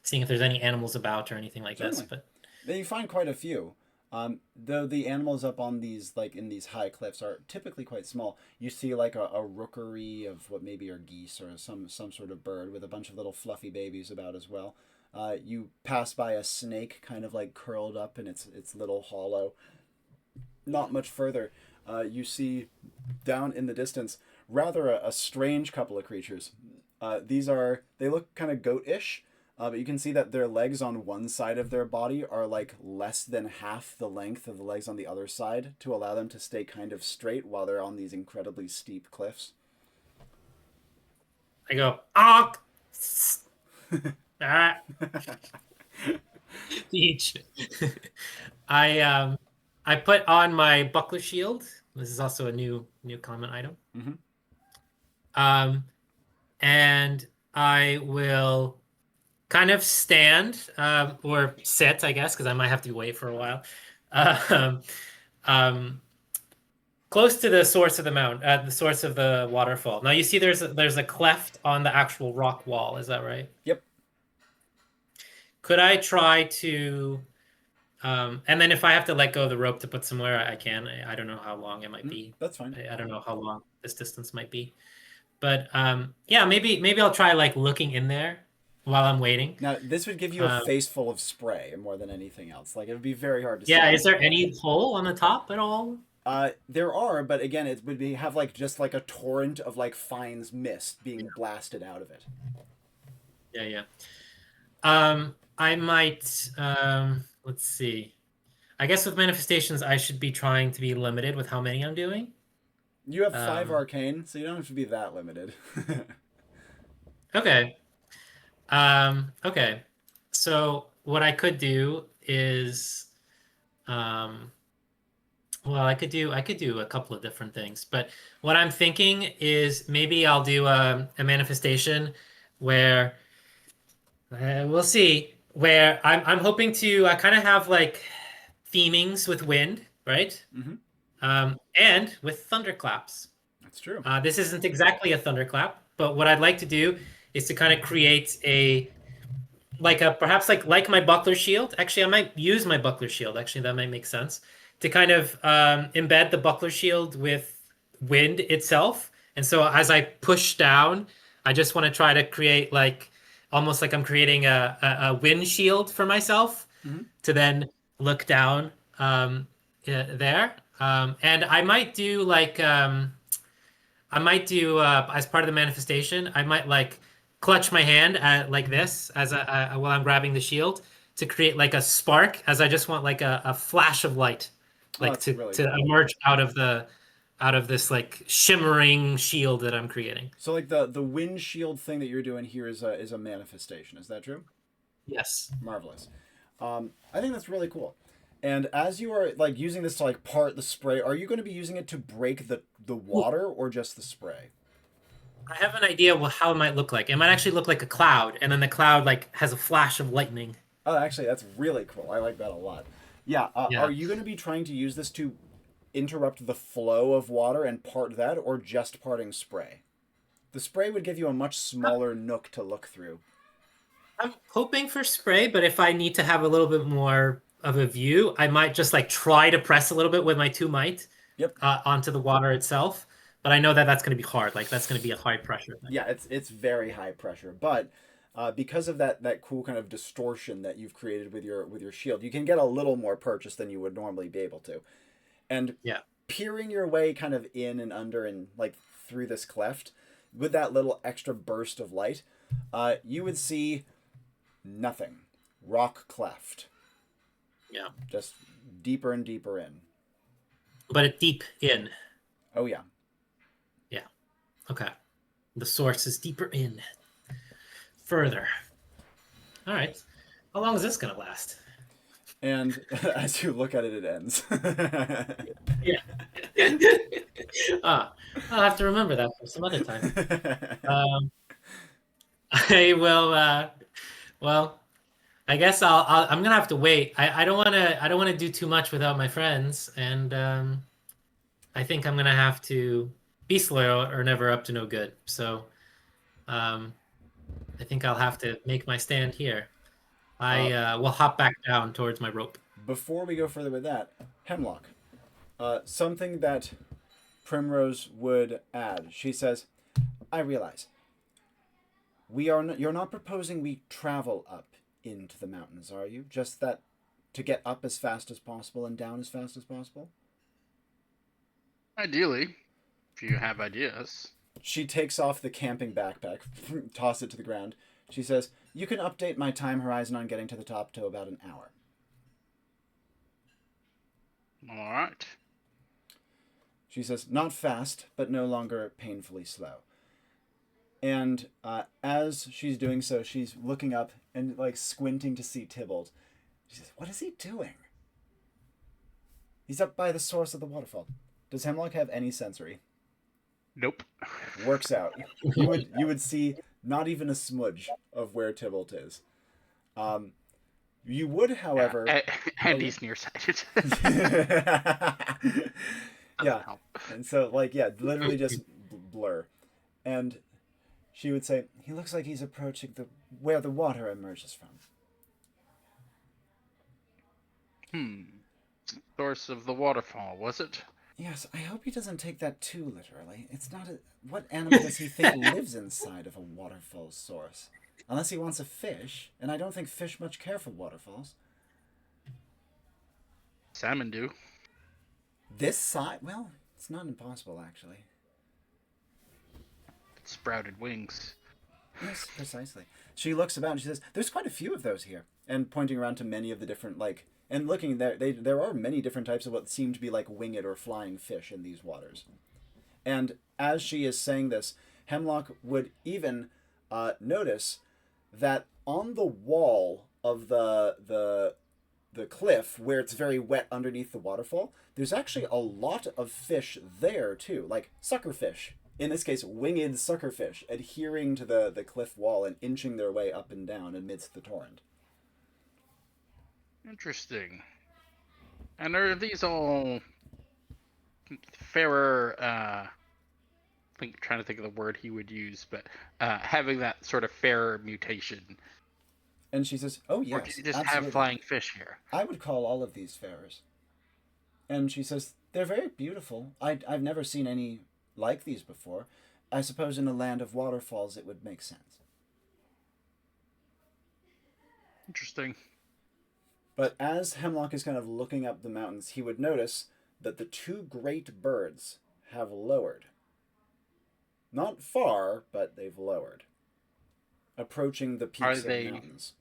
seeing if there's any animals about or anything like this. Certainly. But Then you find quite a few. Though the animals up on these, like in these high cliffs, are typically quite small. You see like a rookery of what maybe are geese or some sort of bird with a bunch of little fluffy babies about as well. You pass by a snake kind of like curled up in its little hollow. Not much further, you see down in the distance rather a strange couple of creatures. They look kind of goat-ish, but you can see that their legs on one side of their body are like less than half the length of the legs on the other side to allow them to stay kind of straight while they're on these incredibly steep cliffs. I go, ah, ah. Each. I put on my buckler shield. This is also a new common item. And I will kind of stand or sit, I guess, because I might have to wait for a while. Close to the source of the the source of the waterfall. Now you see there's a cleft on the actual rock wall. Is that right? Yep. Could I try to, and then if I have to let go of the rope to put somewhere, I can. I don't know how long it might be. That's fine. I don't know how long this distance might be. But yeah, maybe I'll try like looking in there while I'm waiting. Now, this would give you a face full of spray more than anything else. Like, it would be very hard to see. Yeah, is there any hole on the top at all? There are, but again, it would have like just like a torrent of like fine mist being blasted out of it. Yeah. I might, let's see. I guess with manifestations, I should be trying to be limited with how many I'm doing. You have 5 arcane, so you don't have to be that limited. Okay. Okay. So what I could do is, well, I could do a couple of different things, but what I'm thinking is maybe I'll do a manifestation where we'll see, where I'm hoping to kind of have like themings with wind, right? And with thunderclaps. That's true. This isn't exactly a thunderclap, but what I'd like to do is to kind of create perhaps like my buckler shield. Actually, I might use my buckler shield. Actually, that might make sense to kind of embed the buckler shield with wind itself. And so as I push down, I just want to try to create like almost like I'm creating a wind shield for myself to then look down there. And I might do like as part of the manifestation, I might like clutch my hand like this as while I'm grabbing the shield to create like a spark, as I just want like a flash of light, like to emerge out of this like shimmering shield that I'm creating. So like the wind shield thing that you're doing here is a manifestation. Is that true? Yes. Marvelous. I think that's really cool. And as you are like using this to like part the spray, are you going to be using it to break the water or just the spray? I have an idea how it might look like. It might actually look like a cloud, and then the cloud like has a flash of lightning. Oh, actually, that's really cool. I like that a lot. Yeah. Are you going to be trying to use this to interrupt the flow of water and part that, or just parting spray? The spray would give you a much smaller nook to look through. I'm hoping for spray, but if I need to have a little bit more of a view, I might just like try to press a little bit with my 2 might onto the water itself. But I know that that's going to be hard. Like that's going to be a high pressure thing. Yeah, it's very high pressure. But because of that cool kind of distortion that you've created with your shield, you can get a little more purchase than you would normally be able to. And peering your way kind of in and under and like through this cleft with that little extra burst of light, you would see nothing. Rock cleft. Yeah. Just deeper and deeper in. But a deep in. Oh, yeah. Yeah. Okay. The source is deeper in. Further. All right. How long is this going to last? And as you look at it, it ends. Yeah. I'll have to remember that for some other time. I will. Well, I guess I'm gonna have to wait. I don't want to do too much without my friends, and I think I'm gonna have to be slow or never up to no good. So, I think I'll have to make my stand here. I will hop back down towards my rope. Before we go further with that, Hemlock, something that Primrose would add. She says, "I realize you're not proposing we travel up into the mountains, are you? Just that to get up as fast as possible and down as fast as possible?" Ideally, if you have ideas. She takes off the camping backpack, toss it to the ground. She says, "You can update my time horizon on getting to the top to about an hour." All right. She says, "Not fast, but no longer painfully slow." And as she's doing so, she's looking up and like squinting to see Tybalt. She says, "What is he doing?" "He's up by the source of the waterfall." Does Hemlock have any sensory? Nope. Works out. You would see not even a smudge of where Tybalt is. You would, however, and he's nearsighted. Yeah, and so literally just blur, and she would say, "He looks like he's approaching where the water emerges from." Source of the waterfall, was it? Yes, I hope he doesn't take that too literally. It's not a... What animal does he think lives inside of a waterfall source? Unless he wants a fish, and I don't think fish much care for waterfalls. Salmon do. This side? Well, it's not impossible, actually. Sprouted wings. Yes, precisely. She looks about and she says, "There's quite a few of those here." And pointing around to many of the different, and looking there, there are many different types of what seem to be like winged or flying fish in these waters. And as she is saying this, Hemlock would even notice that on the wall of the cliff, where it's very wet underneath the waterfall, there's actually a lot of fish there too, like suckerfish. In this case, winged suckerfish, adhering to the cliff wall and inching their way up and down amidst the torrent. Interesting. And are these all fairer, trying to think of the word he would use, but having that sort of fairer mutation? And she says, "Oh, Or yes, do you just absolutely. have flying fish here? I would call all of these farers." And she says, "They're very beautiful. I've never seen any like these before. I suppose in a land of waterfalls it would make sense." Interesting. But as Hemlock is kind of looking up the mountains, he would notice that the two great birds have lowered. Not far, but they've lowered. Approaching the peaks of the mountains.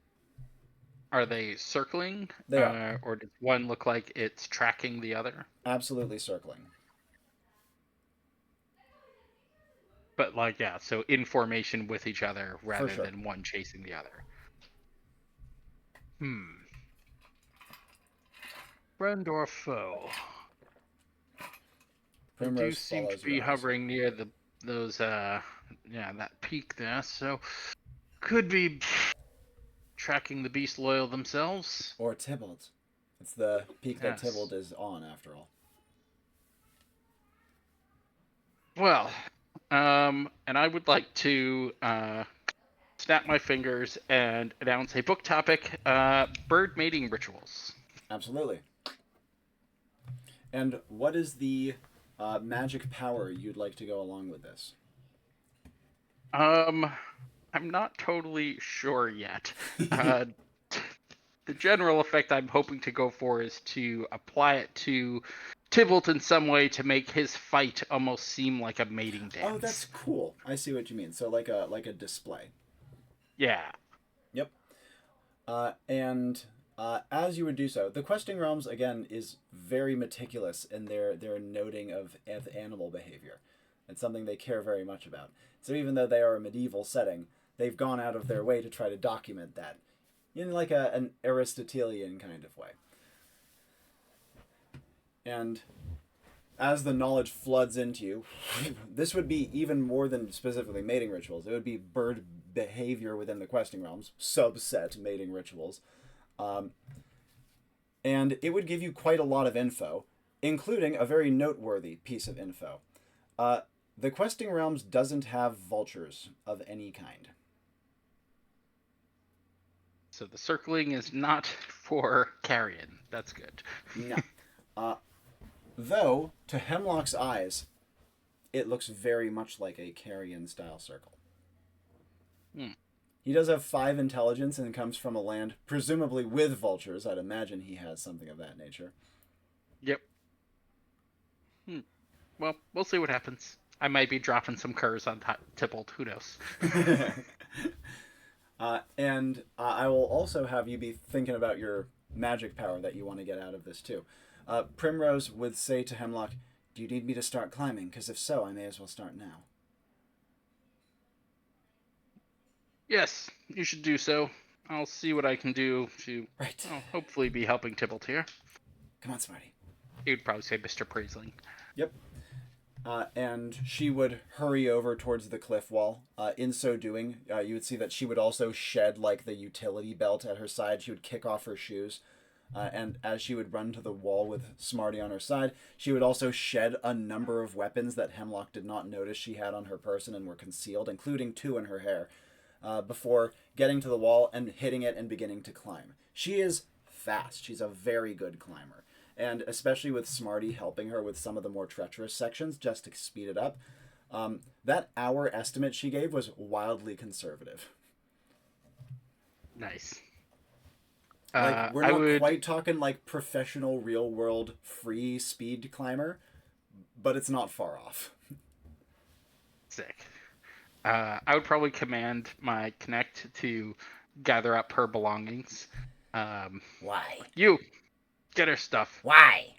Are they circling? They are. Or does one look like it's tracking the other? Absolutely circling. But so in formation with each other rather sure. than one chasing the other. Friend or foe? They do Primrose seem to follows be your eyes. hovering near that peak there, so could be tracking the beast loyal themselves. Or Tybalt. It's the peak that Yes. Tybalt is on, after all. Well, and I would like to snap my fingers and announce a book topic: bird mating rituals. Absolutely. And what is the magic power you'd like to go along with this? I'm not totally sure yet. The general effect I'm hoping to go for is to apply it to Tybalt in some way to make his fight almost seem like a mating dance. Oh, that's cool. I see what you mean. So like a display. Yeah. Yep. And as you would do so, the questing realms again is very meticulous in their noting of animal behavior. It's something they care very much about. So even though they are a medieval setting, they've gone out of their way to try to document that in like an Aristotelian kind of way. And as the knowledge floods into you, this would be even more than specifically mating rituals. It would be bird behavior within the questing realms, subset mating rituals. And it would give you quite a lot of info, including a very noteworthy piece of info. The questing realms doesn't have vultures of any kind. So the circling is not for carrion. That's good. No. Though, to Hemlock's eyes, it looks very much like a carrion-style circle. He does have 5 intelligence and comes from a land presumably with vultures. I'd imagine he has something of that nature. Yep. Well, we'll see what happens. I might be dropping some curs on Tybalt. Who knows? And I will also have you be thinking about your magic power that you want to get out of this too. Primrose would say to Hemlock, "Do you need me to start climbing? Because if so, I may as well start now." Yes, you should do so. I'll see what I can do to hopefully be helping Tybalt here. Come on, Smarty. He would probably say Mr. Priesling. Yep. And she would hurry over towards the cliff wall. In so doing, you would see that she would also shed like the utility belt at her side. She would kick off her shoes. And as she would run to the wall with Smarty on her side, she would also shed a number of weapons that Hemlock did not notice she had on her person and were concealed, including 2 in her hair, before getting to the wall and hitting it and beginning to climb. She is fast. She's a very good climber. And especially with Smarty helping her with some of the more treacherous sections just to speed it up, that hour estimate she gave was wildly conservative. Nice. Like, we're not quite talking like professional real world free speed climber, but it's not far off. Sick. I would probably command my Connect to gather up her belongings. Why? You, get her stuff. Why?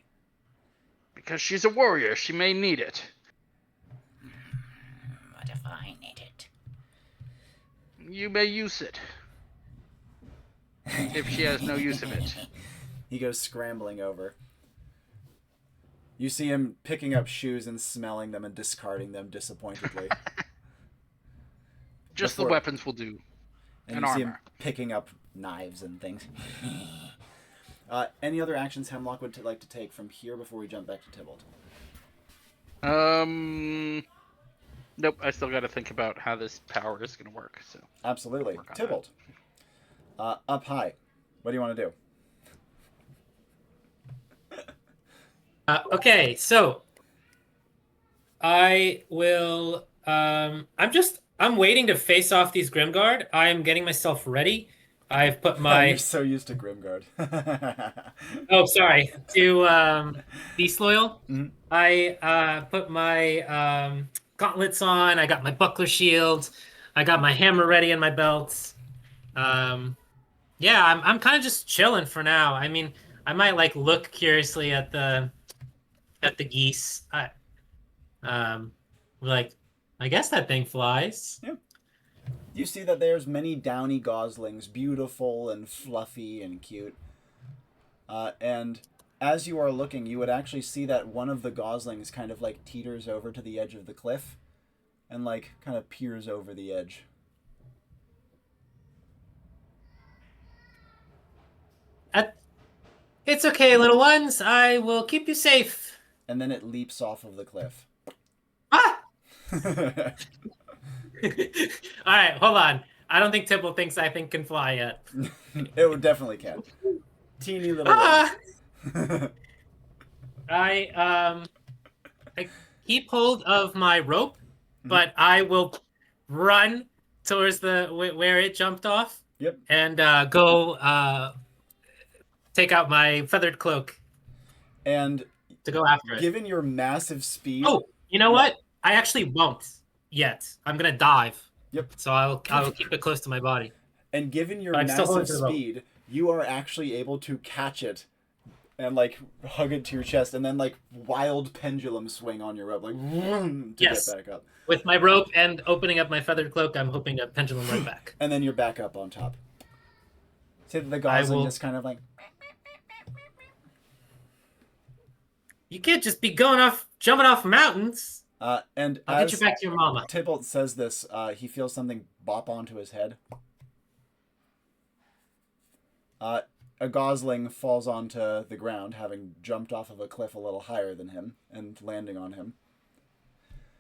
Because she's a warrior. She may need it. What if I need it? You may use it. If she has no use of it. He goes scrambling over. You see him picking up shoes and smelling them and discarding them disappointedly. Just the weapons will do. And and you see armor. him picking up knives and things. Any other actions Hemlock would like to take from here before we jump back to Tybalt? Nope. I still got to think about how this power is going to work. So Absolutely. Tybalt. Up high. What do you want to do? Okay, so I will. I'm waiting to face off these Grimguard. I'm getting myself ready. I've put my. You're so used to Grimguard. Oh, sorry. To Disloyal. Mm-hmm. I put my gauntlets on. I got my buckler shield. I got my hammer ready in my belt. Yeah, I'm kind of just chilling for now. I mean, I might like look curiously at the geese. I guess that thing flies. Yeah. You see that there's many downy goslings, beautiful and fluffy and cute. And as you are looking, you would actually see that one of the goslings kind of like teeters over to the edge of the cliff and like kind of peers over the edge. It's okay, little ones. I will keep you safe. And then it leaps off of the cliff. Ah! All right, hold on. I don't think Tybalt thinks I can fly yet. It would definitely can. Teeny little one. I keep hold of my rope, but I will run towards where it jumped off. Yep. And go take out my feathered cloak. And to go after it. Given your massive speed. Oh, you know what? I actually won't yet. I'm gonna dive. Yep. So I will keep it close to my body. And given your massive speed, you are actually able to catch it and like hug it to your chest and then like wild pendulum swing on your rope, like to get back up. With my rope and opening up my feathered cloak, I'm hoping to pendulum right back. And then you're back up on top. See the gosling just kind of like You can't just be jumping off mountains. And I'll get as you back to your mama. Tybalt says this, he feels something bop onto his head. A gosling falls onto the ground, having jumped off of a cliff a little higher than him and landing on him.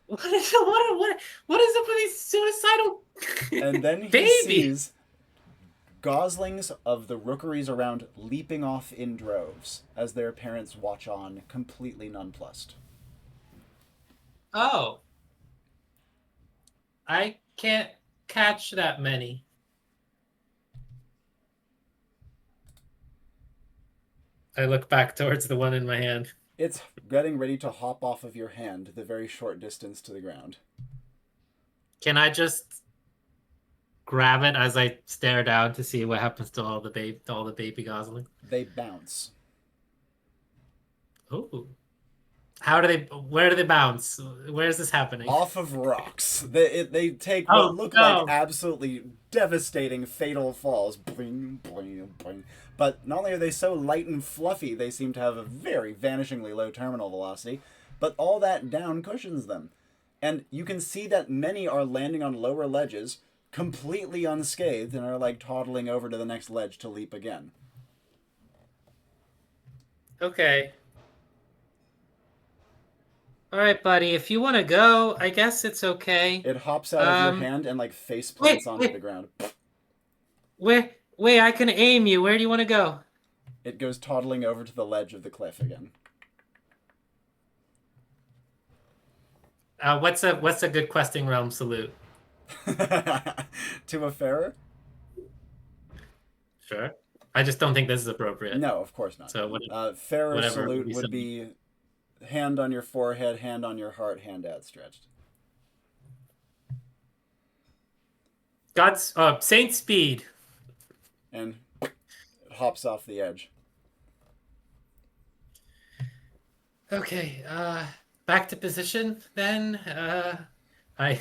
What is up with these suicidal And then he babies? sees goslings of the rookeries around leaping off in droves as their parents watch on, completely nonplussed. Oh. I can't catch that many. I look back towards the one in my hand. It's getting ready to hop off of your hand the very short distance to the ground. Can I just grab it as I stare down to see what happens to all the baby goslings? They bounce. Oh. Where do they bounce? Where is this happening? Off of rocks. They take what look like absolutely devastating fatal falls. Boing, boing, boing. But not only are they so light and fluffy, they seem to have a very vanishingly low terminal velocity, but all that down cushions them. And you can see that many are landing on lower ledges, completely unscathed, and are like toddling over to the next ledge to leap again. Okay. All right, buddy. If you want to go, I guess it's okay. It hops out of your hand and like face plants onto the ground. Wait, I can aim you. Where do you want to go? It goes toddling over to the ledge of the cliff again. What's a good questing realm salute? To a farer? Sure. I just don't think this is appropriate. No, of course not. So farer salute would be hand on your forehead, hand on your heart, hand outstretched. God's Saint Speed. And it hops off the edge. Okay, back to position then. I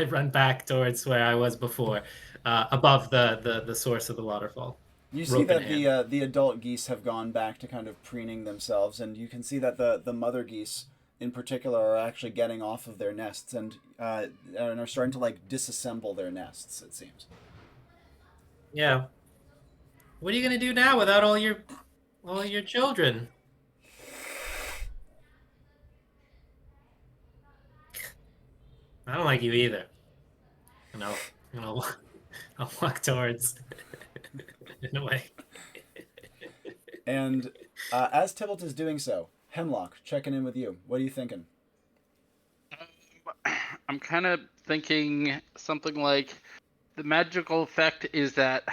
run back towards where I was before, above the source of the waterfall. You see that the adult geese have gone back to kind of preening themselves, and you can see that the mother geese in particular are actually getting off of their nests and are starting to like disassemble their nests, it seems. Yeah. What are you gonna do now without all your children? I don't like you either. And I'll walk towards in a way. And as Tybalt is doing so, Hemlock, checking in with you. What are you thinking? I'm kind of thinking something like the magical effect is that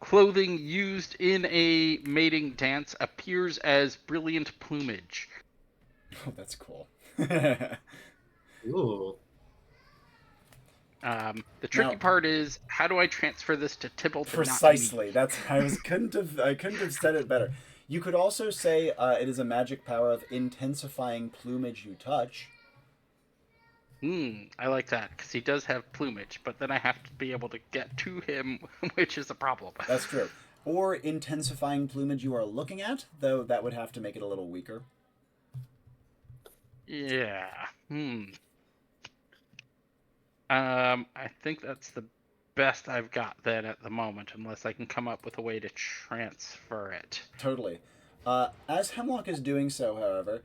clothing used in a mating dance appears as brilliant plumage. Oh, that's cool. Ooh. The tricky part is, how do I transfer this to Tybalt? Precisely. That's I couldn't have said it better. You could also say it is a magic power of intensifying plumage you touch. I like that, because he does have plumage, but then I have to be able to get to him, which is a problem. That's true. Or intensifying plumage you are looking at, though that would have to make it a little weaker. Yeah. I think that's the best I've got then at the moment, unless I can come up with a way to transfer it. Totally. As Hemlock is doing so, however,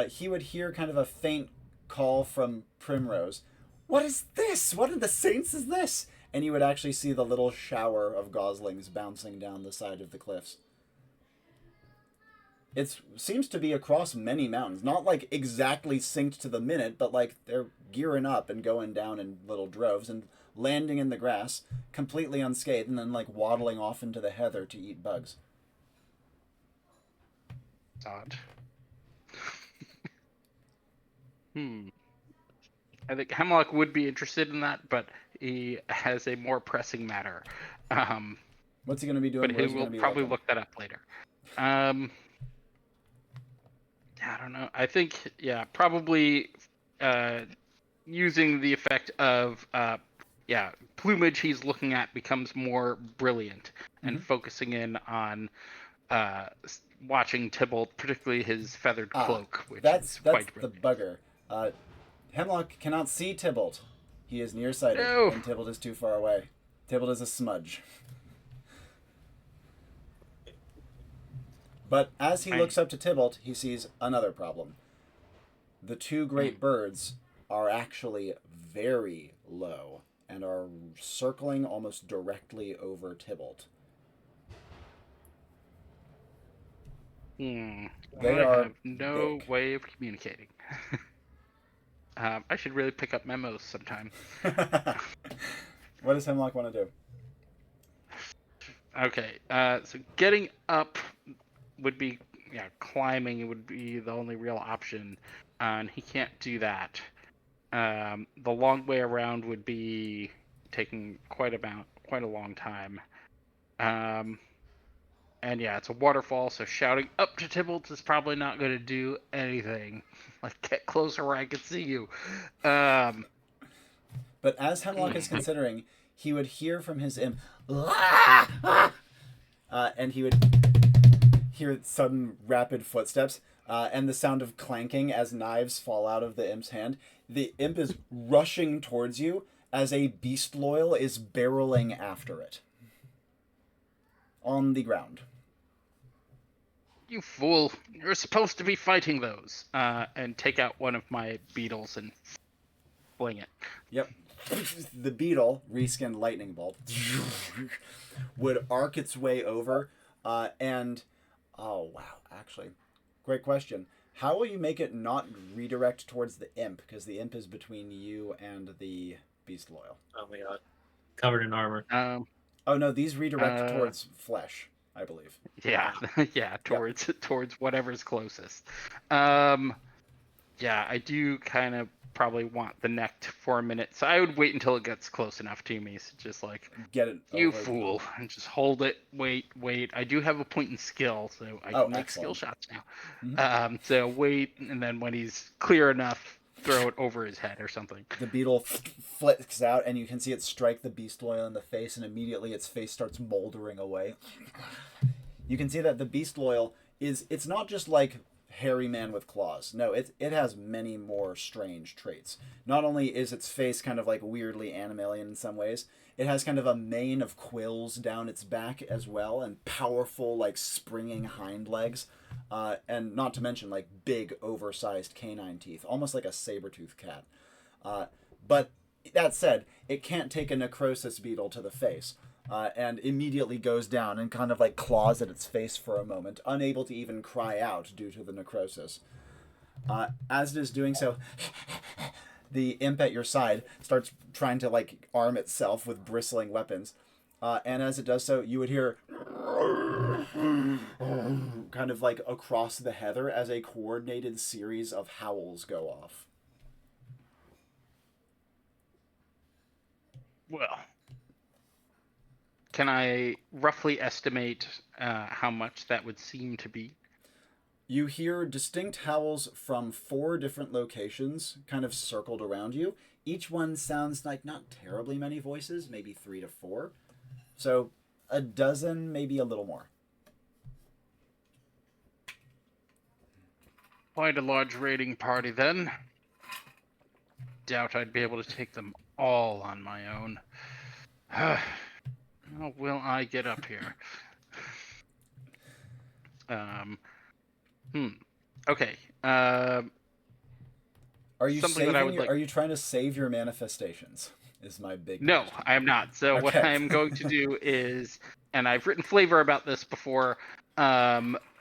he would hear kind of a faint call from Primrose. What is this? What in the saints is this? And you would actually see the little shower of goslings bouncing down the side of the cliffs. It seems to be across many mountains. Not like exactly synced to the minute, but like they're gearing up and going down in little droves and landing in the grass, completely unscathed, and then like waddling off into the heather to eat bugs. Odd. I think Hemlock would be interested in that, but he has a more pressing matter. What's he going to be doing? But he will probably look that up later. I don't know. I think, probably using the effect of, plumage he's looking at becomes more brilliant and focusing in on watching Tybalt, particularly his feathered cloak, which that's is quite the brilliant. bugger. Hemlock cannot see Tybalt. He is nearsighted, No. and Tybalt is too far away. Tybalt is a smudge. But as he looks up to Tybalt, he sees another problem. The two great birds are actually very low and are circling almost directly over Tybalt. I are have no big. way of communicating. I should really pick up memos sometime. What does Hemlock want to do? Okay, so getting up would be, climbing would be the only real option, and he can't do that. The long way around would be taking quite a long time. And yeah, it's a waterfall, so shouting up to Tybalt is probably not going to do anything. Like, get closer where I can see you. But as Hemlock is considering, he would hear from his imp, and he would hear sudden rapid footsteps and the sound of clanking as knives fall out of the imp's hand. The imp is rushing towards you as a beast loyal is barreling after it. On the ground. You fool! You're supposed to be fighting those. And take out one of my beetles and fling it. Yep. The beetle, reskinned lightning bolt, would arc its way over, and oh wow, actually, great question. How will you make it not redirect towards the imp? Because the imp is between you and the beast loyal. Oh my god, covered in armor. Oh no, these redirect towards flesh, I believe. Yeah, yeah, towards whatever's closest. Yeah, I do kind of probably want the neck for a minute, so I would wait until it gets close enough to me. So just like, get it. You over. fool, and just hold it. Wait. I do have a point in skill, so I can make skill shots now. Mm-hmm. So wait, and then when he's clear enough, throw it over his head or something. The beetle flicks out, and you can see it strike the beast loyal in the face, and immediately its face starts moldering away. You can see that the beast loyal it's not just like hairy man with claws. No, it has many more strange traits. Not only is its face kind of like weirdly animalian in some ways, it has kind of a mane of quills down its back as well, and powerful like springing hind legs, and not to mention like big oversized canine teeth, almost like a saber-toothed cat. But that said, it can't take a necrosis beetle to the face. And immediately goes down and kind of like claws at its face for a moment, unable to even cry out due to the necrosis. As it is doing so, the imp at your side starts trying to like arm itself with bristling weapons. And as it does so, you would hear kind of like across the heather as a coordinated series of howls go off. Well, can I roughly estimate how much that would seem to be? You hear distinct howls from 4 different locations kind of circled around you. Each one sounds like not terribly many voices, maybe 3 to 4. So a dozen, maybe a little more. Quite a large raiding party then. Doubt I'd be able to take them all on my own. How will I get up here? Okay. Are you something that I would like... Are you trying to save your manifestations? Is my big No, question. I am not. So okay. What I'm going to do is, and I've written flavor about this before,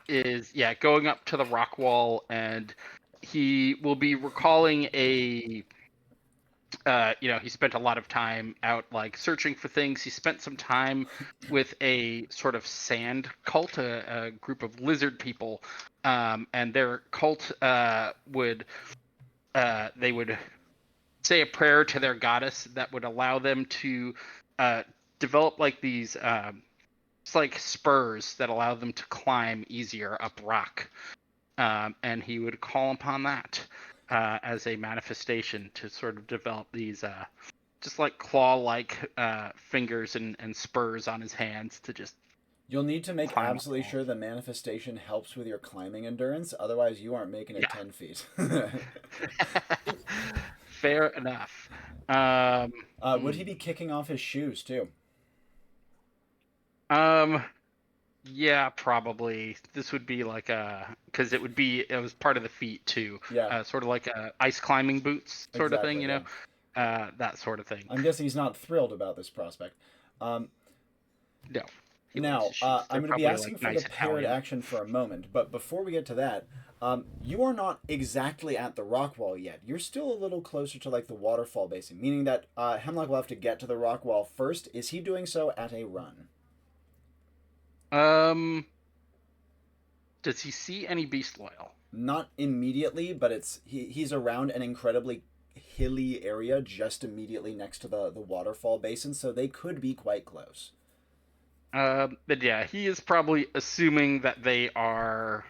is going up to the rock wall, and he will be recalling a he spent a lot of time out like searching for things. He spent some time with a sort of sand cult, a group of lizard people, and their cult would say a prayer to their goddess that would allow them to develop like these it's like spurs that allow them to climb easier up rock, and he would call upon that as a manifestation to sort of develop these just like claw-like fingers and spurs on his hands to just You'll need to make Climb up absolutely the sure the manifestation helps with your climbing endurance. Otherwise, you aren't making it Yeah. 10 feet. Fair enough. Would he be kicking off his shoes too? Yeah, probably. This would be like because it was part of the feat too. Yeah. Sort of like ice climbing boots sort of thing, Exactly, that sort of thing. I'm guessing he's not thrilled about this prospect. No. He likes Now, his shoes. They're I'm going to be probably, asking like, for nice the paired Italian. action for a moment, but before we get to that, you are not exactly at the rock wall yet. You're still a little closer to like the waterfall basin, meaning that Hemlock will have to get to the rock wall first. Is he doing so at a run? Does he see any beast oil? Not immediately, but he's around an incredibly hilly area just immediately next to the waterfall basin, so they could be quite close. But yeah, he is probably assuming that they are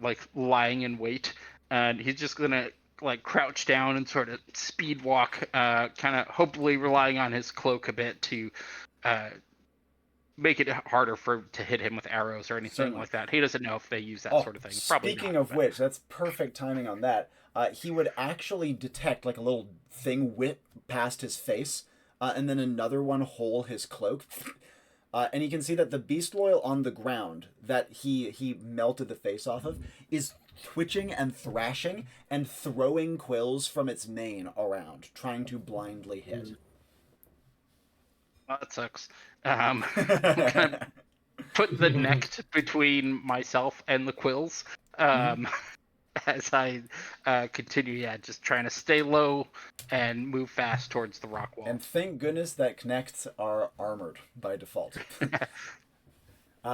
like lying in wait, and he's just gonna like crouch down and sort of speed walk, kind of hopefully relying on his cloak a bit to make it harder to hit him with arrows or anything Certainly. like that. He doesn't know if they use that sort of thing. Probably Speaking not, of but- which, that's perfect timing on that. He would actually detect like a little thing whip past his face, and then another one hole his cloak. And you can see that the beast oil on the ground that he melted the face off of is twitching and thrashing and throwing quills from its mane around, trying to blindly hit. Well, that sucks. I'm gonna put the neck between myself and the quills. As I continue, just trying to stay low and move fast towards the rock wall. And thank goodness that connects are armored by default.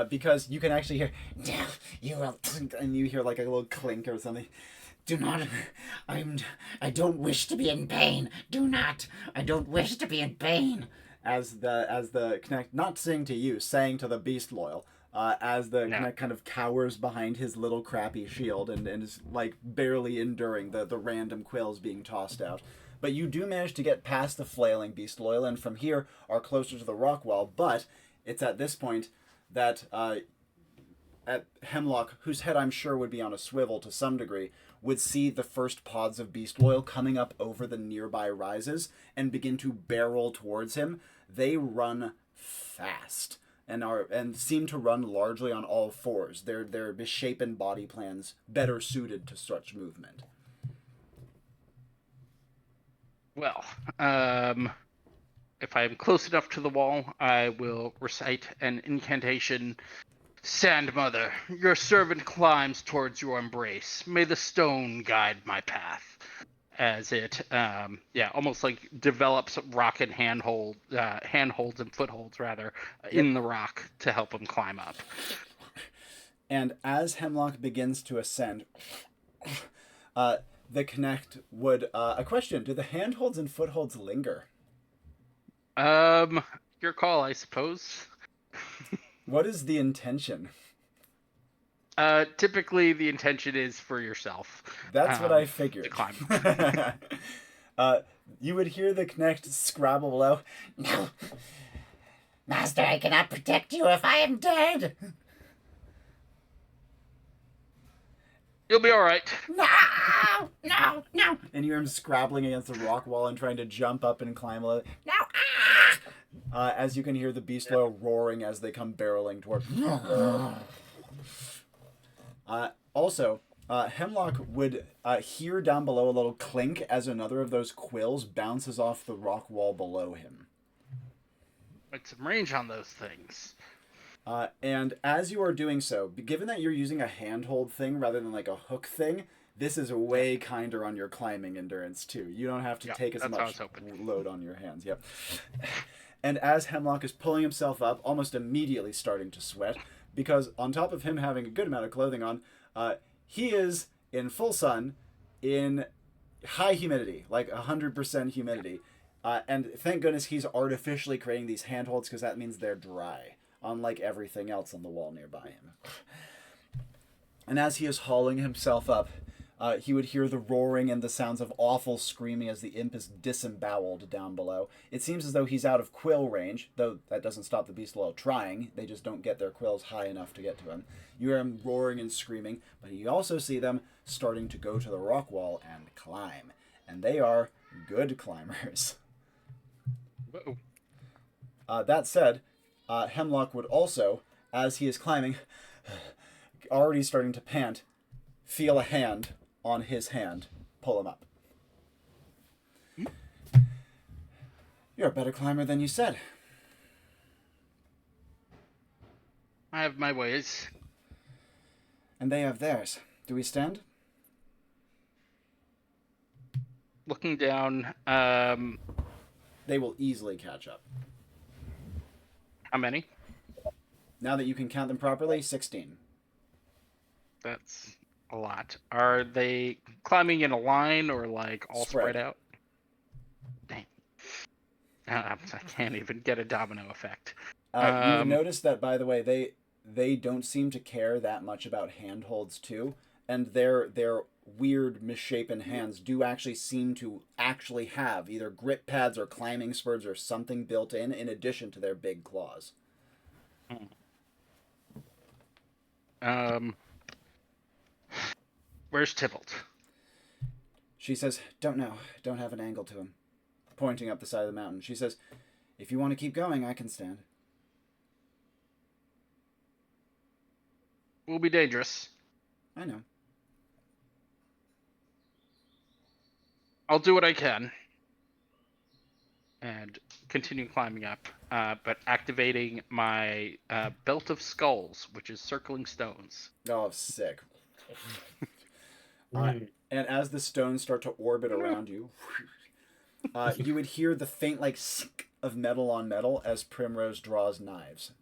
Because you can actually hear, "Now you will," and you hear like a little clink or something. Do not. I don't wish to be in pain. Do not. I don't wish to be in pain. As the connect, not saying to you, saying to the beast loyal, as the connect kind of cowers behind his little crappy shield and is like barely enduring the random quills being tossed out. But you do manage to get past the flailing beast loyal, and from here are closer to the rock wall. But it's at this point that at Hemlock, whose head I'm sure would be on a swivel to some degree, would see the first pods of beast oil coming up over the nearby rises and begin to barrel towards him. They run fast and seem to run largely on all fours. Their misshapen body plans better suited to such movement. Well, if I am close enough to the wall, I will recite an incantation. Sandmother, your servant climbs towards your embrace. May the stone guide my path. As it, almost like develops rocket handholds and footholds, rather, in the rock to help him climb up. And as Hemlock begins to ascend, the connect would... a question, do the handholds and footholds linger? Your call, I suppose. What is the intention? Typically the intention is for yourself. That's what I figured. To climb. You would hear the connect scrabble below. No. Master, I cannot protect you if I am dead. You'll be all right. No. No. No. And you hear him scrabbling against the rock wall and trying to jump up and climb a little. No. As you can hear the beast oil roaring as they come barreling toward. Also, Hemlock would hear down below a little clink as another of those quills bounces off the rock wall below him. Put some range on those things. And as you are doing so, given that you're using a handhold thing rather than like a hook thing, this is way kinder on your climbing endurance too. You don't have to take as much load on your hands. Yep. And as Hemlock is pulling himself up, almost immediately starting to sweat, because on top of him having a good amount of clothing on, he is in full sun, in high humidity, like 100% humidity. And thank goodness he's artificially creating these handholds, because that means they're dry, unlike everything else on the wall nearby him. And as he is hauling himself up, He would hear the roaring and the sounds of awful screaming as the imp is disemboweled down below. It seems as though he's out of quill range, though that doesn't stop the beast loyal trying. They just don't get their quills high enough to get to him. You hear him roaring and screaming, but you also see them starting to go to the rock wall and climb. And they are good climbers. Whoa. That said, Hemlock would also, as he is climbing, already starting to pant, feel a hand on his hand, pull him up. You're a better climber than you said. I have my ways. And they have theirs. Do we stand? Looking down, They will easily catch up. how many? Now that you can count them properly, 16. That's a lot. Are they climbing in a line or like all spread out? Dang. I can't even get a domino effect. You would notice that, by the way, they don't seem to care that much about handholds too, and their weird misshapen hands do actually seem to actually have either grip pads or climbing spurs or something built in addition to their big claws. Where's Tybalt? She says, don't know. Don't have an angle to him. Pointing up the side of the mountain. She says, If you want to keep going, I can stand. Will be dangerous. I know. I'll do what I can. And continue climbing up, but activating my belt of skulls, which is circling stones. oh, sick. And as the stones start to orbit around you, you would hear the faint like sink of metal on metal as Primrose draws knives.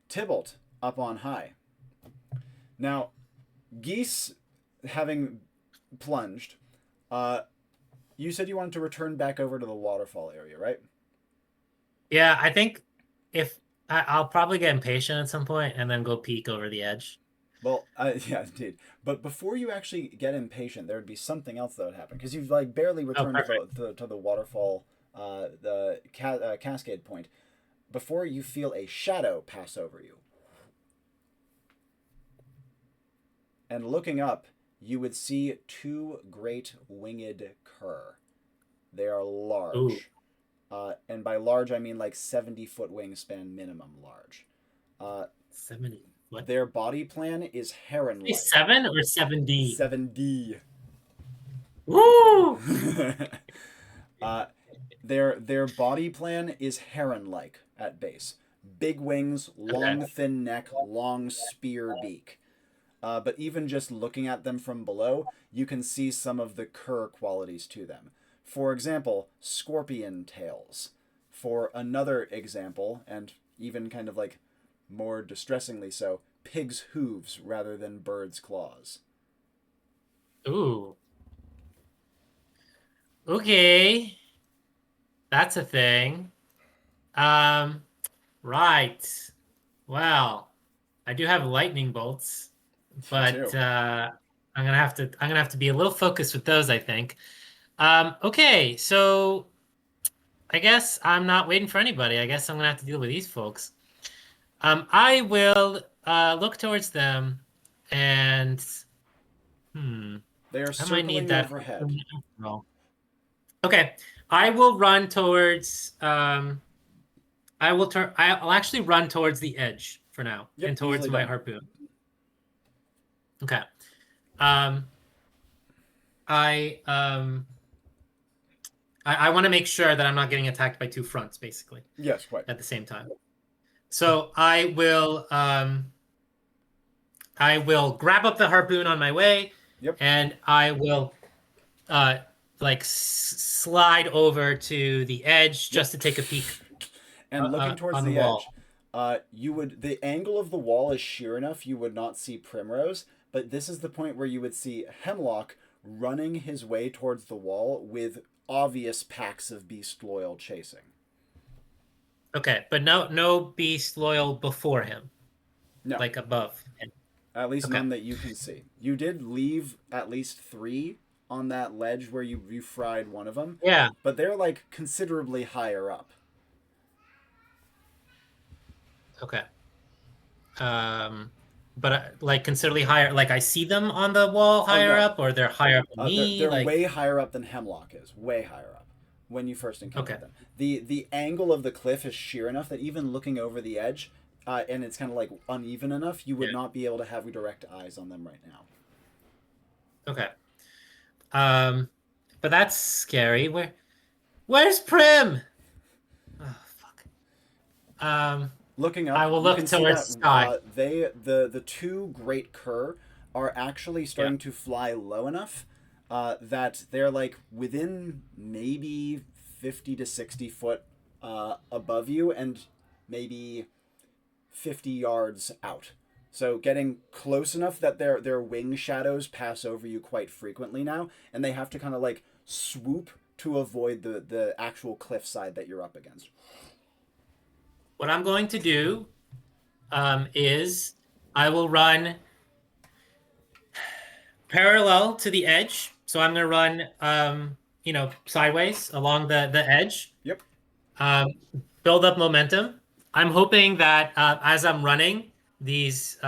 Tybalt up on high. Now, Geese, having plunged, you said you wanted to return back over to the waterfall area, right? Yeah, I think if I'll probably get impatient at some point and then go peek over the edge. Well, yeah, indeed. But before you actually get impatient, there would be something else that would happen because you've like barely returned to the waterfall, the cascade point, before you feel a shadow pass over you. And looking up, you would see two great winged cur. They are large. And by large, I mean like 70-foot wingspan minimum large. 70. What? Their body plan is heron-like. 7 or 7D? 7D. Woo! Their body plan is heron-like at base. Big wings, long thin neck, long spear beak. But even just looking at them from below, you can see some of the cur qualities to them. For example, scorpion tails. For another example, and even kind of like more distressingly so, pig's hooves rather than bird's claws. Ooh. Okay. That's a thing. Right. Well, I do have lightning bolts, but I'm gonna have to be a little focused with those, I think. Okay, so I guess I'm not waiting for anybody. I guess I'm gonna have to deal with these folks. I will look towards them, and They are I might circling need that. overhead. Okay, I will run towards. I'll actually run towards the edge for now, Yep, and towards easily my done. harpoon. Okay. I want to make sure that I'm not getting attacked by two fronts, basically, Yes, quite. at the same time. So I will grab up the harpoon on my way, and I will slide over to the edge just to take a peek. And looking towards on the the wall. edge, the angle of the wall is sheer enough you would not see Primrose, but this is the point where you would see Hemlock running his way towards the wall with obvious packs of beast loyal chasing. Okay, but no beast loyal before him. No. Like above him. At least Okay. none that you can see. You did leave at least 3 on that ledge where you fried one of them. Yeah. But they're like considerably higher up. Okay. But like considerably higher. Like I see them on the wall higher no. up, or they're higher up than me. They're like way higher up than Hemlock is. Way higher up when you first encountered Okay. them. The angle of the cliff is sheer enough that even looking over the edge, and it's kind of like uneven enough, you would Yeah. not be able to have your direct eyes on them right now. Okay. But that's scary. Where's Prim? Oh fuck. Looking up, I will you look can see towards that, the sky. the 2 great cur are actually starting to fly low enough that they're like within maybe 50 to 60 foot above you and maybe 50 yards out. So getting close enough that their wing shadows pass over you quite frequently now, and they have to kind of like swoop to avoid the actual cliffside that you're up against. What I'm going to do is I will run parallel to the edge. So I'm going to run, sideways along the edge. Yep. Build up momentum. I'm hoping that as I'm running, these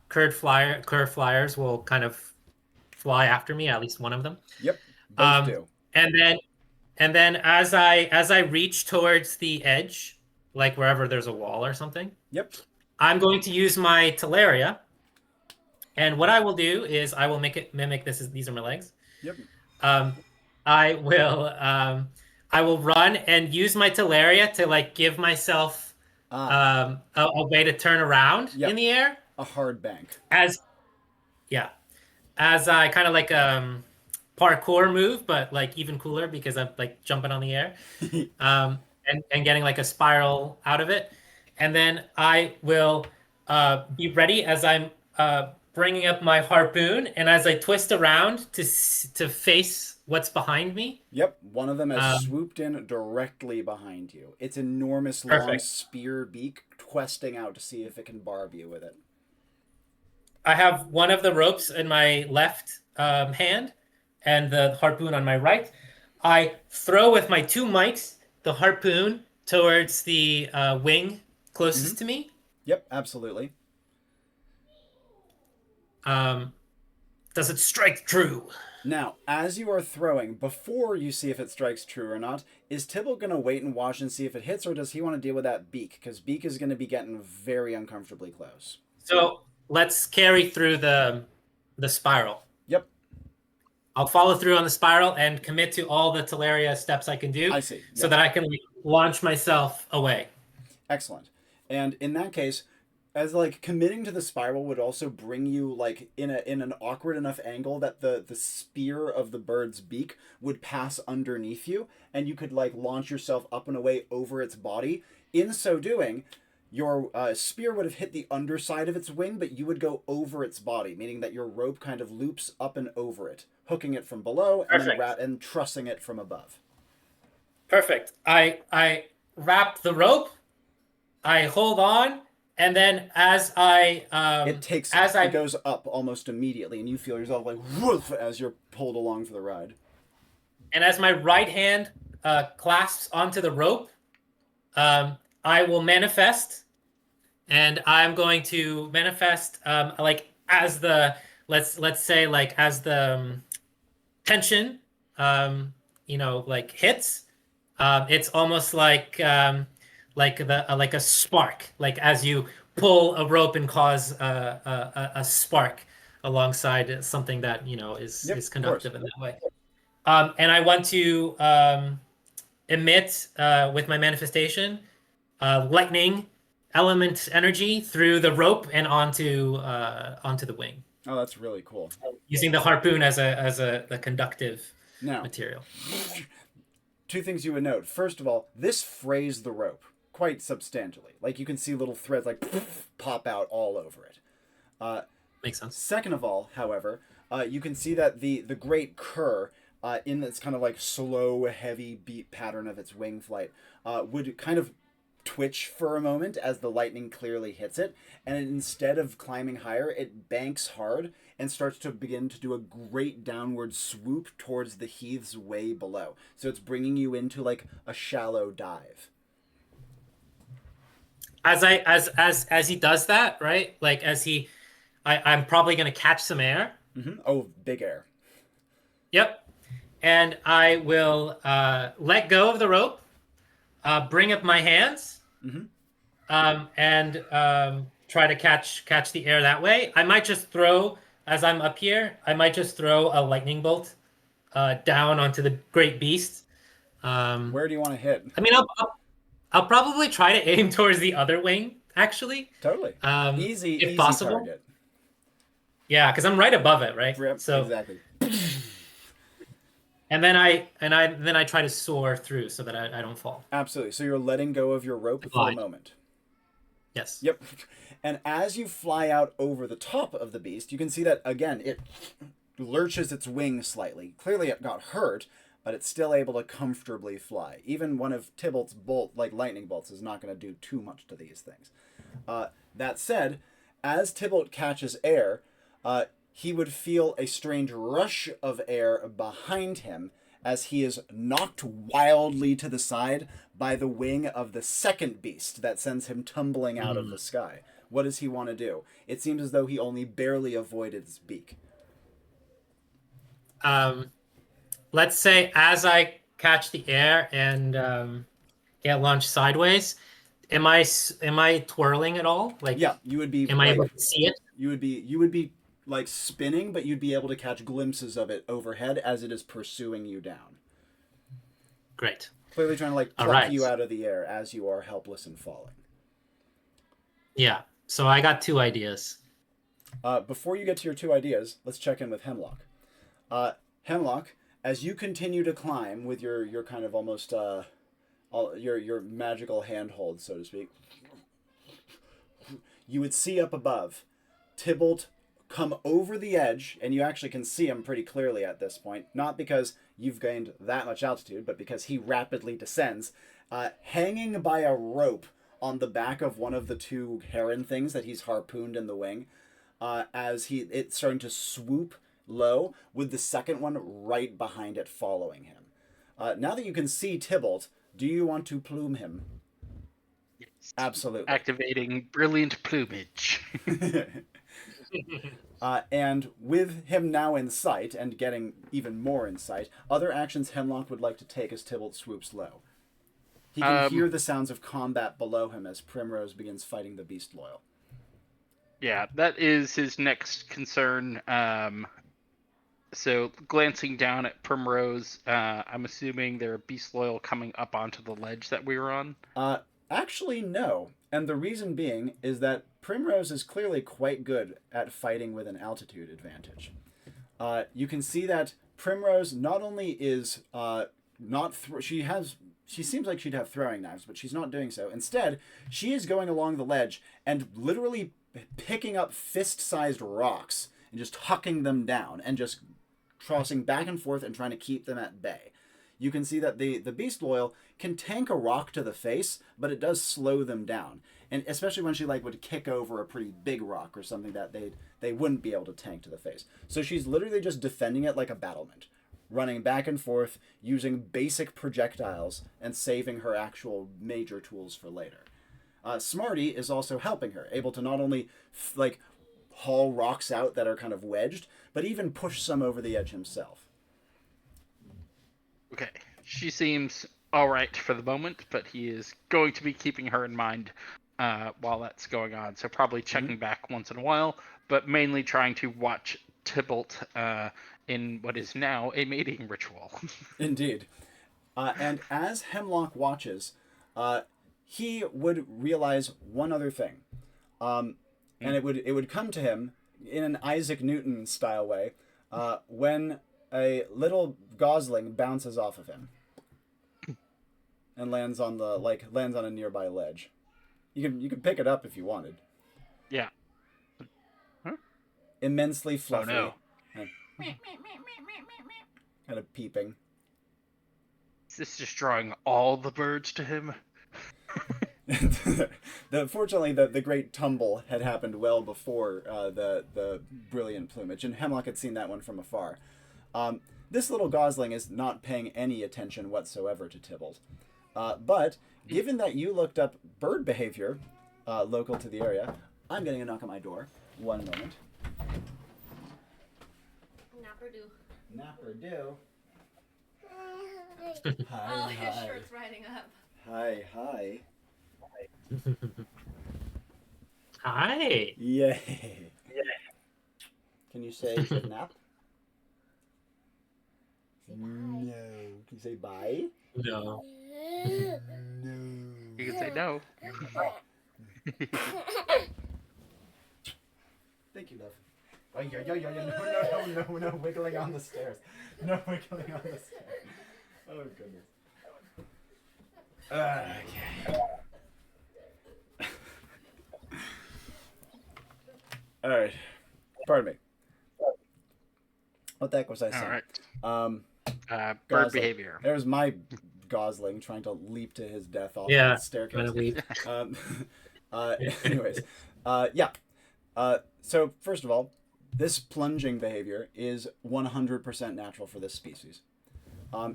curved flyers will kind of fly after me. At least one of them. Yep. Both do. And then as I reach towards the edge, like wherever there's a wall or something, Yep. I'm going to use my Teleria. And what I will do is I will make it mimic this. These are my legs. Yep. I will run and use my Teleria to like give myself a way to turn around Yep. in the air. A hard bank. As I kind of like parkour move, but like even cooler because I'm like jumping on the air, and getting like a spiral out of it, and then I will be ready as I'm bringing up my harpoon, and as I twist around to face what's behind me. Yep, one of them has swooped in directly behind you. Its enormous long Perfect. spear beak questing out to see if it can barb you with it. I have one of the ropes in my left hand and the harpoon on my right. I throw with my 2 mics the harpoon towards the wing closest to me. Yep, absolutely. Does it strike true? Now, as you are throwing, before you see if it strikes true or not, is Tybalt going to wait and watch and see if it hits, or does he want to deal with that beak? Because beak is going to be getting very uncomfortably close. So let's carry through the spiral. Yep. I'll follow through on the spiral and commit to all the Teleria steps I can do. I see. So that I can launch myself away. Excellent. And in that case, as like committing to the spiral would also bring you like in an awkward enough angle that the spear of the bird's beak would pass underneath you, and you could like launch yourself up and away over its body. In so doing, your spear would have hit the underside of its wing, but you would go over its body, meaning that your rope kind of loops up and over it, hooking it from below and then and trussing it from above. Perfect. I wrap the rope, I hold on, and then as it goes up almost immediately, and you feel yourself like woof as you're pulled along for the ride. And as my right hand clasps onto the rope, I will manifest, and I'm going to manifest like as the let's say like as the tension like hits, it's almost like a spark, like as you pull a rope and cause a spark alongside something that is conductive in that way. And I want to emit with my manifestation lightning element energy through the rope and onto the wing. Oh, that's really cool. Using the harpoon as a conductive material. 2 things you would note. First of all, this frays the rope quite substantially. Like you can see little threads like pop out all over it. Makes sense. Second of all, however, you can see that the great cur, in this kind of like slow, heavy beat pattern of its wing flight, would kind of twitch for a moment as the lightning clearly hits it, and instead of climbing higher, it banks hard and starts to begin to do a great downward swoop towards the heaths way below. So it's bringing you into like a shallow dive. As he does that, right? Like I'm probably gonna catch some air. Mm-hmm. Oh, big air. Yep. And I will let go of the rope, bring up my hands, and try to catch the air that way. I might just throw, as I'm up here, I might just throw a lightning bolt down onto the great beast. Where do you want to hit? I mean, I'll probably try to aim towards the other wing, actually. Totally. If Easy possible. target. Yeah, because I'm right above it, right? Yep, so exactly. And then I try to soar through so that I don't fall. Absolutely. So you're letting go of your rope for the moment. Yes. Yep. And as you fly out over the top of the beast, you can see that, again, it lurches its wings slightly. Clearly it got hurt, but it's still able to comfortably fly. Even one of Tybalt's lightning bolts is not going to do too much to these things. That said, as Tybalt catches air, he would feel a strange rush of air behind him as he is knocked wildly to the side by the wing of the second beast that sends him tumbling out of the sky. What does he want to do? It seems as though he only barely avoided its beak. Let's say as I catch the air and get launched sideways, am I twirling at all? Like, yeah, you would be. Am I able to see it? You would be like spinning, but you'd be able to catch glimpses of it overhead as it is pursuing you down. Great. Clearly trying to like pluck you out of the air as you are helpless and falling. Yeah. So I got 2 ideas. Before you get to your 2 ideas, let's check in with Hemlock. Hemlock, as you continue to climb with your kind of almost your magical handhold, so to speak, you would see up above Tybalt come over the edge, and you actually can see him pretty clearly at this point, not because you've gained that much altitude, but because he rapidly descends, hanging by a rope on the back of one of the 2 heron things that he's harpooned in the wing, as it's starting to swoop low, with the second one right behind it following him. Now that you can see Tybalt, do you want to plume him? Yes. Absolutely. Activating brilliant plumage. And with him now in sight, and getting even more in sight, other actions Hemlock would like to take as Tybalt swoops low. He can hear the sounds of combat below him as Primrose begins fighting the Beast Loyal. Yeah, that is his next concern. So glancing down at Primrose, I'm assuming there are Beast Loyal coming up onto the ledge that we were on? Actually, no. And the reason being is that Primrose is clearly quite good at fighting with an altitude advantage. You can see that Primrose not only is she seems like she'd have throwing knives, but she's not doing so. Instead, she is going along the ledge and literally picking up fist-sized rocks and just hucking them down and just tossing back and forth and trying to keep them at bay. You can see that the Beast Loyal can tank a rock to the face, but it does slow them down. And especially when she would kick over a pretty big rock or something that they wouldn't be able to tank to the face. So she's literally just defending it like a battlement, running back and forth, using basic projectiles, and saving her actual major tools for later. Smarty is also helping her, able to not only haul rocks out that are kind of wedged, but even push some over the edge himself. Okay, she seems all right for the moment, but he is going to be keeping her in mind while that's going on. So probably checking back once in a while, but mainly trying to watch Tybalt in what is now a mating ritual. Indeed. And as Hemlock watches, he would realize one other thing. And it would come to him in an Isaac Newton style way when a little gosling bounces off of him and lands on a nearby ledge. You can pick it up if you wanted. Yeah. Huh? Immensely fluffy. Oh, no. Kind of peeping. Is this just drawing all the birds to him? Fortunately, the great tumble had happened well before the brilliant plumage, and Hemlock had seen that one from afar. This little gosling is not paying any attention whatsoever to Tybalt. But given that you looked up bird behavior local to the area, I'm getting a knock on my door. One moment. Napper do. Hi, his shirt's riding up. Hi, hi. Hi. Yay. Can you say good nap? No. Can you say bye? No. No. You can say no. Thank you, love. Oh, no, wiggling on the stairs. No wiggling on the stairs. Oh, goodness. Okay. All right. Pardon me. What the heck was I saying? All right. Bird Gosling. behavior. There's my gosling trying to leap to his death off Yeah, the staircase. trying to leap. Anyways, yeah. So first of all, this plunging behavior is 100% natural for this species.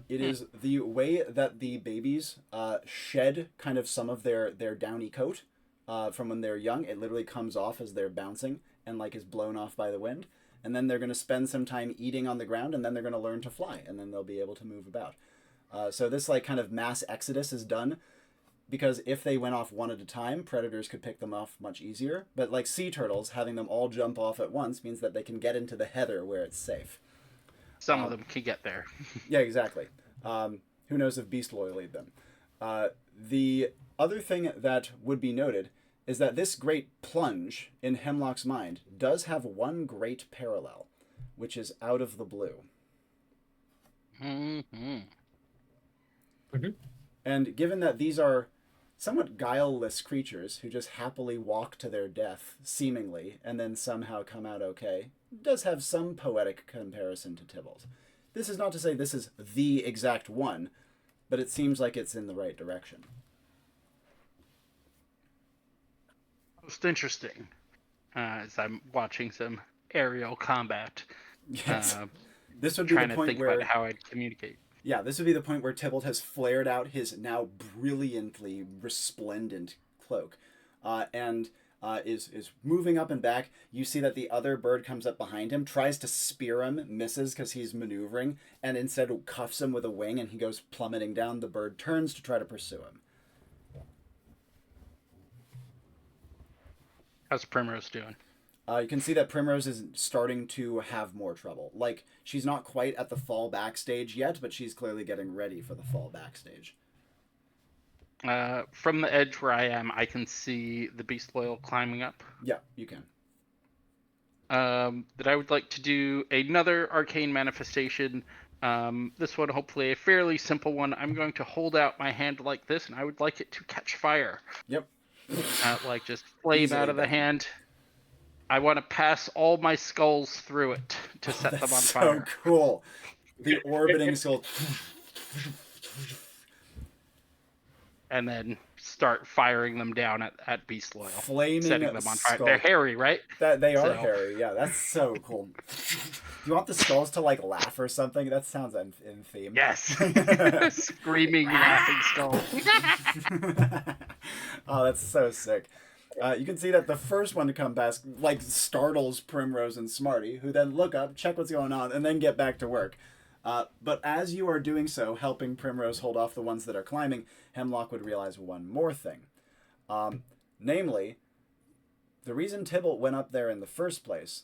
It is the way that the babies shed kind of some of their downy coat from when they're young. It literally comes off as they're bouncing and like is blown off by the wind. And then they're going to spend some time eating on the ground, and then they're going to learn to fly, and then they'll be able to move about. So this like kind of mass exodus is done because if they went off one at a time, predators could pick them off much easier. But like sea turtles, having them all jump off at once means that they can get into the heather where it's safe. Some of them can get there. Yeah, exactly. Who knows if Beast will lead them. The other thing that would be noted is that this great plunge in Hemlock's mind does have one great parallel, which is out of the blue. Mm-hmm. Mm-hmm. And given that these are somewhat guileless creatures who just happily walk to their death, seemingly, and then somehow come out okay, does have some poetic comparison to Tybalt. This is not to say this is the exact one, but it seems like it's in the right direction. Most interesting as I'm watching some aerial combat. Yes. This would be Trying the to point think where... about how I'd communicate. Yeah, this would be the point where Tybalt has flared out his now brilliantly resplendent cloak, and is moving up and back. You see that the other bird comes up behind him, tries to spear him, misses because he's maneuvering, and instead cuffs him with a wing, and he goes plummeting down. The bird turns to try to pursue him. How's Primrose doing? You can see that Primrose is starting to have more trouble. Like, she's not quite at the fall back stage yet, but she's clearly getting ready for the fall back stage. From the edge where I am, I can see the Beast Loyal climbing up. Yeah, you can. That I would like to do another arcane manifestation. This one, hopefully a fairly simple one. I'm going to hold out my hand like this, and I would like it to catch fire. Yep. Like just flame Easily out of the done. hand. I want to pass all my skulls through it to set them on That's fire. so cool. The orbiting skull. And then start firing them down at Beast Loyal. Flaming setting them on fire. skull. They're hairy, right? That they are So- hairy. Yeah, that's so cool. Do you want the skulls to like laugh or something? That sounds in theme. Yes. Screaming, laughing skulls. Oh, that's so sick. You can see that the first one to come past like startles Primrose and Smarty, who then look up, check what's going on, and then get back to work. But as you are doing so, helping Primrose hold off the ones that are climbing, Hemlock would realize one more thing. Namely, the reason Tybalt went up there in the first place,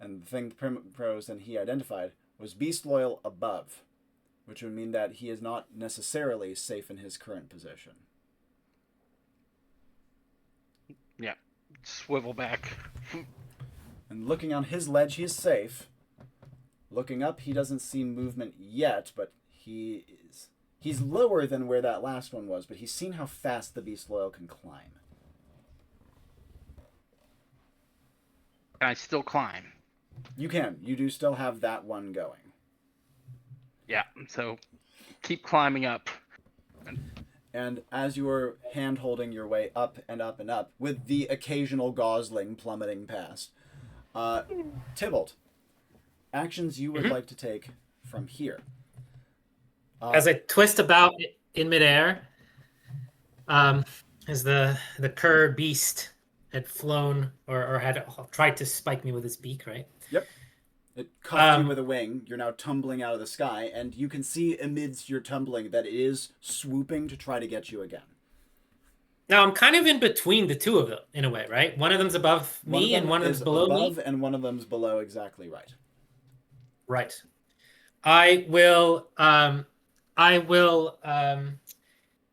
and the thing Primrose and he identified, was Beast Loyal above, which would mean that he is not necessarily safe in his current position. Yeah. Swivel back. And looking on his ledge, he is safe. Looking up, he doesn't see movement yet, but he's lower than where that last one was, but he's seen how fast the Beast Loyal can climb. Can I still climb? You can. You do still have that one going. Yeah. So keep climbing up. And as you are hand holding your way up and up and up, with the occasional gosling plummeting past, Tybalt, actions you would like to take from here. As I twist about in midair, as the cur beast had flown or had tried to spike me with its beak, right? Yep. It cuffed you with a wing. You're now tumbling out of the sky, and you can see amidst your tumbling that it is swooping to try to get you again. Now I'm kind of in between the two of them in a way, right? One of them's above me and one of them's below above me. And one of them's below, exactly right. Right. I will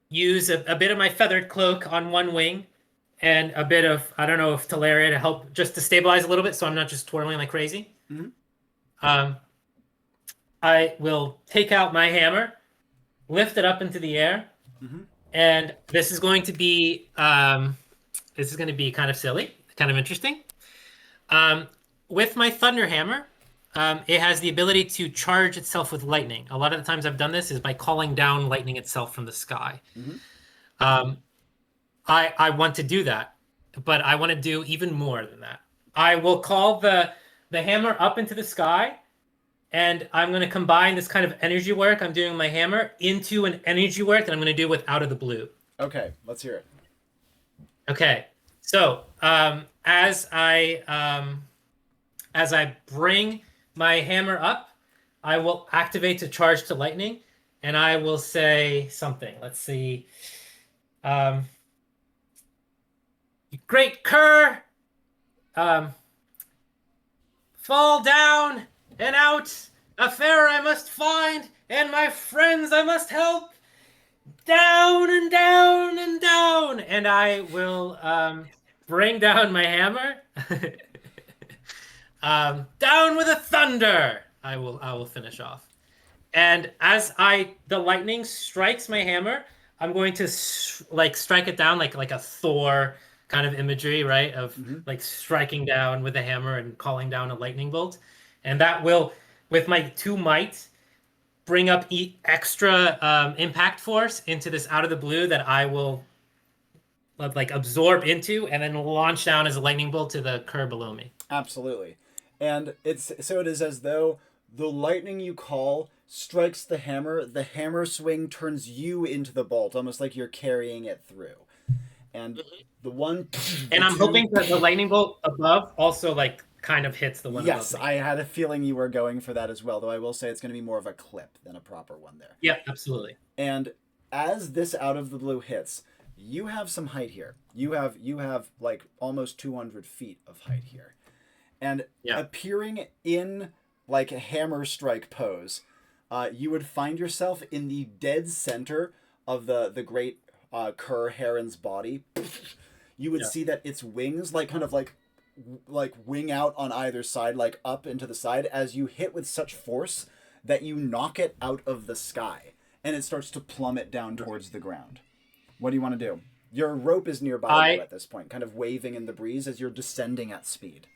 use a bit of my feathered cloak on one wing and a bit of, I don't know, if Talaria to help just to stabilize a little bit so I'm not just twirling like crazy. Mm-hmm. I will take out my hammer, lift it up into the air, and this is going to be kind of silly, kind of interesting. With my thunder hammer, it has the ability to charge itself with lightning. A lot of the times I've done this is by calling down lightning itself from the sky. I want to do that, but I want to do even more than that. I will call the hammer up into the sky, and I'm going to combine this kind of energy work I'm doing with my hammer into an energy work that I'm going to do with Out of the Blue. Okay, let's hear it. Okay, so as I bring my hammer up, I will activate to charge to lightning, and I will say something. Let's see. Great cur, fall down and out, a fair I must find, and my friends I must help. Down and down and down, and I will bring down my hammer. Down with a thunder. I will finish off. And as the lightning strikes my hammer, I'm going to strike it down like a Thor kind of imagery, right? Of like striking down with a hammer and calling down a lightning bolt. And that will, with my 2 might, bring up extra impact force into this Out of the Blue that I will like absorb into and then launch down as a lightning bolt to the cur below me. Absolutely. And it is as though the lightning you call strikes the hammer swing turns you into the bolt, almost like you're carrying it through. And the one... And I'm hoping that the lightning bolt above also like kind of hits the one above me. Yes, I had a feeling you were going for that as well, though I will say it's going to be more of a clip than a proper one there. Yeah, absolutely. And as this Out of the Blue hits, you have some height here. You have like almost 200 feet of height here. And appearing in like a hammer strike pose, you would find yourself in the dead center of the great cur heron's body. You would see that its wings like wing out on either side, like up into the side, as you hit with such force that you knock it out of the sky and it starts to plummet down towards the ground. What do you want to do? Your rope is nearby you at this point, kind of waving in the breeze as you're descending at speed.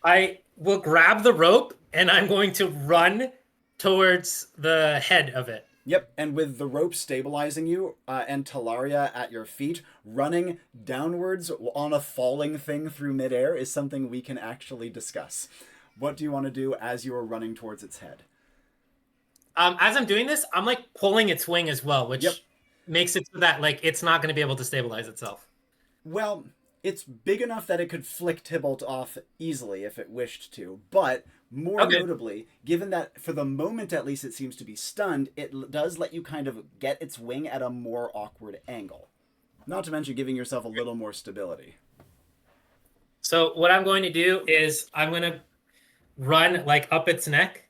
I will grab the rope and I'm going to run towards the head of it. Yep, and with the rope stabilizing you and Talaria at your feet, running downwards on a falling thing through midair is something we can actually discuss. What do you want to do as you are running towards its head? As I'm doing this, I'm like pulling its wing as well, which makes it so that like it's not going to be able to stabilize itself. Well, it's big enough that it could flick Tybalt off easily if it wished to, but more notably, given that for the moment at least it seems to be stunned, it does let you kind of get its wing at a more awkward angle. Not to mention giving yourself a little more stability. So what I'm going to do is I'm going to run like up its neck.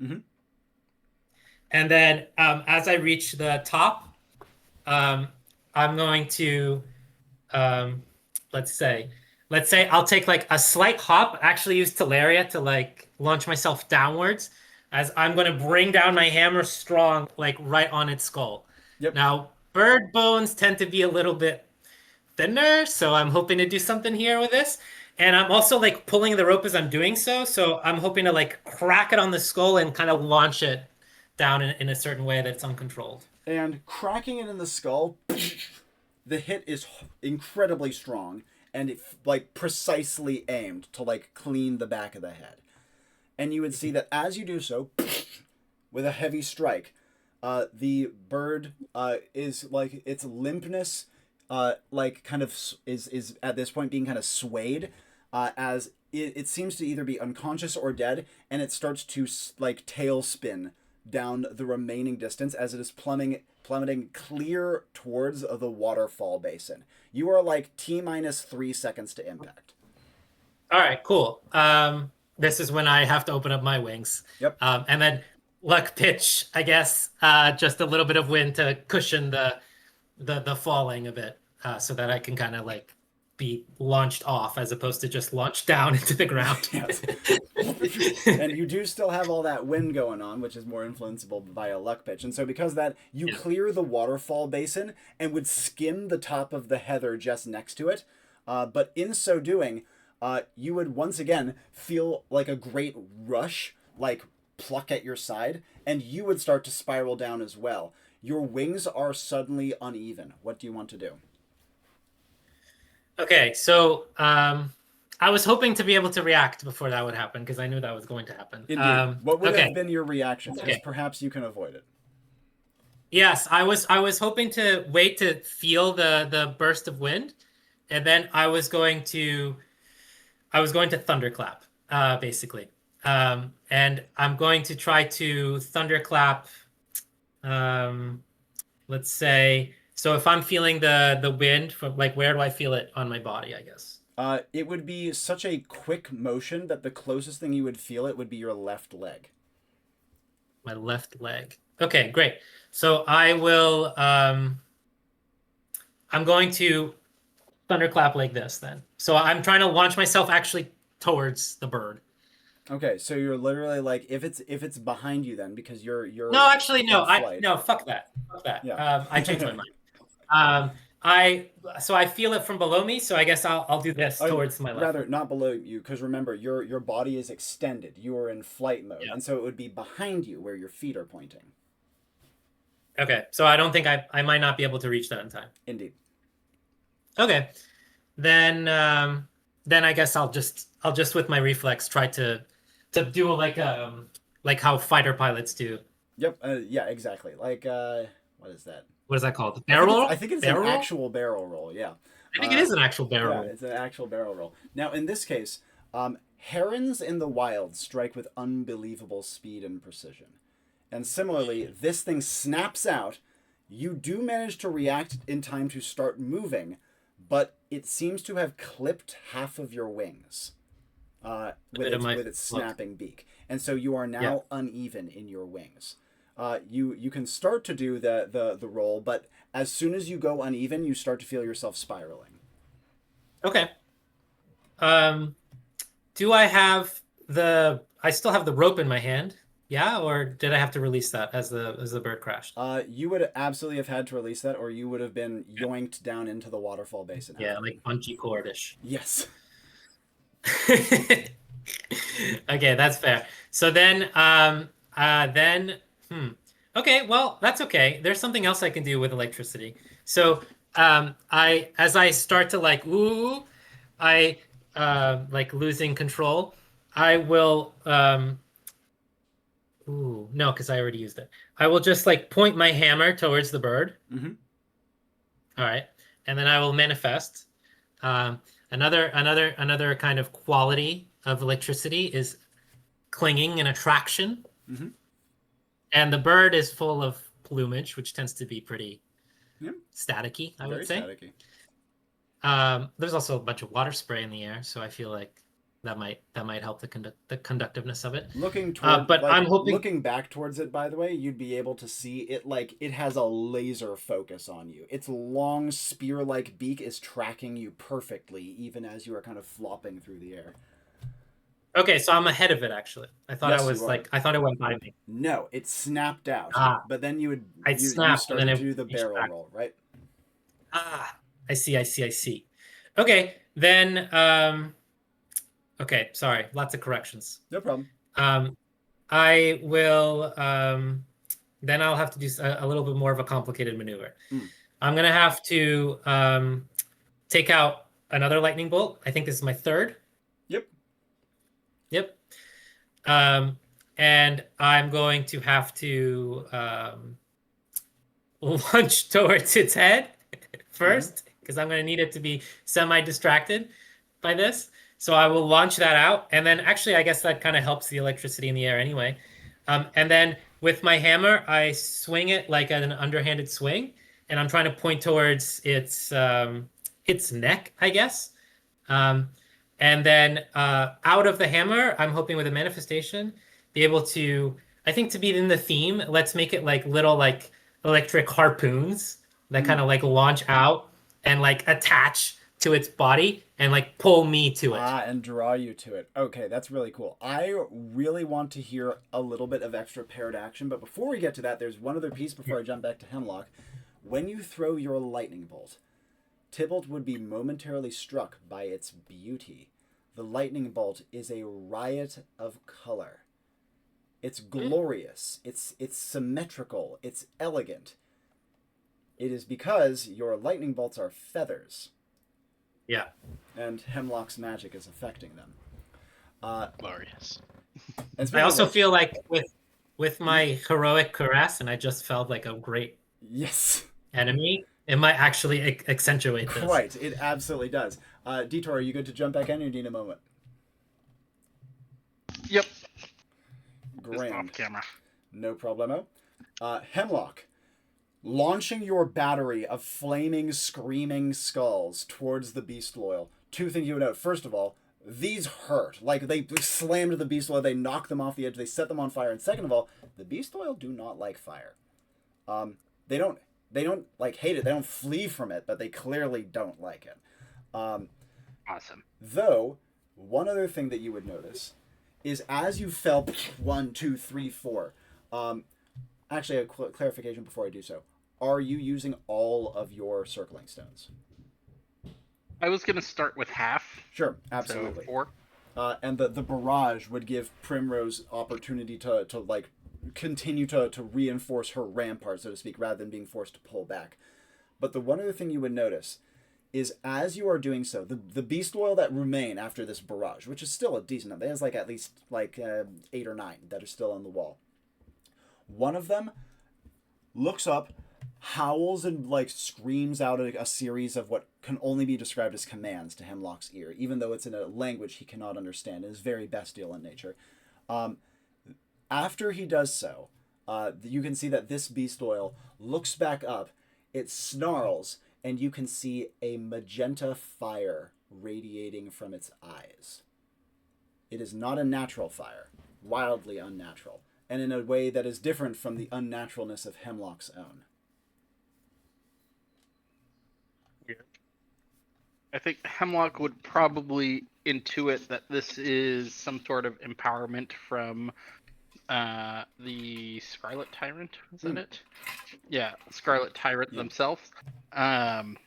Mm-hmm. And then as I reach the top, I'm going to, let's say I'll take like a slight hop, actually use Talaria to like launch myself downwards as I'm going to bring down my hammer strong, like right on its skull. Yep. Now, bird bones tend to be a little bit thinner, so I'm hoping to do something here with this. And I'm also like pulling the rope as I'm doing so. So I'm hoping to like crack it on the skull and kind of launch it down in a certain way that's uncontrolled. And cracking it in the skull, the hit is incredibly strong, and it like precisely aimed to like clean the back of the head. And you would see that as you do so, with a heavy strike, the bird is like its limpness, like kind of is at this point being kind of swayed, as it seems to either be unconscious or dead, and it starts to like tail spin down the remaining distance as it is plummeting clear towards the waterfall basin. You are like T-3 seconds to impact. All right, cool. This is when I have to open up my wings. Yep. And then luck pitch, I guess, just a little bit of wind to cushion the falling a bit, so that I can kind of like be launched off as opposed to just launched down into the ground. Yes. And you do still have all that wind going on, which is more influenceable by a luck pitch. And so because of that, you clear the waterfall basin and would skim the top of the heather just next to it. But in so doing, you would once again feel like a great rush, like pluck at your side, and you would start to spiral down as well. Your wings are suddenly uneven. What do you want to do? Okay, so I was hoping to be able to react before that would happen because I knew that was going to happen. Indeed. What would okay. have been your reaction? Because Okay. perhaps you can avoid it. Yes, I was hoping to wait to feel the burst of wind, and then I was going to thunderclap, basically. And I'm going to try to thunderclap, let's say, so if I'm feeling the wind from, like, where do I feel it on my body, I guess? It would be such a quick motion that the closest thing you would feel it would be your left leg. My left leg. Okay, great. So I will, I'm going to thunderclap like this then. So I'm trying to launch myself actually towards the bird. Okay, so you're literally like, if it's behind you then, because you're No, actually, no. in flight. No, fuck that. Fuck that. Yeah. I changed my mind. So I feel it from below me, so I guess I'll do this towards my left. Rather, not below you, because remember, your body is extended. You are in flight mode, and so it would be behind you where your feet are pointing. Okay, so I don't think I might not be able to reach that in time. Indeed. Okay, then I guess I'll just with my reflex try to do like how fighter pilots do. Yep. Yeah. Exactly. Like what is that? What is that called? Barrel roll? I think it's barrel an roll? actual barrel roll. Yeah. I think it is an actual barrel roll. Yeah, it's an actual barrel roll. Now, in this case, herons in the wild strike with unbelievable speed and precision. And similarly, this thing snaps out. You do manage to react in time to start moving, but it seems to have clipped half of your wings with its snapping beak. And so you are now uneven in your wings. You can start to do the roll, but as soon as you go uneven, you start to feel yourself spiraling. Okay. Do I have I still have the rope in my hand? Yeah, or did I have to release that as the bird crashed? You would absolutely have had to release that, or you would have been yoinked down into the waterfall basin. Yeah, like bungee cord-ish. Yes. Okay, that's fair. So then, okay, well, that's okay. There's something else I can do with electricity. So, as I start to like losing control, I will, no, because I already used it. I will just like point my hammer towards the bird. Mm-hmm. All right, and then I will manifest. Another kind of quality of electricity is clinging and attraction. Mm-hmm. And the bird is full of plumage, which tends to be pretty staticky, I would say. Staticky. There's also a bunch of water spray in the air, so I feel like that might help the conductiveness of it. Looking toward, but I'm hoping looking back towards it, by the way, you'd be able to see it like it has a laser focus on you. Its long spear-like beak is tracking you perfectly, even as you are kind of flopping through the air. Okay, so I'm ahead of it actually. I thought I thought it went by me. No, it snapped out. But then you snapped, started and then to do the barrel roll, right? I see. Okay, then okay, sorry, lots of corrections. No problem. I will then I'll have to do a little bit more of a complicated maneuver. Mm. I'm gonna have to take out another lightning bolt. I think this is my third. Yep. Yep. And I'm going to have to launch towards its head first, because I'm going to need it to be semi-distracted by this. So I will launch that out. And then actually, I guess that kind of helps the electricity in the air anyway. And then with my hammer, I swing it like an underhanded swing. And I'm trying to point towards its neck, I guess. And then out of the hammer, I'm hoping with a manifestation, be able to, I think to be in the theme, let's make it like little like electric harpoons that kind of like launch out and like attach to its body and like pull me to it. And draw you to it. Okay, that's really cool. I really want to hear a little bit of extra paired action, but before we get to that, there's one other piece before I jump back to Hemlock. When you throw your lightning bolt, Tybalt would be momentarily struck by its beauty. The lightning bolt is a riot of color. It's glorious. It's symmetrical. It's elegant. It is because your lightning bolts are feathers. Yeah. And Hemlock's magic is affecting them. Glorious. I also feel like with my heroic caress, and I just felt like a great enemy, it might actually accentuate this. Quite. It absolutely does. Detour, are you good to jump back in, or do you need a moment? Yep. Grand. Off camera. No problemo. Hemlock, launching your battery of flaming, screaming skulls towards the beast loyal. Two things you would note. First of all, these hurt. Like, they slammed the beast loyal, they knocked them off the edge, they set them on fire. And second of all, the beast loyal do not like fire. They don't like hate it. They don't flee from it, but they clearly don't like it. Awesome. Though, one other thing that you would notice is as you fell 1, 2, 3, 4. Actually, a clarification before I do so. Are you using all of your circling stones? I was going to start with half. Sure, absolutely. So 4. And the barrage would give Primrose opportunity to like continue to reinforce her rampart, so to speak, rather than being forced to pull back. But the one other thing you would notice is as you are doing so, the beast loyal that remain after this barrage, which is still a decent number, there's like at least like 8 or 9 that are still on the wall. One of them looks up, howls, and like screams out a series of what can only be described as commands to Hemlock's ear, even though it's in a language he cannot understand. It is very bestial in nature. After he does so, you can see that this beast loyal looks back up, it snarls, and you can see a magenta fire radiating from its eyes. It is not a natural fire, wildly unnatural, and in a way that is different from the unnaturalness of Hemlock's own. I think Hemlock would probably intuit that this is some sort of empowerment from the Scarlet Tyrant, is that it? Yeah, Scarlet Tyrant themselves. And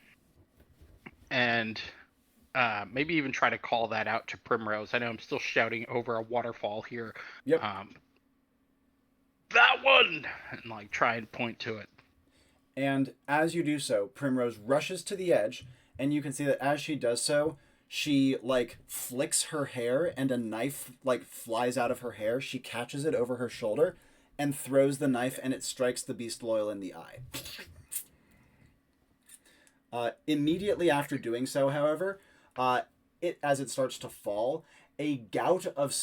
maybe even try to call that out to Primrose. I know I'm still shouting over a waterfall here. Yep. That one! And like try and point to it. And as you do so, Primrose rushes to the edge, and you can see that as she does so, she like flicks her hair and a knife like flies out of her hair. She catches it over her shoulder and throws the knife, and it strikes the beast loyal in the eye. Immediately after doing so, however, as it starts to fall, a gout of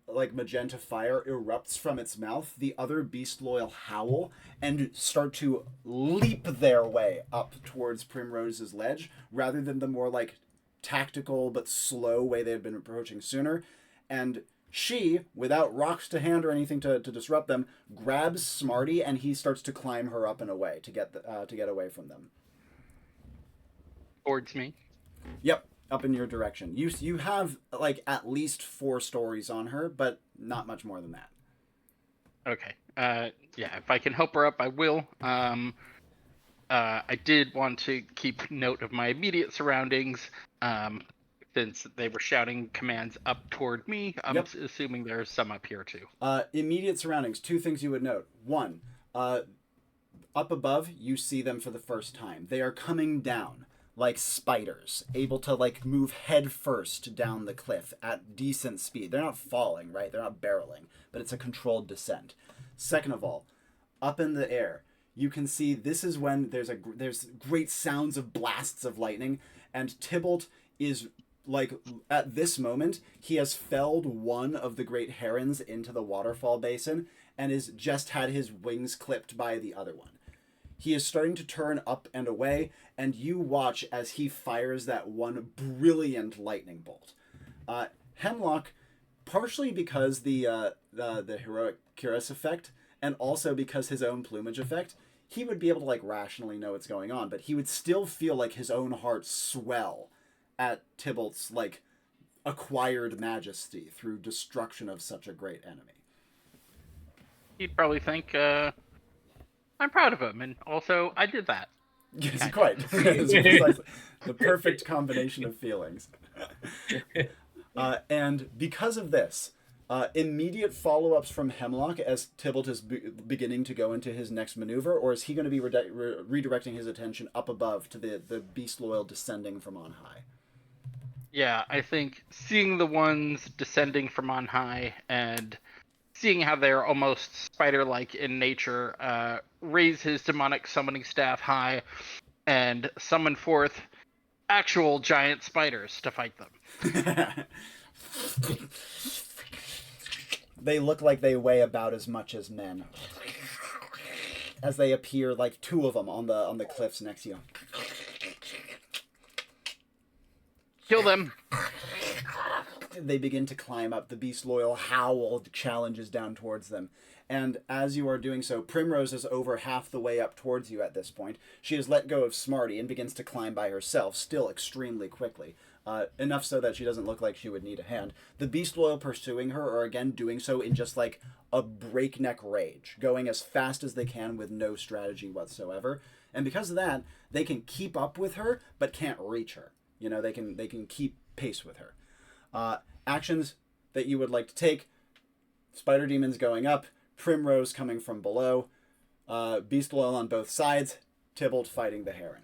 like magenta fire erupts from its mouth. The other beast loyal howl and start to leap their way up towards Primrose's ledge, rather than the more like tactical but slow way they had been approaching sooner. And she, without rocks to hand or anything to disrupt them, grabs Smarty, and he starts to climb her up and away to get away from them. Towards me. Yep, up in your direction. You have like at least 4 stories on her, but not much more than that. Okay. Yeah, if I can help her up, I will. I did want to keep note of my immediate surroundings. Since they were shouting commands up toward me, I'm assuming there's some up here too. Immediate surroundings. 2 things you would note. 1, Up above, you see them for the first time. They are coming down like spiders, able to like move head first down the cliff at decent speed. They're not falling, right? They're not barreling, but it's a controlled descent. Second of all, up in the air, you can see this is when there's great sounds of blasts of lightning, and Tybalt is like, at this moment, he has felled one of the great herons into the waterfall basin and is just had his wings clipped by the other one. He is starting to turn up and away, and you watch as he fires that one brilliant lightning bolt. Hemlock, partially because the heroic cuirass effect, and also because his own plumage effect, he would be able to like rationally know what's going on, but he would still feel like his own heart swell at Tybalt's like acquired majesty through destruction of such a great enemy. He'd probably think, I'm proud of him, and also I did that. Yes, quite. It's precisely the perfect combination of feelings. And because of this, immediate follow-ups from Hemlock as Tybalt is beginning to go into his next maneuver, or is he going to be redirecting his attention up above to the beast loyal descending from on high? Yeah, I think seeing the ones descending from on high and seeing how they're almost spider-like in nature, raise his demonic summoning staff high and summon forth actual giant spiders to fight them. They look like they weigh about as much as men. As they appear, like two of them on the cliffs next to you. Kill them. They begin to climb up. The beast loyal howl challenges down towards them. And as you are doing so, Primrose is over half the way up towards you at this point. She has let go of Smarty and begins to climb by herself, still extremely quickly. Enough so that she doesn't look like she would need a hand. The beast loyal pursuing her are again doing so in just like a breakneck rage, going as fast as they can with no strategy whatsoever. And because of that, they can keep up with her, but can't reach her. You know, they can keep pace with her. Actions that you would like to take: Spider Demons going up, Primrose coming from below, Beast Loyal on both sides, Tybalt fighting the Heron.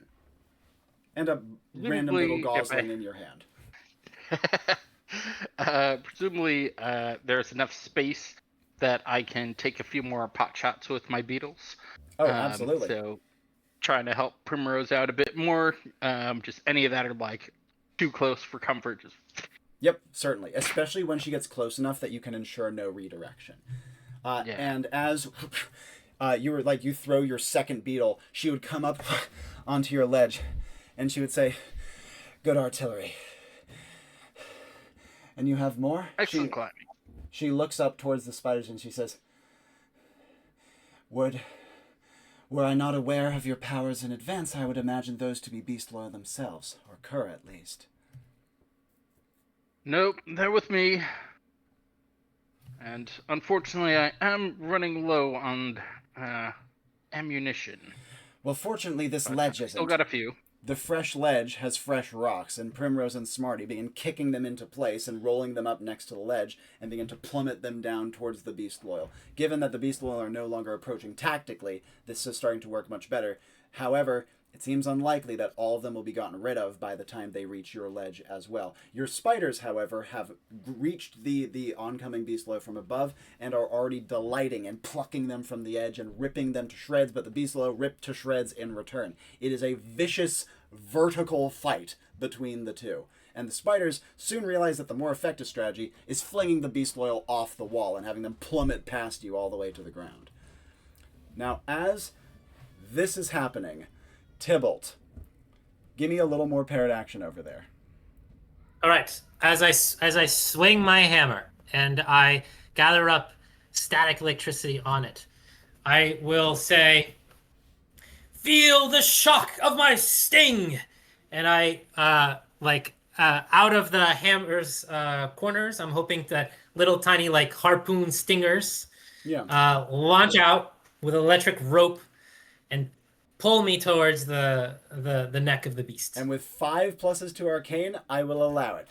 And a random little gosling in your hand. Presumably, there's enough space that I can take a few more pot shots with my beetles. Oh, absolutely. So, trying to help Primrose out a bit more. Just any of that are like too close for comfort. Just... Yep, certainly. Especially when she gets close enough that you can ensure no redirection. And as you throw your second beetle, she would come up onto your ledge, and she would say, "Good artillery." And you have more? Excellent climbing. She looks up towards the spiders and she says, Were I not aware of your powers in advance, I would imagine those to be beast loyal themselves, or Cur at least. Nope, they're with me. And unfortunately, I am running low on ammunition. Well, fortunately, this ledge isn't. Still got a few. The fresh ledge has fresh rocks, and Primrose and Smarty begin kicking them into place and rolling them up next to the ledge and begin to plummet them down towards the Beast Loyal. Given that the Beast Loyal are no longer approaching tactically, this is starting to work much better. However, it seems unlikely that all of them will be gotten rid of by the time they reach your ledge as well. Your spiders, however, have reached the oncoming Beast Loyal from above and are already delighting in plucking them from the edge and ripping them to shreds, but the Beast Loyal rip to shreds in return. It is a vicious vertical fight between the two. And the spiders soon realize that the more effective strategy is flinging the Beast Loyal off the wall and having them plummet past you all the way to the ground. Now, as this is happening, Tybalt, give me a little more paired action over there. All right. As I swing my hammer and I gather up static electricity on it, I will say, "Feel the shock of my sting!" And I, out of the hammer's corners, I'm hoping that little tiny, harpoon stingers launch out with electric rope and pull me towards the neck of the beast. And with 5 pluses to Arcane, I will allow it.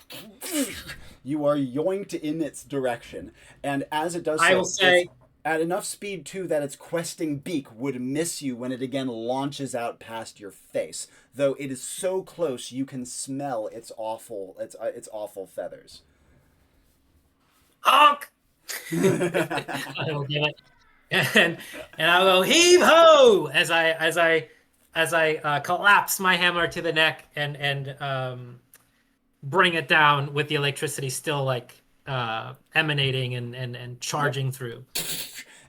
You are yoinked in its direction. And as it does so... I will say... At enough speed, too, that its questing beak would miss you when it again launches out past your face. Though it is so close, you can smell its awful feathers. Honk! I will give it. And I'll go heave ho as I collapse my hammer to the neck and bring it down with the electricity still like emanating and charging through.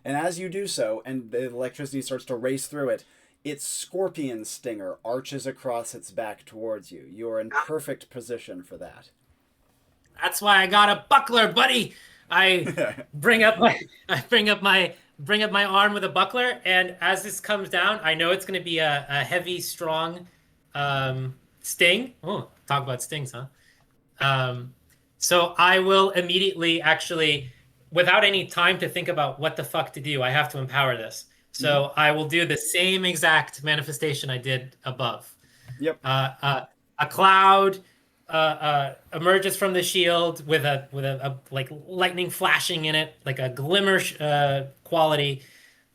And as you do so, and the electricity starts to race through it, its scorpion stinger arches across its back towards you. You are in perfect position for that. That's why I got a buckler, buddy. I bring up my arm with a buckler, and as this comes down, I know it's going to be a heavy, strong sting. Oh, talk about stings, huh? So I will immediately, actually, without any time to think about what the fuck to do, I have to empower this. So I will do the same exact manifestation I did above. Yep. A cloud emerges from the shield with a like lightning flashing in it, like a glimmer quality,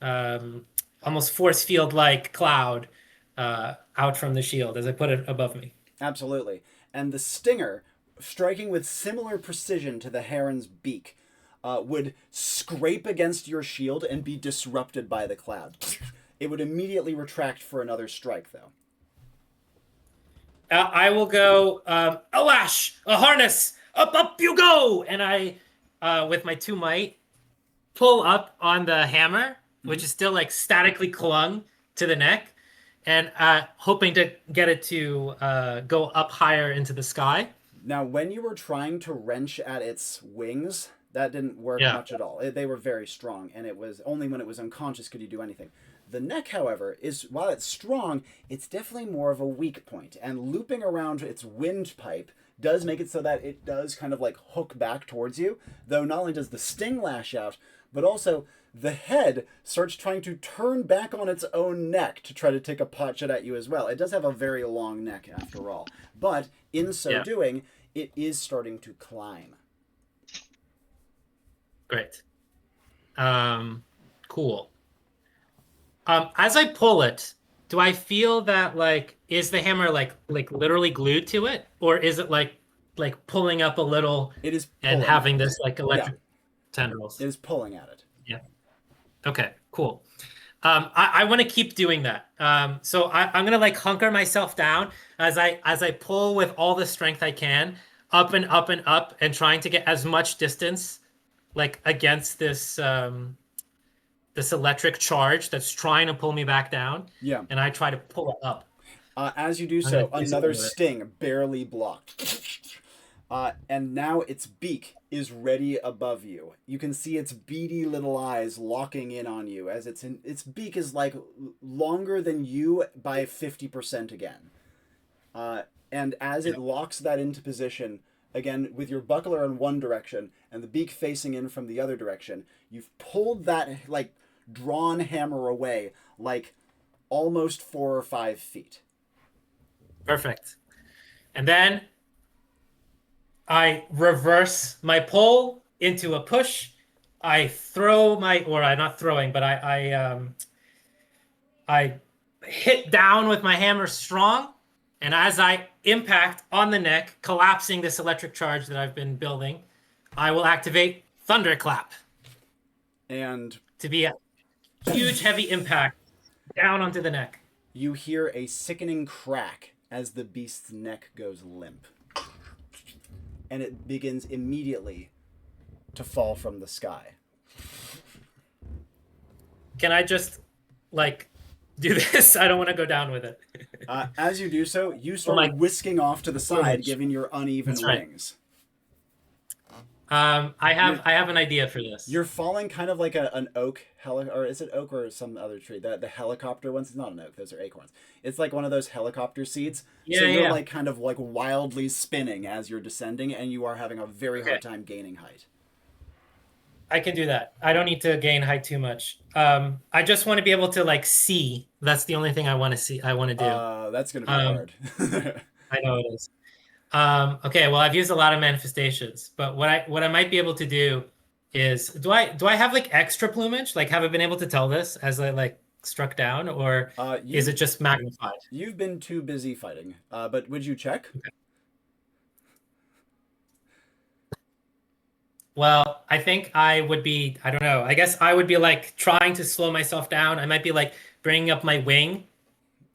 almost force field like cloud out from the shield as I put it above me. Absolutely. And the stinger, striking with similar precision to the heron's beak, would scrape against your shield and be disrupted by the cloud. It would immediately retract for another strike, though. I will go, a lash, a harness, up you go! And I, with my 2 might, pull up on the hammer, which is still like statically clung to the neck, and hoping to get it to go up higher into the sky. Now, when you were trying to wrench at its wings, that didn't work much at all. They were very strong, and it was only when it was unconscious could you do anything. The neck, however, while it's strong, it's definitely more of a weak point, and looping around its windpipe does make it so that it does kind of like hook back towards you, though not only does the sting lash out, but also the head starts trying to turn back on its own neck to try to take a pot shot at you as well. It does have a very long neck after all, but in so doing, it is starting to climb. Great. Cool. As I pull it, do I feel that like is the hammer like literally glued to it, or is it like pulling up a little? It is and having this like electric tendrils. It is pulling at it. Yeah. Okay. Cool. I want to keep doing that. So I'm gonna like hunker myself down as I pull with all the strength I can up and up and up, and trying to get as much distance like against this this electric charge that's trying to pull me back down. Yeah. And I try to pull it up. As you do so, another sting barely blocked. And now its beak is ready above you. You can see its beady little eyes locking in on you as its beak is like longer than you by 50% again. And as it locks that into position, again, with your buckler in one direction and the beak facing in from the other direction, you've pulled that, like, drawn hammer away, like, almost 4 or 5 feet. Perfect. And then I reverse my pull into a push. I throw or I'm not throwing, but I hit down with my hammer strong. And as I impact on the neck, collapsing this electric charge that I've been building, I will activate Thunderclap. And to be a huge, heavy impact down onto the neck. You hear a sickening crack as the beast's neck goes limp. And it begins immediately to fall from the sky. Can I just, like, do this? I don't want to go down with it. As you do so, you start whisking off to the side, giving your uneven wings. I have an idea for this. You're falling kind of like an oak or is it oak or some other tree? The helicopter ones. It's not an oak; those are acorns. It's like one of those helicopter seats. Yeah, so you're like kind of like wildly spinning as you're descending, and you are having a very hard time gaining height. I can do that. I don't need to gain height too much. I just want to be able to like see. That's the only thing I want to see. I want to do. That's gonna be hard. I know it is. Okay, well, I've used a lot of manifestations, but what I might be able to do is do I have like extra plumage? Like, have I been able to tell this as I like struck down, or is it just magnified? You've been too busy fighting. But would you check? Okay. Well, I think I would be, I don't know. I guess I would be like trying to slow myself down. I might be like bringing up my wing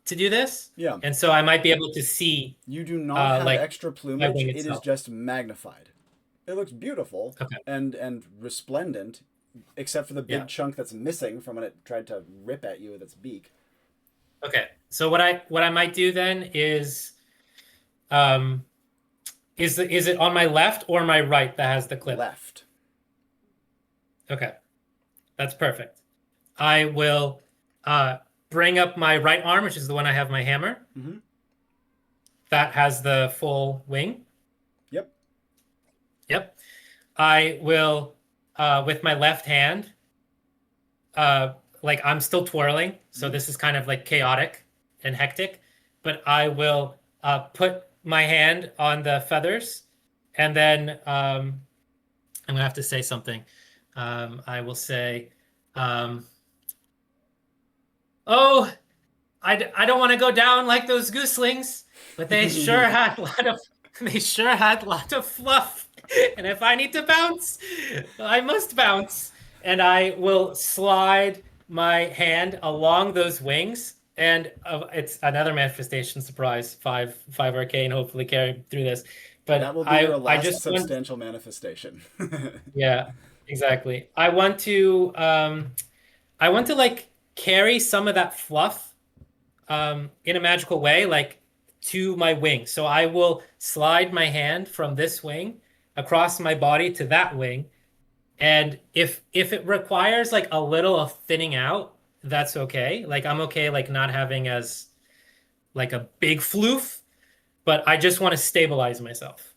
to do this. Yeah. And so I might be able to see. You do not have like, extra plumage. wing It is itself. just magnified. It looks beautiful Okay. and resplendent, except for the big Yeah. chunk that's missing from when it tried to rip at you with its beak. Okay. So what I might do then is is it on my left or my right that has the clip? Left. Okay. That's perfect. I will bring up my right arm, which is the one I have my hammer. Mm-hmm. That has the full wing. Yep. Yep. I will, with my left hand, like I'm still twirling, so this is kind of like chaotic and hectic, but I will put my hand on the feathers, and then I'm gonna have to say something. I will say, "Oh, I don't want to go down like those gooselings, but they sure had a lot of fluff. And if I need to bounce, I must bounce." And I will slide my hand along those wings, and it's another manifestation surprise. Five arcane, hopefully carry through this. But That will be your last I just substantial manifestation. yeah, exactly. I want to like carry some of that fluff in a magical way, like to my wing. So I will slide my hand from this wing across my body to that wing. And if it requires like a little of thinning out, that's okay. Like I'm okay like not having as like a big floof, but I just want to stabilize myself.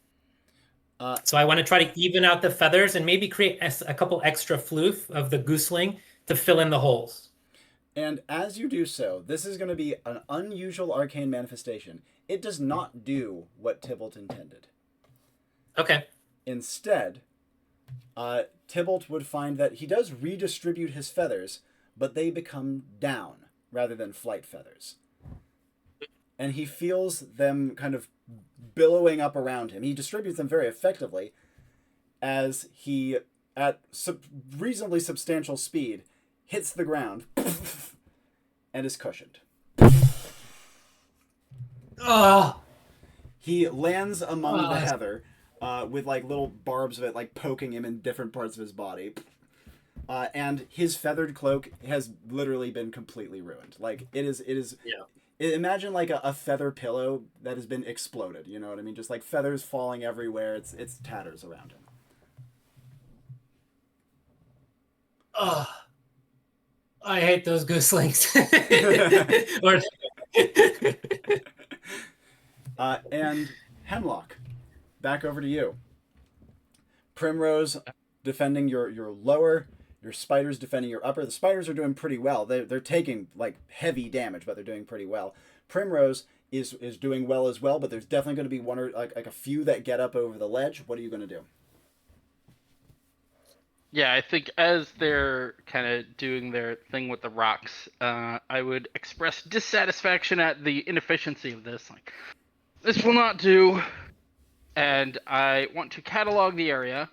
So I want to try to even out the feathers and maybe create a couple extra floof of the gooseling to fill in the holes. And as you do so, this is going to be an unusual arcane manifestation. It does not do what Tybalt intended. Okay. Instead, Tybalt would find that he does redistribute his feathers, but they become down rather than flight feathers. And he feels them kind of billowing up around him. He distributes them very effectively as he, at reasonably substantial speed, hits the ground and is cushioned. Oh. He lands among the heather with like little barbs of it like poking him in different parts of his body. And his feathered cloak has literally been completely ruined. Like it is Yeah. Imagine like a feather pillow that has been exploded, you know what I mean? Just like feathers falling everywhere. It's tatters around him. Oh, I hate those gooselings. And Hemlock, back over to you. Primrose defending your lower, your spiders defending your upper. The spiders are doing pretty well. They're taking like heavy damage, but they're doing pretty well. Primrose is doing well as well, but there's definitely going to be one or like a few that get up over the ledge. What are you going to do? Yeah, I think as they're kind of doing their thing with the rocks, I would express dissatisfaction at the inefficiency of this. Like, this will not do, and I want to catalog the area.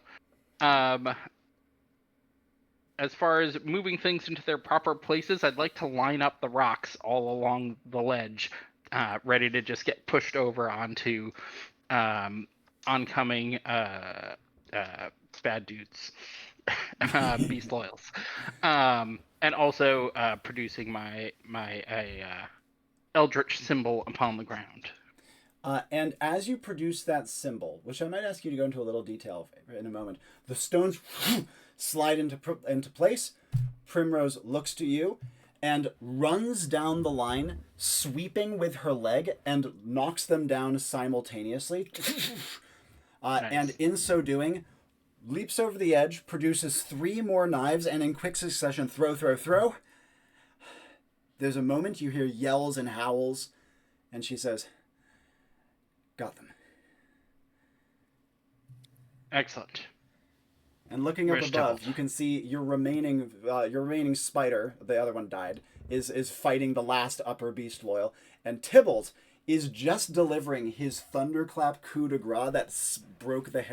As far as moving things into their proper places, I'd like to line up the rocks all along the ledge, ready to just get pushed over onto oncoming bad dudes. Beast loyals, and also producing my eldritch symbol upon the ground. And as you produce that symbol, which I might ask you to go into a little detail in a moment, the stones slide into place. Primrose looks to you and runs down the line, sweeping with her leg, and knocks them down simultaneously. Nice. And in so doing, leaps over the edge, produces 3 more knives, and in quick succession, throw. There's a moment you hear yells and howls, and she says, "Got them." Excellent. And looking up Where's above, Tybalt? you can see your remaining spider, the other one died, is fighting the last upper beast loyal, and Tybalt is just delivering his thunderclap coup de grace that broke the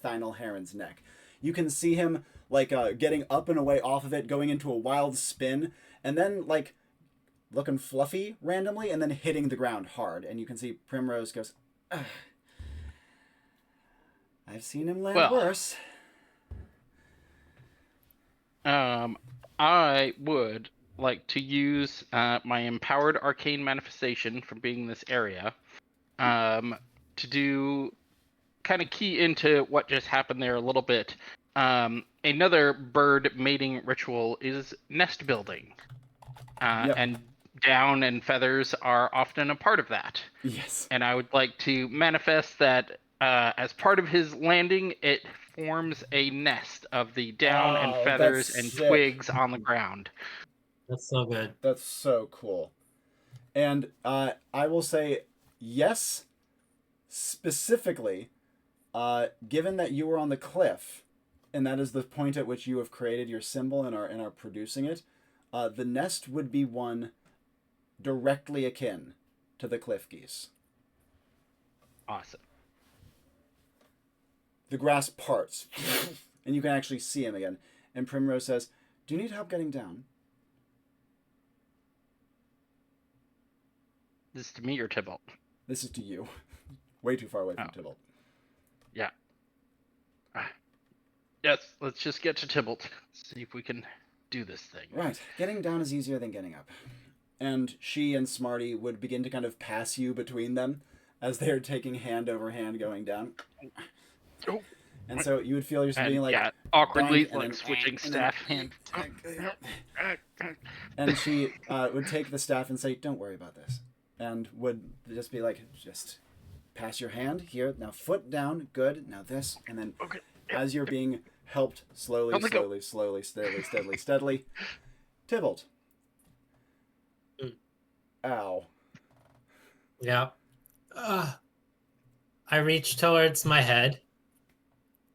final heron's neck. You can see him getting up and away off of it, going into a wild spin, and then looking fluffy randomly, and then hitting the ground hard. And you can see Primrose goes, "Ugh. I've seen him land worse." I would like to use my empowered arcane manifestation from being in this area to do kind of key into what just happened there a little bit. Another bird mating ritual is nest building, Yep. and down and feathers are often a part of that. Yes. And I would like to manifest that as part of his landing, it forms a nest of the down and Oh, feathers that's and sick. twigs on the ground. That's so good. That's so cool. And I will say yes, specifically, given that you were on the cliff, and that is the point at which you have created your symbol and are producing it, the nest would be one directly akin to the cliff geese. Awesome. The grass parts, and you can actually see him again. And Primrose says, "Do you need help getting down?" This is to me or Tybalt? This is to you. Way too far away from Tybalt. Yeah. Yes, let's just get to Tybalt. See if we can do this thing. Right. Getting down is easier than getting up. And she and Smarty would begin to kind of pass you between them as they're taking hand over hand going down. Oh. And so you would feel yourself being awkwardly boink, and then switching and staff then- hand. And she would take the staff and say, "Don't worry about this." And would just be like, "Just pass your hand here. Now foot down. Good. Now this." And then Okay. as you're being helped slowly, Let me go. steadily, Tybalt. Mm. Ow. Yeah. I reach towards my head,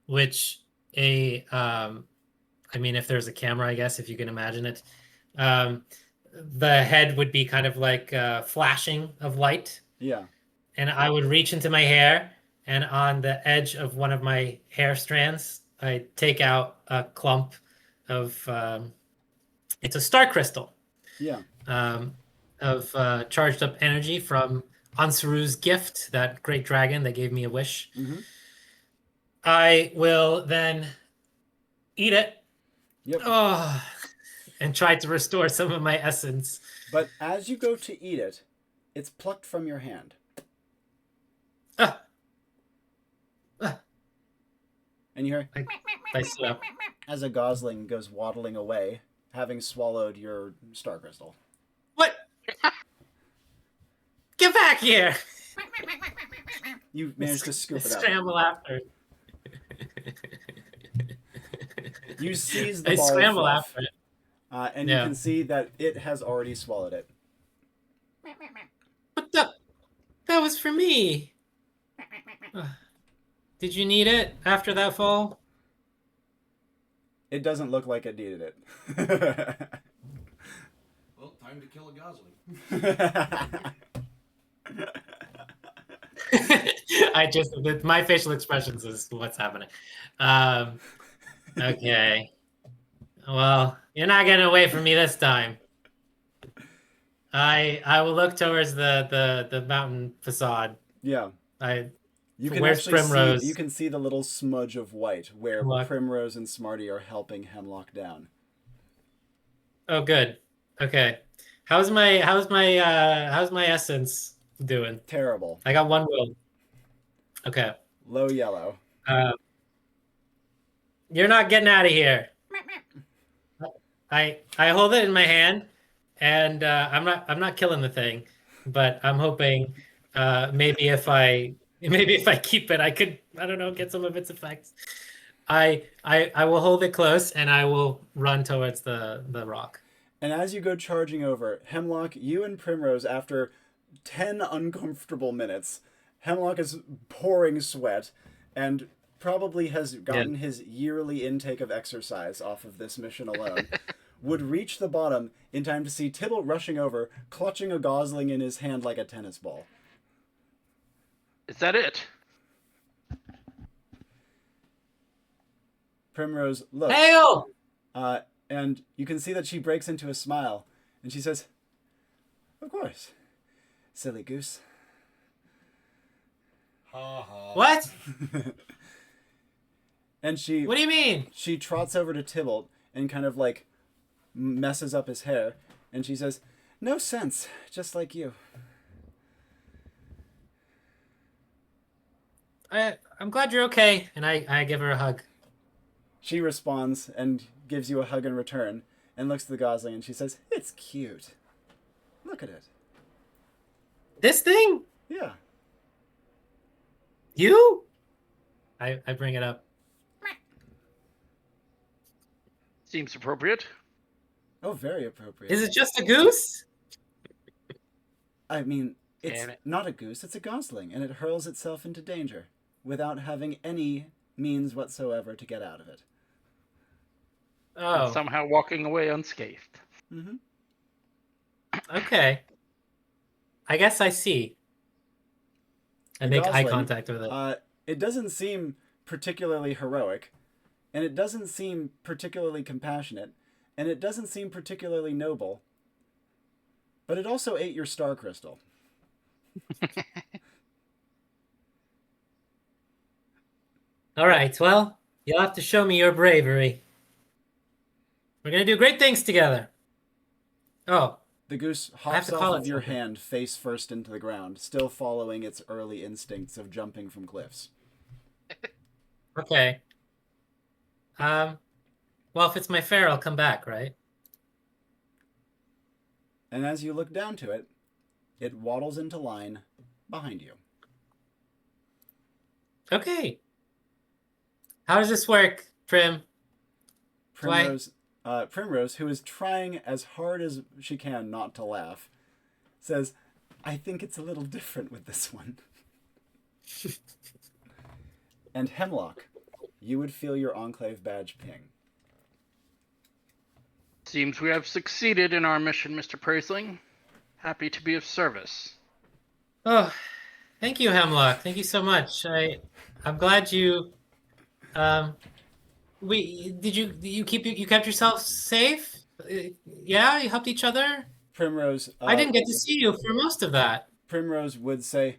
which I mean, if there's a camera, I guess, if you can imagine it, the head would be kind of like flashing of light. Yeah. And I would reach into my hair, and on the edge of one of my hair strands, I take out a clump of, it's a star crystal. Yeah. Of charged up energy from Ansaru's gift, that great dragon that gave me a wish. Mm-hmm. I will then eat it. Yep. And try to restore some of my essence. But as you go to eat it, it's plucked from your hand. And you hear, I sit up. as a gosling goes waddling away, having swallowed your star crystal. What? Get back here! You managed to scoop it up. Scramble after. You seize the I ball of scramble fluff, after it. and Yeah. you can see that it has already swallowed it. What the? That was for me. Did you need it after that fall? It doesn't look like it needed it. Well, time to kill a gosling. My facial expressions is what's happening. Okay. Well, you're not getting away from me this time. I will look towards the mountain facade. Yeah. You can Where's actually Primrose? see, you can see the little smudge of white where Hemlock. Primrose and Smarty are helping Hemlock down. Oh, good. Okay. How's my essence doing? Terrible. I got one will. Okay. Low yellow. You're not getting out of here. I hold it in my hand, and I'm not killing the thing, but I'm hoping maybe if I keep it, I could, I don't know, get some of its effects. I will hold it close, and I will run towards the rock. And as you go charging over, Hemlock, you and Primrose, after 10 uncomfortable minutes, Hemlock is pouring sweat, and probably has gotten his yearly intake of exercise off of this mission alone, would reach the bottom in time to see Tybalt rushing over, clutching a gosling in his hand like a tennis ball. Is that it? Primrose looks, Hail! and you can see that she breaks into a smile, and she says, "Of course, silly goose." Ha ha. What? And she What do you mean? she trots over to Tybalt and kind of like messes up his hair, and she says, "No sense, just like you." I'm glad you're okay, and I give her a hug. She responds and gives you a hug in return, and looks at the gosling, and she says, "It's cute. Look at it." This thing? Yeah. You? I bring it up. Seems appropriate. Oh, very appropriate. Is it just a goose? I mean, it's Damn it. not a goose, it's a gosling, and it hurls itself into danger without having any means whatsoever to get out of it. Oh, Somehow walking away unscathed. Mm-hmm. okay. I guess I see. I make eye gosling, contact with it. It doesn't seem particularly heroic, and it doesn't seem particularly compassionate, and it doesn't seem particularly noble, but it also ate your star crystal. All right, well, you'll have to show me your bravery. We're going to do great things together. Oh, The goose I have hops to off call of it your something. hand face first into the ground, still following its early instincts of jumping from cliffs. okay. Well, if it's my fare, I'll come back, right? And as you look down to it, it waddles into line behind you. Okay. How does this work, Prim? Primrose, who is trying as hard as she can not to laugh, says, "I think it's a little different with this one." And Hemlock, you would feel your Enclave badge ping. Seems we have succeeded in our mission, Mr. Praisling. Happy to be of service. Oh, thank you, Hemlock. Thank you so much. I'm glad you you kept yourself safe? Yeah, you helped each other? Primrose, I didn't get to see you for most of that. Primrose would say,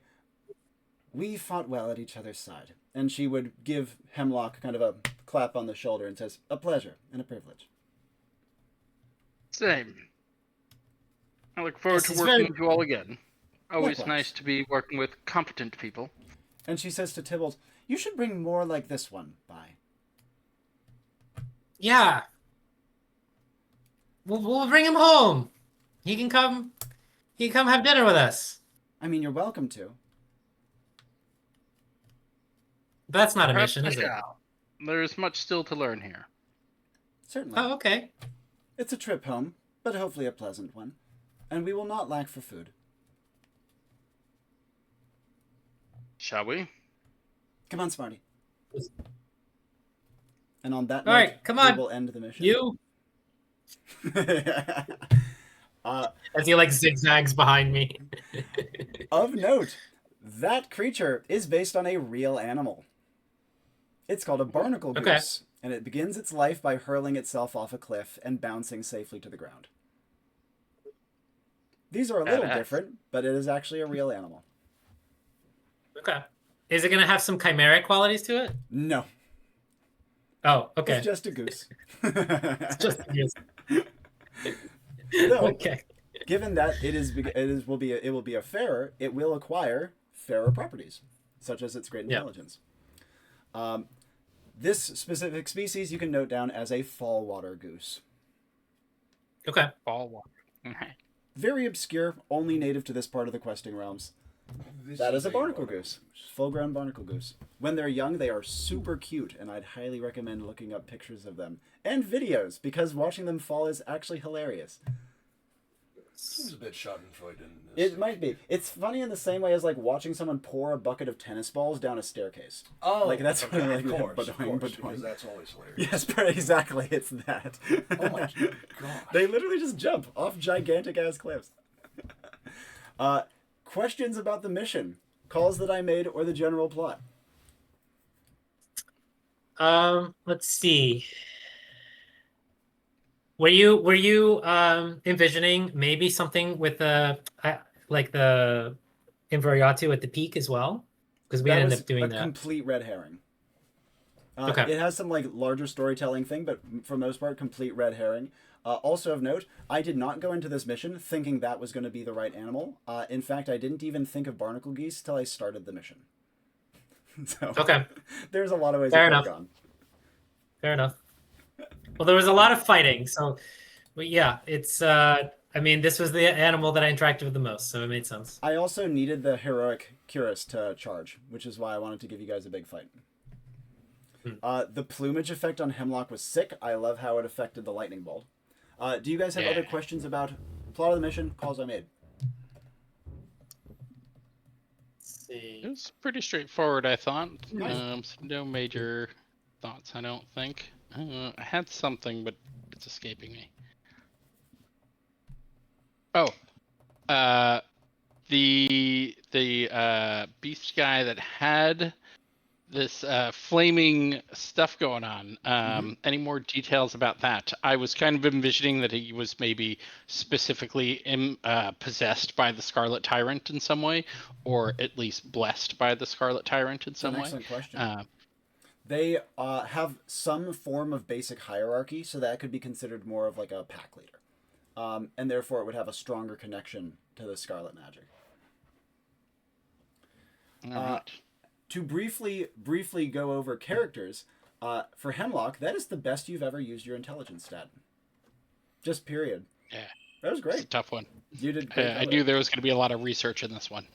"We fought well at each other's side." And she would give Hemlock kind of a clap on the shoulder and says, "A pleasure and a privilege." Same. I look forward This to is working very- with you all again. Always Likewise. nice to be working with competent people. And she says to Tybalt, "You should bring more like this one by." Yeah. We'll bring him home. He can come have dinner with us. I mean, you're welcome to. But that's not a Perhaps mission, I is it? shall. There is much still to learn here. Certainly. Oh, okay. It's a trip home, but hopefully a pleasant one. And we will not lack for food. Shall we? Come on, Smarty. And on that All note, right, come on. we will end the mission. You as he like zigzags behind me. Of note, that creature is based on a real animal. It's called a barnacle Okay. goose, and it begins its life by hurling itself off a cliff and bouncing safely to the ground. These are a little Badass. different, but it is actually a real animal. Okay. Is it gonna have some chimeric qualities to it? No, Oh, okay. it's just a goose. It's just Though, okay. given that it will be a farer, it will acquire fairer properties, such as its great Yeah. intelligence. This specific species you can note down as a fall water goose. Okay. Ball water. Very obscure, only native to this part of the questing realms. That is a barnacle goose. Full-grown barnacle goose. When they're young, they are super cute, and I'd highly recommend looking up pictures of them and videos, because watching them fall is actually hilarious. Seems a bit Schadenfreude in this. It might be. It's funny in the same way as like watching someone pour a bucket of tennis balls down a staircase. Oh, like that's okay, what, like, of course, between. because that's always hilarious. Yes, exactly. It's that. Oh my god. They literally just jump off gigantic ass cliffs. Questions about the mission, calls that I made, or the general plot. Let's see. Were you envisioning maybe something with like the Invariatu at the peak as well? Because we ended up doing a that. Complete red herring. Okay. It has some like larger storytelling thing, but for the most part, complete red herring. Also of note, I did not go into this mission thinking that was going to be the right animal. In fact, I didn't even think of barnacle geese till I started the mission. So Okay. there's a lot of ways Fair it could have enough. gone. Fair enough. Well, there was a lot of fighting, so but yeah, it's I mean, this was the animal that I interacted with the most, so it made sense. I also needed the heroic Curus to charge, which is why I wanted to give you guys a big fight. The plumage effect on Hemlock was sick. I love how it affected the lightning bolt. Do you guys have other questions about plot of the mission, calls I made? Let's see. It was pretty straightforward, I thought. Nice. No major thoughts, I don't think. I had something, but it's escaping me. Oh, the beast guy that had this flaming stuff going on. Any more details about that? I was kind of envisioning that he was maybe specifically possessed by the Scarlet Tyrant in some way, or at least blessed by the Scarlet Tyrant in some way. Excellent question. They have some form of basic hierarchy, so that could be considered more of like a pack leader. And therefore it would have a stronger connection to the Scarlet magic. To briefly go over characters, for Hemlock, that is the best you've ever used your intelligence stat. Just period. Yeah. That was great. It's a tough one. You did great. I knew there was going to be a lot of research in this one.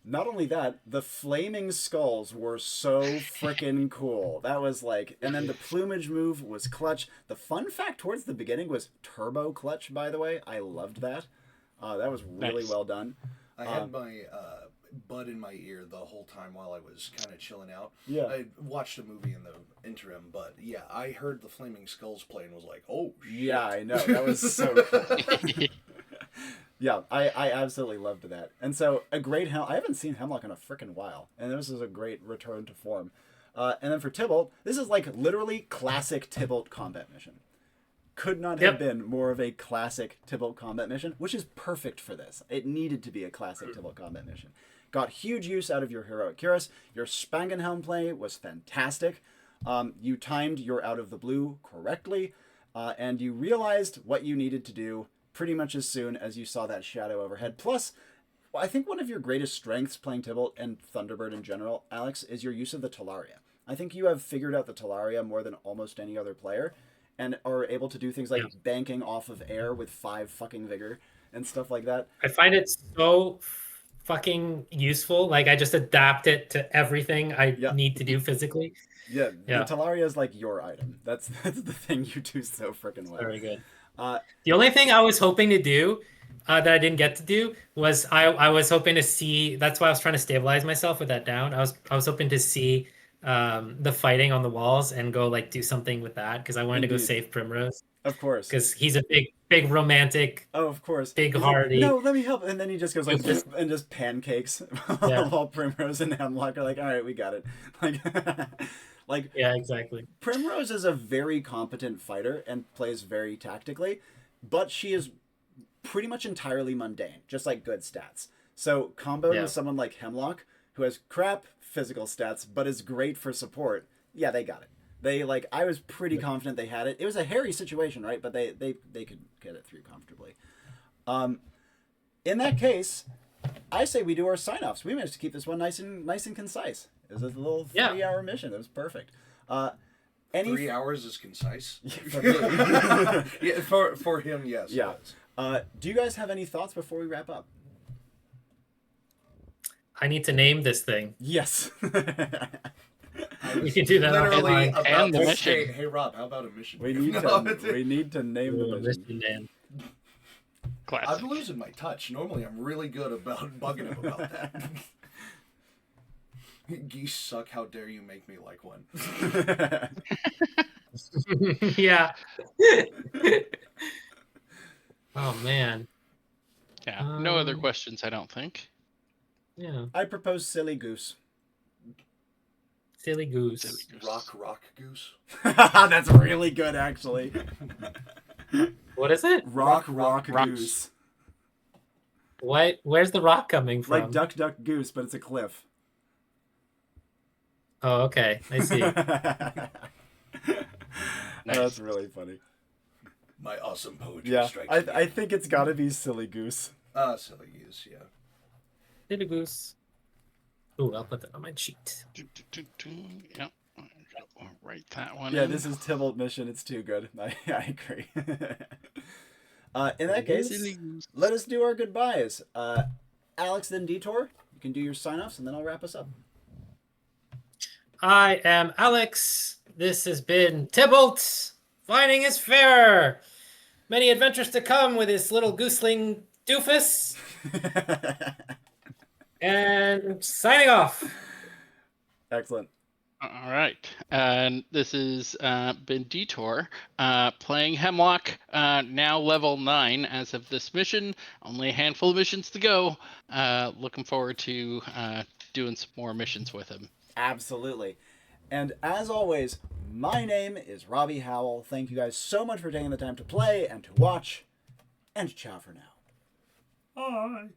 Not only that, the flaming skulls were so freaking cool. That was like, and then the plumage move was clutch. The fun fact towards the beginning was turbo clutch, by the way. I loved that. That was really well done. I had my bud in my ear the whole time while I was kind of chilling out. Yeah. I watched a movie in the interim, but yeah, I heard the Flaming Skulls play and was like, oh, shit. Yeah, I know. That was so cool. Yeah, I absolutely loved that. And so, a great I haven't seen Hemlock in a freaking while, and this is a great return to form. And then for Tybalt, this is like literally classic Tybalt combat mission. Could not have been more of a classic Tybalt combat mission, which is perfect for this. It needed to be a classic Tybalt combat mission. Got huge use out of your heroic Curus. Your Spangenhelm play was fantastic. You timed your out of the blue correctly, and you realized what you needed to do pretty much as soon as you saw that shadow overhead. Plus, I think one of your greatest strengths playing Tybalt and Thunderbird in general, Alex, is your use of the Talaria. I think you have figured out the Talaria more than almost any other player, and are able to do things like banking off of air with 5 fucking vigor and stuff like that. I find it so fucking useful. Like I just adapt it to everything I need to do physically. Yeah, the Talaria is like your item. That's the thing you do so freaking well. Very good. The only thing I was hoping to do that I didn't get to do was I was hoping to see. That's why I was trying to stabilize myself with that down. I was hoping to see the fighting on the walls and go like do something with that because I wanted to go save Primrose. Of course, because he's a big romantic. Oh, of course, big hearty. No, let me help, and then he just goes like this and just pancakes. While Primrose and Hemlock are like, all right, we got it. Like, yeah, exactly. Primrose is a very competent fighter and plays very tactically, but she is pretty much entirely mundane, just like good stats. So comboing with someone like Hemlock, who has crap physical stats but is great for support, yeah, they got it. They I was pretty confident they had it. It was a hairy situation, right? But they could get it through comfortably. In that case, I say we do our sign-offs. We managed to keep this one nice and concise. It was a little 3-hour mission. It was perfect. 3 hours is concise. For him, yes. Yeah. Do you guys have any thoughts before we wrap up? I need to name this thing. Yes. We can do that. Literally about the mission. Hey Rob, how about a mission? We need to name the mission. Classic. I'm losing my touch. Normally, I'm really good about bugging him about that. Geese suck. How dare you make me like one? Yeah. Oh man. Yeah. No other questions, I don't think. Yeah. I propose Silly Goose. Silly Goose. Silly Goose. Rock Goose. That's really good, actually. What is it? Rock Rocks. Goose. What? Where's the rock coming from? Like Duck Duck Goose, but it's a cliff. Oh, okay. I see. That's really funny. My awesome poetry Yeah, strikes I again. think it's got to be Silly Goose. Silly Goose, yeah. Silly Goose. Ooh, I'll put that on my sheet. Yep. I'll write that one Yeah, in. this is Tybalt mission. It's too good. I agree. In that case, Silly Goose. let us do our goodbyes. Alex, then Detour. You can do your sign-offs, and then I'll wrap us up. I am Alex. This has been Tybalt. Finding his fairer. Many adventures to come with his little gooseling doofus. And signing off. Excellent. All right. And this has been Detour playing Hemlock, now level 9 as of this mission. Only a handful of missions to go. Looking forward to doing some more missions with him. Absolutely. And as always, my name is Robbie Howell. Thank you guys so much for taking the time to play and to watch. And ciao for now. Bye.